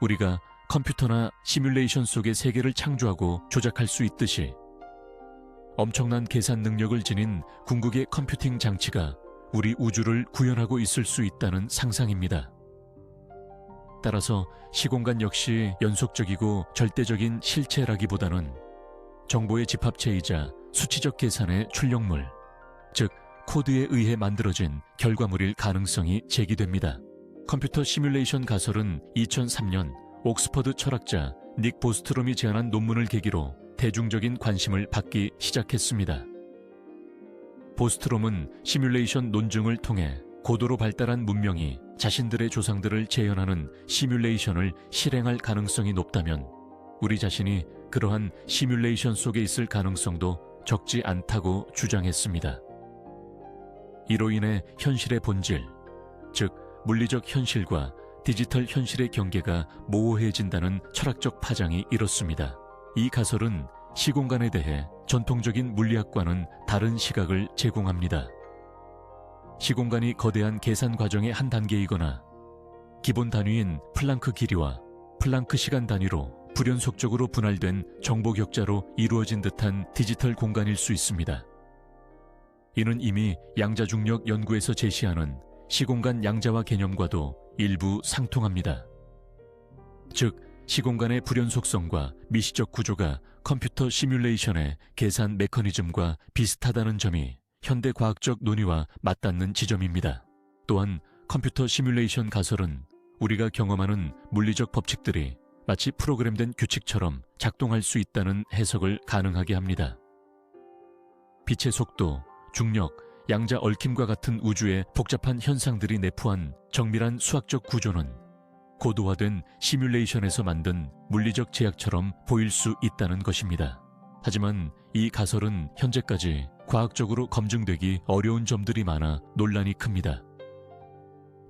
우리가 컴퓨터나 시뮬레이션 속의 세계를 창조하고 조작할 수 있듯이 엄청난 계산 능력을 지닌 궁극의 컴퓨팅 장치가 우리 우주를 구현하고 있을 수 있다는 상상입니다. 따라서 시공간 역시 연속적이고 절대적인 실체라기보다는 정보의 집합체이자 수치적 계산의 출력물, 즉 코드에 의해 만들어진 결과물일 가능성이 제기됩니다. 컴퓨터 시뮬레이션 가설은 2003년 옥스퍼드 철학자 닉 보스트롬이 제안한 논문을 계기로 대중적인 관심을 받기 시작했습니다. 보스트롬은 시뮬레이션 논증을 통해 고도로 발달한 문명이 자신들의 조상들을 재현하는 시뮬레이션을 실행할 가능성이 높다면 우리 자신이 그러한 시뮬레이션 속에 있을 가능성도 적지 않다고 주장했습니다. 이로 인해 현실의 본질, 즉 물리적 현실과 디지털 현실의 경계가 모호해진다는 철학적 파장이 일었습니다. 이 가설은 시공간에 대해 전통적인 물리학과는 다른 시각을 제공합니다. 시공간이 거대한 계산 과정의 한 단계이거나 기본 단위인 플랑크 길이와 플랑크 시간 단위로 불연속적으로 분할된 정보 격자로 이루어진 듯한 디지털 공간일 수 있습니다. 이는 이미 양자중력 연구에서 제시하는 시공간 양자화 개념과도 일부 상통합니다. 즉, 시공간의 불연속성과 미시적 구조가 컴퓨터 시뮬레이션의 계산 메커니즘과 비슷하다는 점이 현대 과학적 논의와 맞닿는 지점입니다. 또한 컴퓨터 시뮬레이션 가설은 우리가 경험하는 물리적 법칙들이 마치 프로그램된 규칙처럼 작동할 수 있다는 해석을 가능하게 합니다. 빛의 속도, 중력, 양자 얽힘과 같은 우주의 복잡한 현상들이 내포한 정밀한 수학적 구조는 고도화된 시뮬레이션에서 만든 물리적 제약처럼 보일 수 있다는 것입니다. 하지만 이 가설은 현재까지 과학적으로 검증되기 어려운 점들이 많아 논란이 큽니다.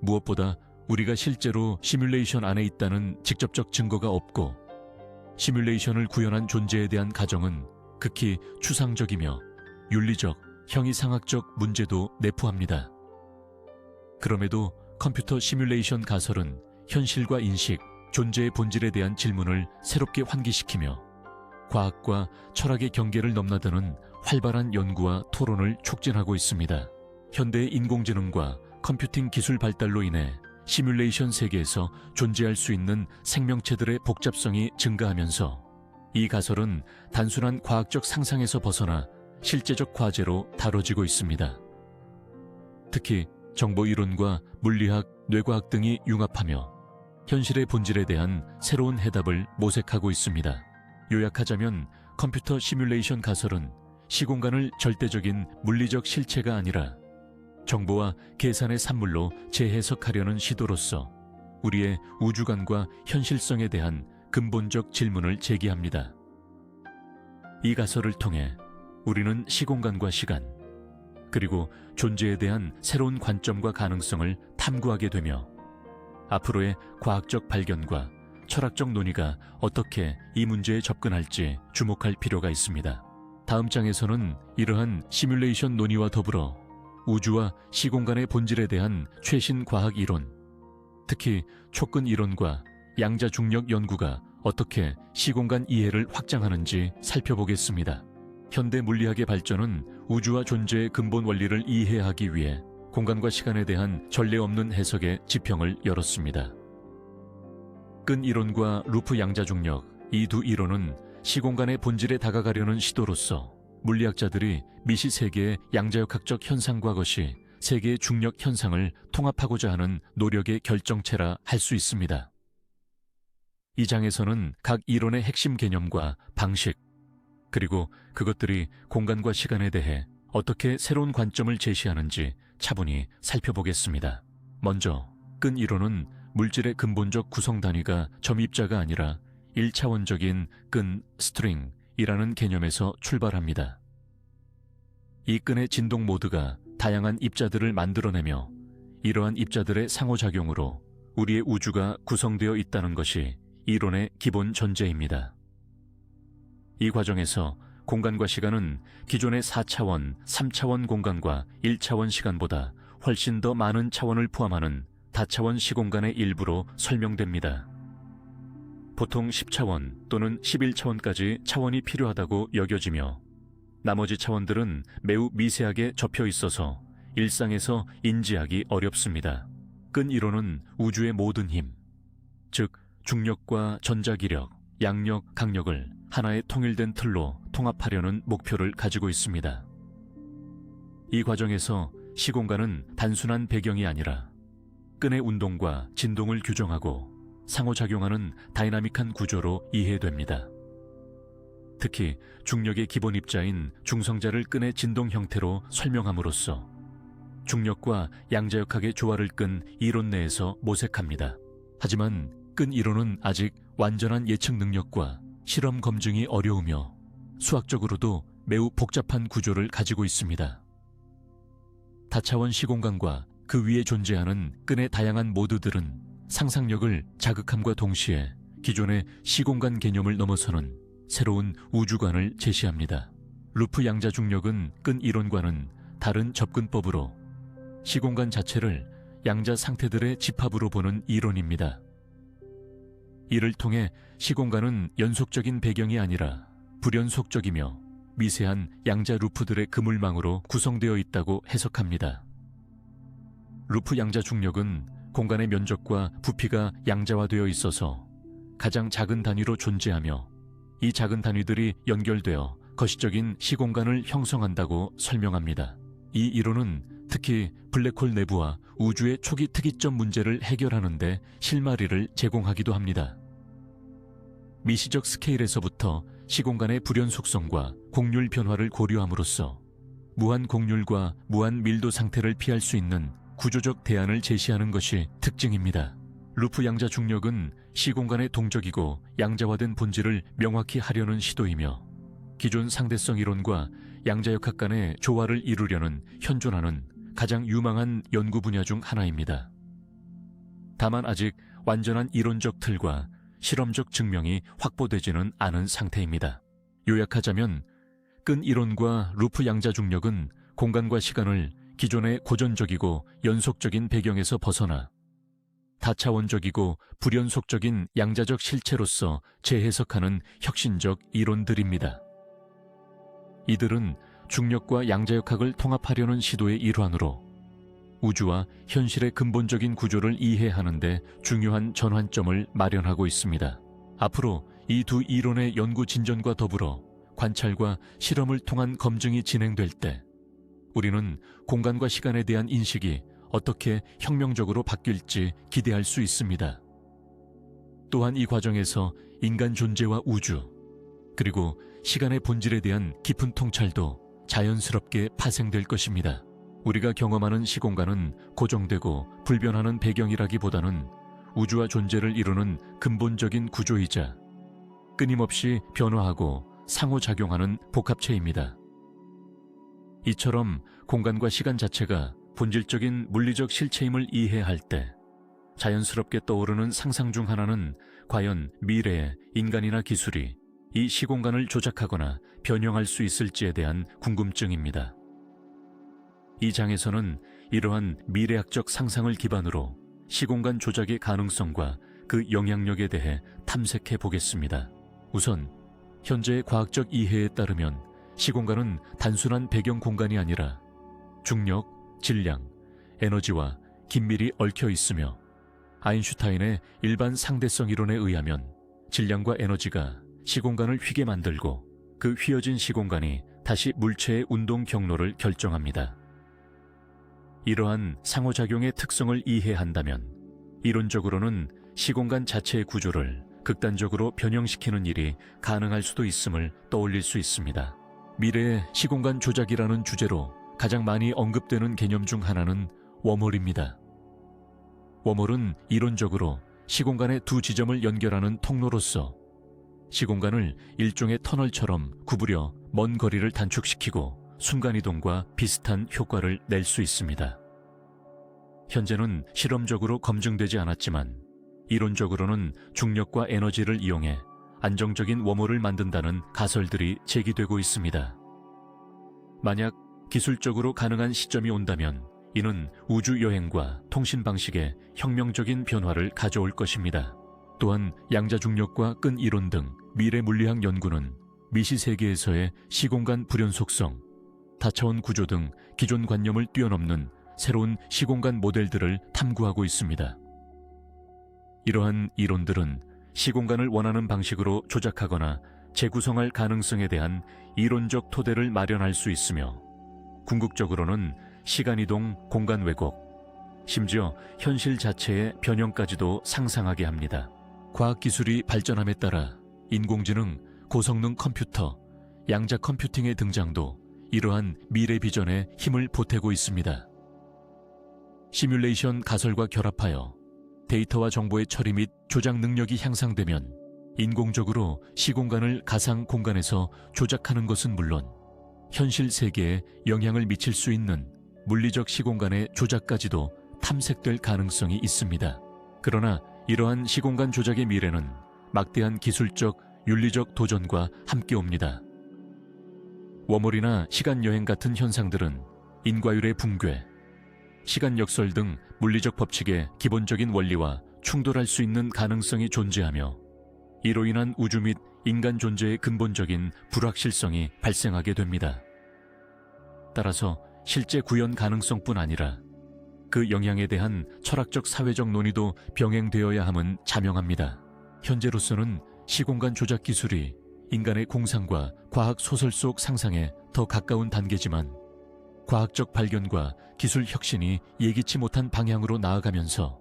무엇보다 우리가 실제로 시뮬레이션 안에 있다는 직접적 증거가 없고 시뮬레이션을 구현한 존재에 대한 가정은 극히 추상적이며 윤리적, 형이상학적 문제도 내포합니다. 그럼에도 컴퓨터 시뮬레이션 가설은 현실과 인식, 존재의 본질에 대한 질문을 새롭게 환기시키며 과학과 철학의 경계를 넘나드는 활발한 연구와 토론을 촉진하고 있습니다. 현대의 인공지능과 컴퓨팅 기술 발달로 인해 시뮬레이션 세계에서 존재할 수 있는 생명체들의 복잡성이 증가하면서 이 가설은 단순한 과학적 상상에서 벗어나 실제적 과제로 다뤄지고 있습니다. 특히 정보 이론과 물리학, 뇌과학 등이 융합하며 현실의 본질에 대한 새로운 해답을 모색하고 있습니다. 요약하자면 컴퓨터 시뮬레이션 가설은 시공간을 절대적인 물리적 실체가 아니라 정보와 계산의 산물로 재해석하려는 시도로서 우리의 우주관과 현실성에 대한 근본적 질문을 제기합니다. 이 가설을 통해 우리는 시공간과 시간, 그리고 존재에 대한 새로운 관점과 가능성을 탐구하게 되며 앞으로의 과학적 발견과 철학적 논의가 어떻게 이 문제에 접근할지 주목할 필요가 있습니다. 다음 장에서는 이러한 시뮬레이션 논의와 더불어 우주와 시공간의 본질에 대한 최신 과학 이론, 특히 촉근 이론과 양자 중력 연구가 어떻게 시공간 이해를 확장하는지 살펴보겠습니다. 현대 물리학의 발전은 우주와 존재의 근본 원리를 이해하기 위해 공간과 시간에 대한 전례 없는 해석의 지평을 열었습니다. 끈 이론과 루프 양자 중력, 이 두 이론은 시공간의 본질에 다가가려는 시도로서 물리학자들이 미시 세계의 양자역학적 현상과 것이 세계의 중력 현상을 통합하고자 하는 노력의 결정체라 할 수 있습니다. 이 장에서는 각 이론의 핵심 개념과 방식, 그리고 그것들이 공간과 시간에 대해 어떻게 새로운 관점을 제시하는지 차분히 살펴보겠습니다. 먼저 끈 이론은 물질의 근본적 구성 단위가 점입자가 아니라 1차원적인 끈, 스트링이라는 개념에서 출발합니다. 이 끈의 진동 모드가 다양한 입자들을 만들어내며 이러한 입자들의 상호작용으로 우리의 우주가 구성되어 있다는 것이 이론의 기본 전제입니다. 이 과정에서 공간과 시간은 기존의 4차원, 3차원 공간과 1차원 시간보다 훨씬 더 많은 차원을 포함하는 다차원 시공간의 일부로 설명됩니다. 보통 10차원 또는 11차원까지 차원이 필요하다고 여겨지며 나머지 차원들은 매우 미세하게 접혀 있어서 일상에서 인지하기 어렵습니다. 끈 이론은 우주의 모든 힘, 즉 중력과 전자기력, 양력, 강력을 하나의 통일된 틀로 통합하려는 목표를 가지고 있습니다. 이 과정에서 시공간은 단순한 배경이 아니라 끈의 운동과 진동을 규정하고 상호작용하는 다이나믹한 구조로 이해됩니다. 특히 중력의 기본 입자인 중성자를 끈의 진동 형태로 설명함으로써 중력과 양자역학의 조화를 끈 이론 내에서 모색합니다. 하지만 끈 이론은 아직 완전한 예측 능력과 실험 검증이 어려우며 수학적으로도 매우 복잡한 구조를 가지고 있습니다. 다차원 시공간과 그 위에 존재하는 끈의 다양한 모드들은 상상력을 자극함과 동시에 기존의 시공간 개념을 넘어서는 새로운 우주관을 제시합니다. 루프 양자 중력은 끈 이론과는 다른 접근법으로 시공간 자체를 양자 상태들의 집합으로 보는 이론입니다. 이를 통해 시공간은 연속적인 배경이 아니라 불연속적이며 미세한 양자 루프들의 그물망으로 구성되어 있다고 해석합니다. 루프 양자 중력은 공간의 면적과 부피가 양자화되어 있어서 가장 작은 단위로 존재하며 이 작은 단위들이 연결되어 거시적인 시공간을 형성한다고 설명합니다. 이 이론은 특히 블랙홀 내부와 우주의 초기 특이점 문제를 해결하는 데 실마리를 제공하기도 합니다. 미시적 스케일에서부터 시공간의 불연속성과 곡률 변화를 고려함으로써 무한 곡률과 무한 밀도 상태를 피할 수 있는 구조적 대안을 제시하는 것이 특징입니다. 루프 양자 중력은 시공간의 동적이고 양자화된 본질을 명확히 하려는 시도이며 기존 상대성 이론과 양자역학 간의 조화를 이루려는 현존하는 가장 유망한 연구 분야 중 하나입니다. 다만 아직 완전한 이론적 틀과 실험적 증명이 확보되지는 않은 상태입니다. 요약하자면 끈 이론과 루프 양자 중력은 공간과 시간을 기존의 고전적이고 연속적인 배경에서 벗어나 다차원적이고 불연속적인 양자적 실체로서 재해석하는 혁신적 이론들입니다. 이들은 중력과 양자역학을 통합하려는 시도의 일환으로 우주와 현실의 근본적인 구조를 이해하는 데 중요한 전환점을 마련하고 있습니다. 앞으로 이 두 이론의 연구 진전과 더불어 관찰과 실험을 통한 검증이 진행될 때 우리는 공간과 시간에 대한 인식이 어떻게 혁명적으로 바뀔지 기대할 수 있습니다. 또한 이 과정에서 인간 존재와 우주, 그리고 시간의 본질에 대한 깊은 통찰도 자연스럽게 파생될 것입니다. 우리가 경험하는 시공간은 고정되고 불변하는 배경이라기보다는 우주와 존재를 이루는 근본적인 구조이자 끊임없이 변화하고 상호작용하는 복합체입니다. 이처럼 공간과 시간 자체가 본질적인 물리적 실체임을 이해할 때 자연스럽게 떠오르는 상상 중 하나는 과연 미래의 인간이나 기술이 이 시공간을 조작하거나 변형할 수 있을지에 대한 궁금증입니다. 이 장에서는 이러한 미래학적 상상을 기반으로 시공간 조작의 가능성과 그 영향력에 대해 탐색해 보겠습니다. 우선 현재의 과학적 이해에 따르면 시공간은 단순한 배경 공간이 아니라 중력, 질량, 에너지와 긴밀히 얽혀 있으며 아인슈타인의 일반 상대성 이론에 의하면 질량과 에너지가 시공간을 휘게 만들고 그 휘어진 시공간이 다시 물체의 운동 경로를 결정합니다. 이러한 상호작용의 특성을 이해한다면 이론적으로는 시공간 자체의 구조를 극단적으로 변형시키는 일이 가능할 수도 있음을 떠올릴 수 있습니다. 미래의 시공간 조작이라는 주제로 가장 많이 언급되는 개념 중 하나는 웜홀입니다. 웜홀은 이론적으로 시공간의 두 지점을 연결하는 통로로서 시공간을 일종의 터널처럼 구부려 먼 거리를 단축시키고 순간이동과 비슷한 효과를 낼 수 있습니다. 현재는 실험적으로 검증되지 않았지만 이론적으로는 중력과 에너지를 이용해 안정적인 웜홀을 만든다는 가설들이 제기되고 있습니다. 만약 기술적으로 가능한 시점이 온다면 이는 우주 여행과 통신 방식에 혁명적인 변화를 가져올 것입니다. 또한 양자 중력과 끈 이론 등 미래 물리학 연구는 미시 세계에서의 시공간 불연속성, 다차원 구조 등 기존 관념을 뛰어넘는 새로운 시공간 모델들을 탐구하고 있습니다. 이러한 이론들은 시공간을 원하는 방식으로 조작하거나 재구성할 가능성에 대한 이론적 토대를 마련할 수 있으며 궁극적으로는 시간이동, 공간 왜곡, 심지어 현실 자체의 변형까지도 상상하게 합니다. 과학기술이 발전함에 따라 인공지능, 고성능 컴퓨터, 양자 컴퓨팅의 등장도 이러한 미래 비전에 힘을 보태고 있습니다. 시뮬레이션 가설과 결합하여 데이터와 정보의 처리 및 조작 능력이 향상되면 인공적으로 시공간을 가상 공간에서 조작하는 것은 물론 현실 세계에 영향을 미칠 수 있는 물리적 시공간의 조작까지도 탐색될 가능성이 있습니다. 그러나 이러한 시공간 조작의 미래는 막대한 기술적, 윤리적 도전과 함께 옵니다. 웜홀이나 시간여행 같은 현상들은 인과율의 붕괴, 시간 역설 등 물리적 법칙의 기본적인 원리와 충돌할 수 있는 가능성이 존재하며 이로 인한 우주 및 인간 존재의 근본적인 불확실성이 발생하게 됩니다. 따라서 실제 구현 가능성뿐 아니라 그 영향에 대한 철학적 사회적 논의도 병행되어야 함은 자명합니다. 현재로서는 시공간 조작 기술이 인간의 공상과 과학 소설 속 상상에 더 가까운 단계지만 과학적 발견과 기술 혁신이 예기치 못한 방향으로 나아가면서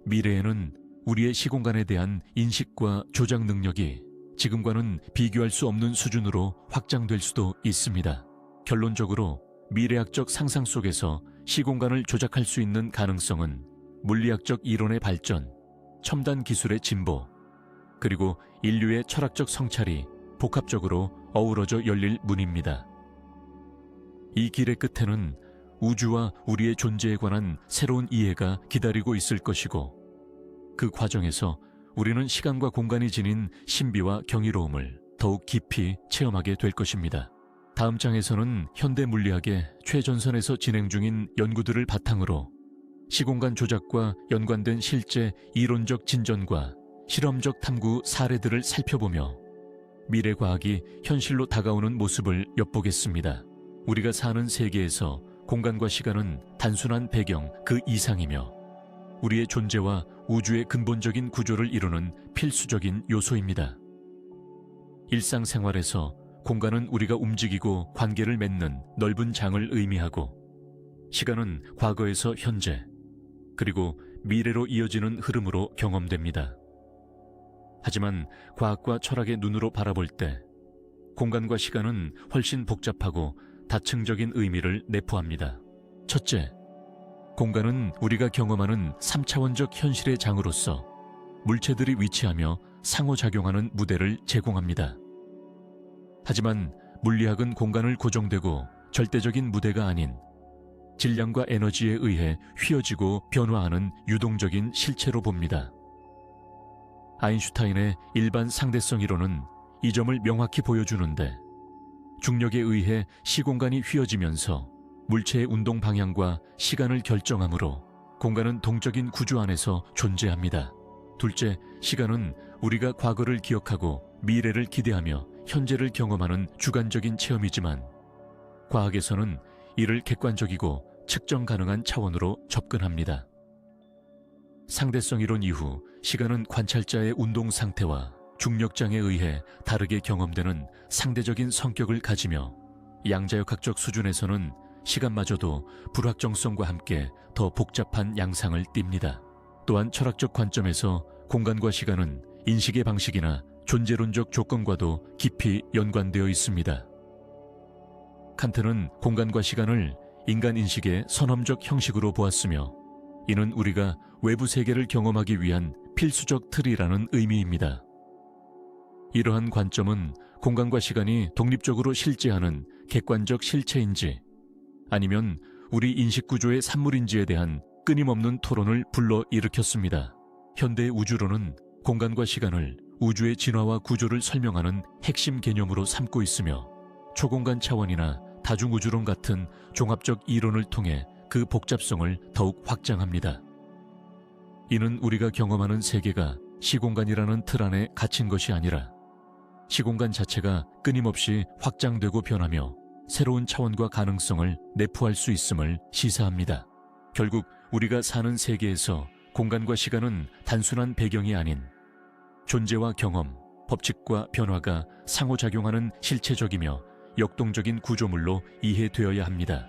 미래에는 우리의 시공간에 대한 인식과 조작 능력이 지금과는 비교할 수 없는 수준으로 확장될 수도 있습니다. 결론적으로 미래학적 상상 속에서 시공간을 조작할 수 있는 가능성은 물리학적 이론의 발전, 첨단 기술의 진보, 그리고 인류의 철학적 성찰이 복합적으로 어우러져 열릴 문입니다. 이 길의 끝에는 우주와 우리의 존재에 관한 새로운 이해가 기다리고 있을 것이고 그 과정에서 우리는 시간과 공간이 지닌 신비와 경이로움을 더욱 깊이 체험하게 될 것입니다. 다음 장에서는 현대 물리학의 최전선에서 진행 중인 연구들을 바탕으로 시공간 조작과 연관된 실제 이론적 진전과 실험적 탐구 사례들을 살펴보며 미래 과학이 현실로 다가오는 모습을 엿보겠습니다. 우리가 사는 세계에서 공간과 시간은 단순한 배경 그 이상이며 우리의 존재와 우주의 근본적인 구조를 이루는 필수적인 요소입니다. 일상생활에서 공간은 우리가 움직이고 관계를 맺는 넓은 장을 의미하고 시간은 과거에서 현재 그리고 미래로 이어지는 흐름으로 경험됩니다. 하지만 과학과 철학의 눈으로 바라볼 때 공간과 시간은 훨씬 복잡하고 다층적인 의미를 내포합니다. 첫째, 공간은 우리가 경험하는 3차원적 현실의 장으로서 물체들이 위치하며 상호작용하는 무대를 제공합니다. 하지만 물리학은 공간을 고정되고 절대적인 무대가 아닌 질량과 에너지에 의해 휘어지고 변화하는 유동적인 실체로 봅니다. 아인슈타인의 일반 상대성 이론은 이 점을 명확히 보여주는데 중력에 의해 시공간이 휘어지면서 물체의 운동 방향과 시간을 결정하므로 공간은 동적인 구조 안에서 존재합니다. 둘째, 시간은 우리가 과거를 기억하고 미래를 기대하며 현재를 경험하는 주관적인 체험이지만 과학에서는 이를 객관적이고 측정 가능한 차원으로 접근합니다. 상대성 이론 이후 시간은 관찰자의 운동 상태와 중력장에 의해 다르게 경험되는 상대적인 성격을 가지며 양자역학적 수준에서는 시간마저도 불확정성과 함께 더 복잡한 양상을 띱니다. 또한 철학적 관점에서 공간과 시간은 인식의 방식이나 존재론적 조건과도 깊이 연관되어 있습니다. 칸트는 공간과 시간을 인간 인식의 선험적 형식으로 보았으며 이는 우리가 외부 세계를 경험하기 위한 필수적 틀이라는 의미입니다. 이러한 관점은 공간과 시간이 독립적으로 실제하는 객관적 실체인지 아니면 우리 인식구조의 산물인지에 대한 끊임없는 토론을 불러일으켰습니다. 현대의 우주론은 공간과 시간을 우주의 진화와 구조를 설명하는 핵심 개념으로 삼고 있으며 초공간 차원이나 다중우주론 같은 종합적 이론을 통해 그 복잡성을 더욱 확장합니다. 이는 우리가 경험하는 세계가 시공간이라는 틀 안에 갇힌 것이 아니라 시공간 자체가 끊임없이 확장되고 변하며 새로운 차원과 가능성을 내포할 수 있음을 시사합니다. 결국 우리가 사는 세계에서 공간과 시간은 단순한 배경이 아닌 존재와 경험, 법칙과 변화가 상호작용하는 실체적이며 역동적인 구조물로 이해되어야 합니다.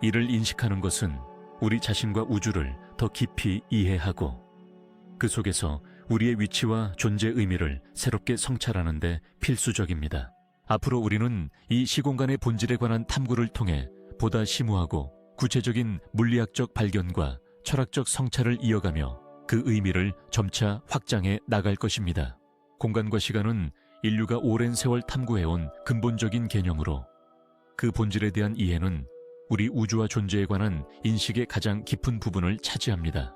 이를 인식하는 것은 우리 자신과 우주를 더 깊이 이해하고 그 속에서 우리의 위치와 존재 의미를 새롭게 성찰하는 데 필수적입니다. 앞으로 우리는 이 시공간의 본질에 관한 탐구를 통해 보다 심오하고 구체적인 물리학적 발견과 철학적 성찰을 이어가며 그 의미를 점차 확장해 나갈 것입니다. 공간과 시간은 인류가 오랜 세월 탐구해온 근본적인 개념으로 그 본질에 대한 이해는 우리 우주와 존재에 관한 인식의 가장 깊은 부분을 차지합니다.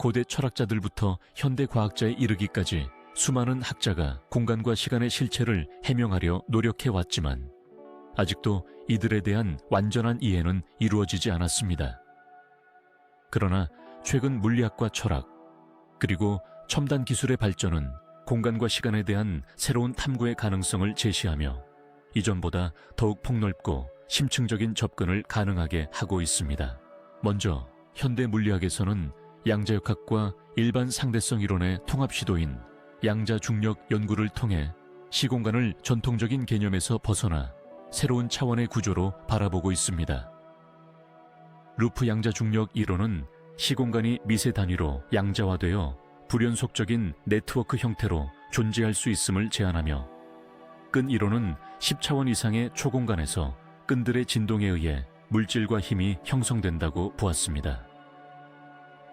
고대 철학자들부터 현대 과학자에 이르기까지 수많은 학자가 공간과 시간의 실체를 해명하려 노력해왔지만 아직도 이들에 대한 완전한 이해는 이루어지지 않았습니다. 그러나 최근 물리학과 철학, 그리고 첨단 기술의 발전은 공간과 시간에 대한 새로운 탐구의 가능성을 제시하며 이전보다 더욱 폭넓고 심층적인 접근을 가능하게 하고 있습니다. 먼저 현대 물리학에서는 양자역학과 일반 상대성 이론의 통합 시도인 양자중력 연구를 통해 시공간을 전통적인 개념에서 벗어나 새로운 차원의 구조로 바라보고 있습니다. 루프 양자중력 이론은 시공간이 미세 단위로 양자화되어 불연속적인 네트워크 형태로 존재할 수 있음을 제안하며 끈 이론은 10차원 이상의 초공간에서 끈들의 진동에 의해 물질과 힘이 형성된다고 보았습니다.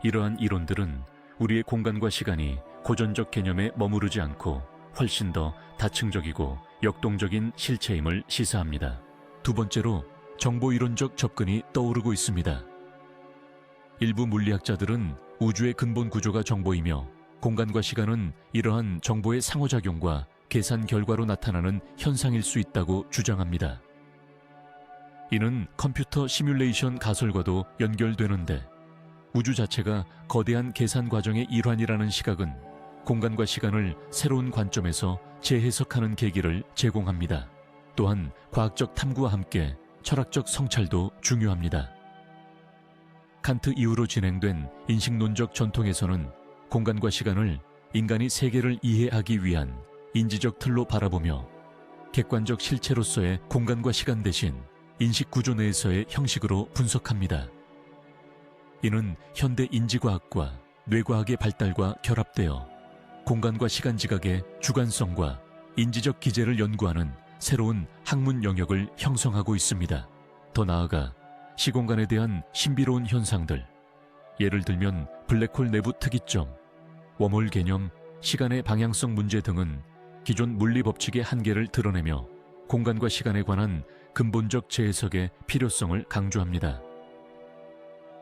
이러한 이론들은 우리의 공간과 시간이 고전적 개념에 머무르지 않고 훨씬 더 다층적이고 역동적인 실체임을 시사합니다. 두 번째로 정보이론적 접근이 떠오르고 있습니다. 일부 물리학자들은 우주의 근본 구조가 정보이며 공간과 시간은 이러한 정보의 상호작용과 계산 결과로 나타나는 현상일 수 있다고 주장합니다. 이는 컴퓨터 시뮬레이션 가설과도 연결되는데 우주 자체가 거대한 계산 과정의 일환이라는 시각은 공간과 시간을 새로운 관점에서 재해석하는 계기를 제공합니다. 또한 과학적 탐구와 함께 철학적 성찰도 중요합니다. 칸트 이후로 진행된 인식론적 전통에서는 공간과 시간을 인간이 세계를 이해하기 위한 인지적 틀로 바라보며 객관적 실체로서의 공간과 시간 대신 인식 구조 내에서의 형식으로 분석합니다. 이는 현대 인지과학과 뇌과학의 발달과 결합되어 공간과 시간 지각의 주관성과 인지적 기제를 연구하는 새로운 학문 영역을 형성하고 있습니다. 더 나아가 시공간에 대한 신비로운 현상들, 예를 들면 블랙홀 내부 특이점, 웜홀 개념, 시간의 방향성 문제 등은 기존 물리 법칙의 한계를 드러내며 공간과 시간에 관한 근본적 재해석의 필요성을 강조합니다.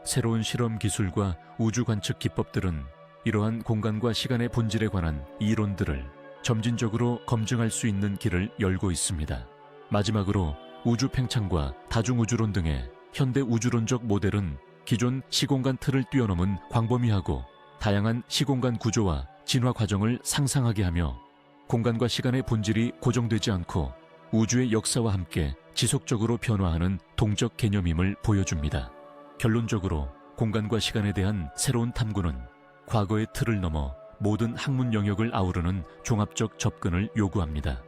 새로운 실험 기술과 우주 관측 기법들은 이러한 공간과 시간의 본질에 관한 이론들을 점진적으로 검증할 수 있는 길을 열고 있습니다. 마지막으로 우주 팽창과 다중우주론 등의 현대 우주론적 모델은 기존 시공간 틀을 뛰어넘은 광범위하고 다양한 시공간 구조와 진화 과정을 상상하게 하며 공간과 시간의 본질이 고정되지 않고 우주의 역사와 함께 지속적으로 변화하는 동적 개념임을 보여줍니다. 결론적으로 공간과 시간에 대한 새로운 탐구는 과거의 틀을 넘어 모든 학문 영역을 아우르는 종합적 접근을 요구합니다.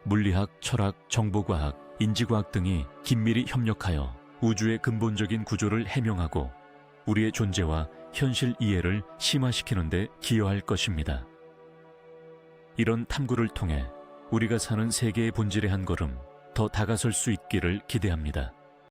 물리학, 철학, 정보과학, 인지과학 등이 긴밀히 협력하여 우주의 근본적인 구조를 해명하고 우리의 존재와 현실 이해를 심화시키는 데 기여할 것입니다. 이런 탐구를 통해 우리가 사는 세계의 본질의 한 걸음 더 다가설 수 있기를 기대합니다.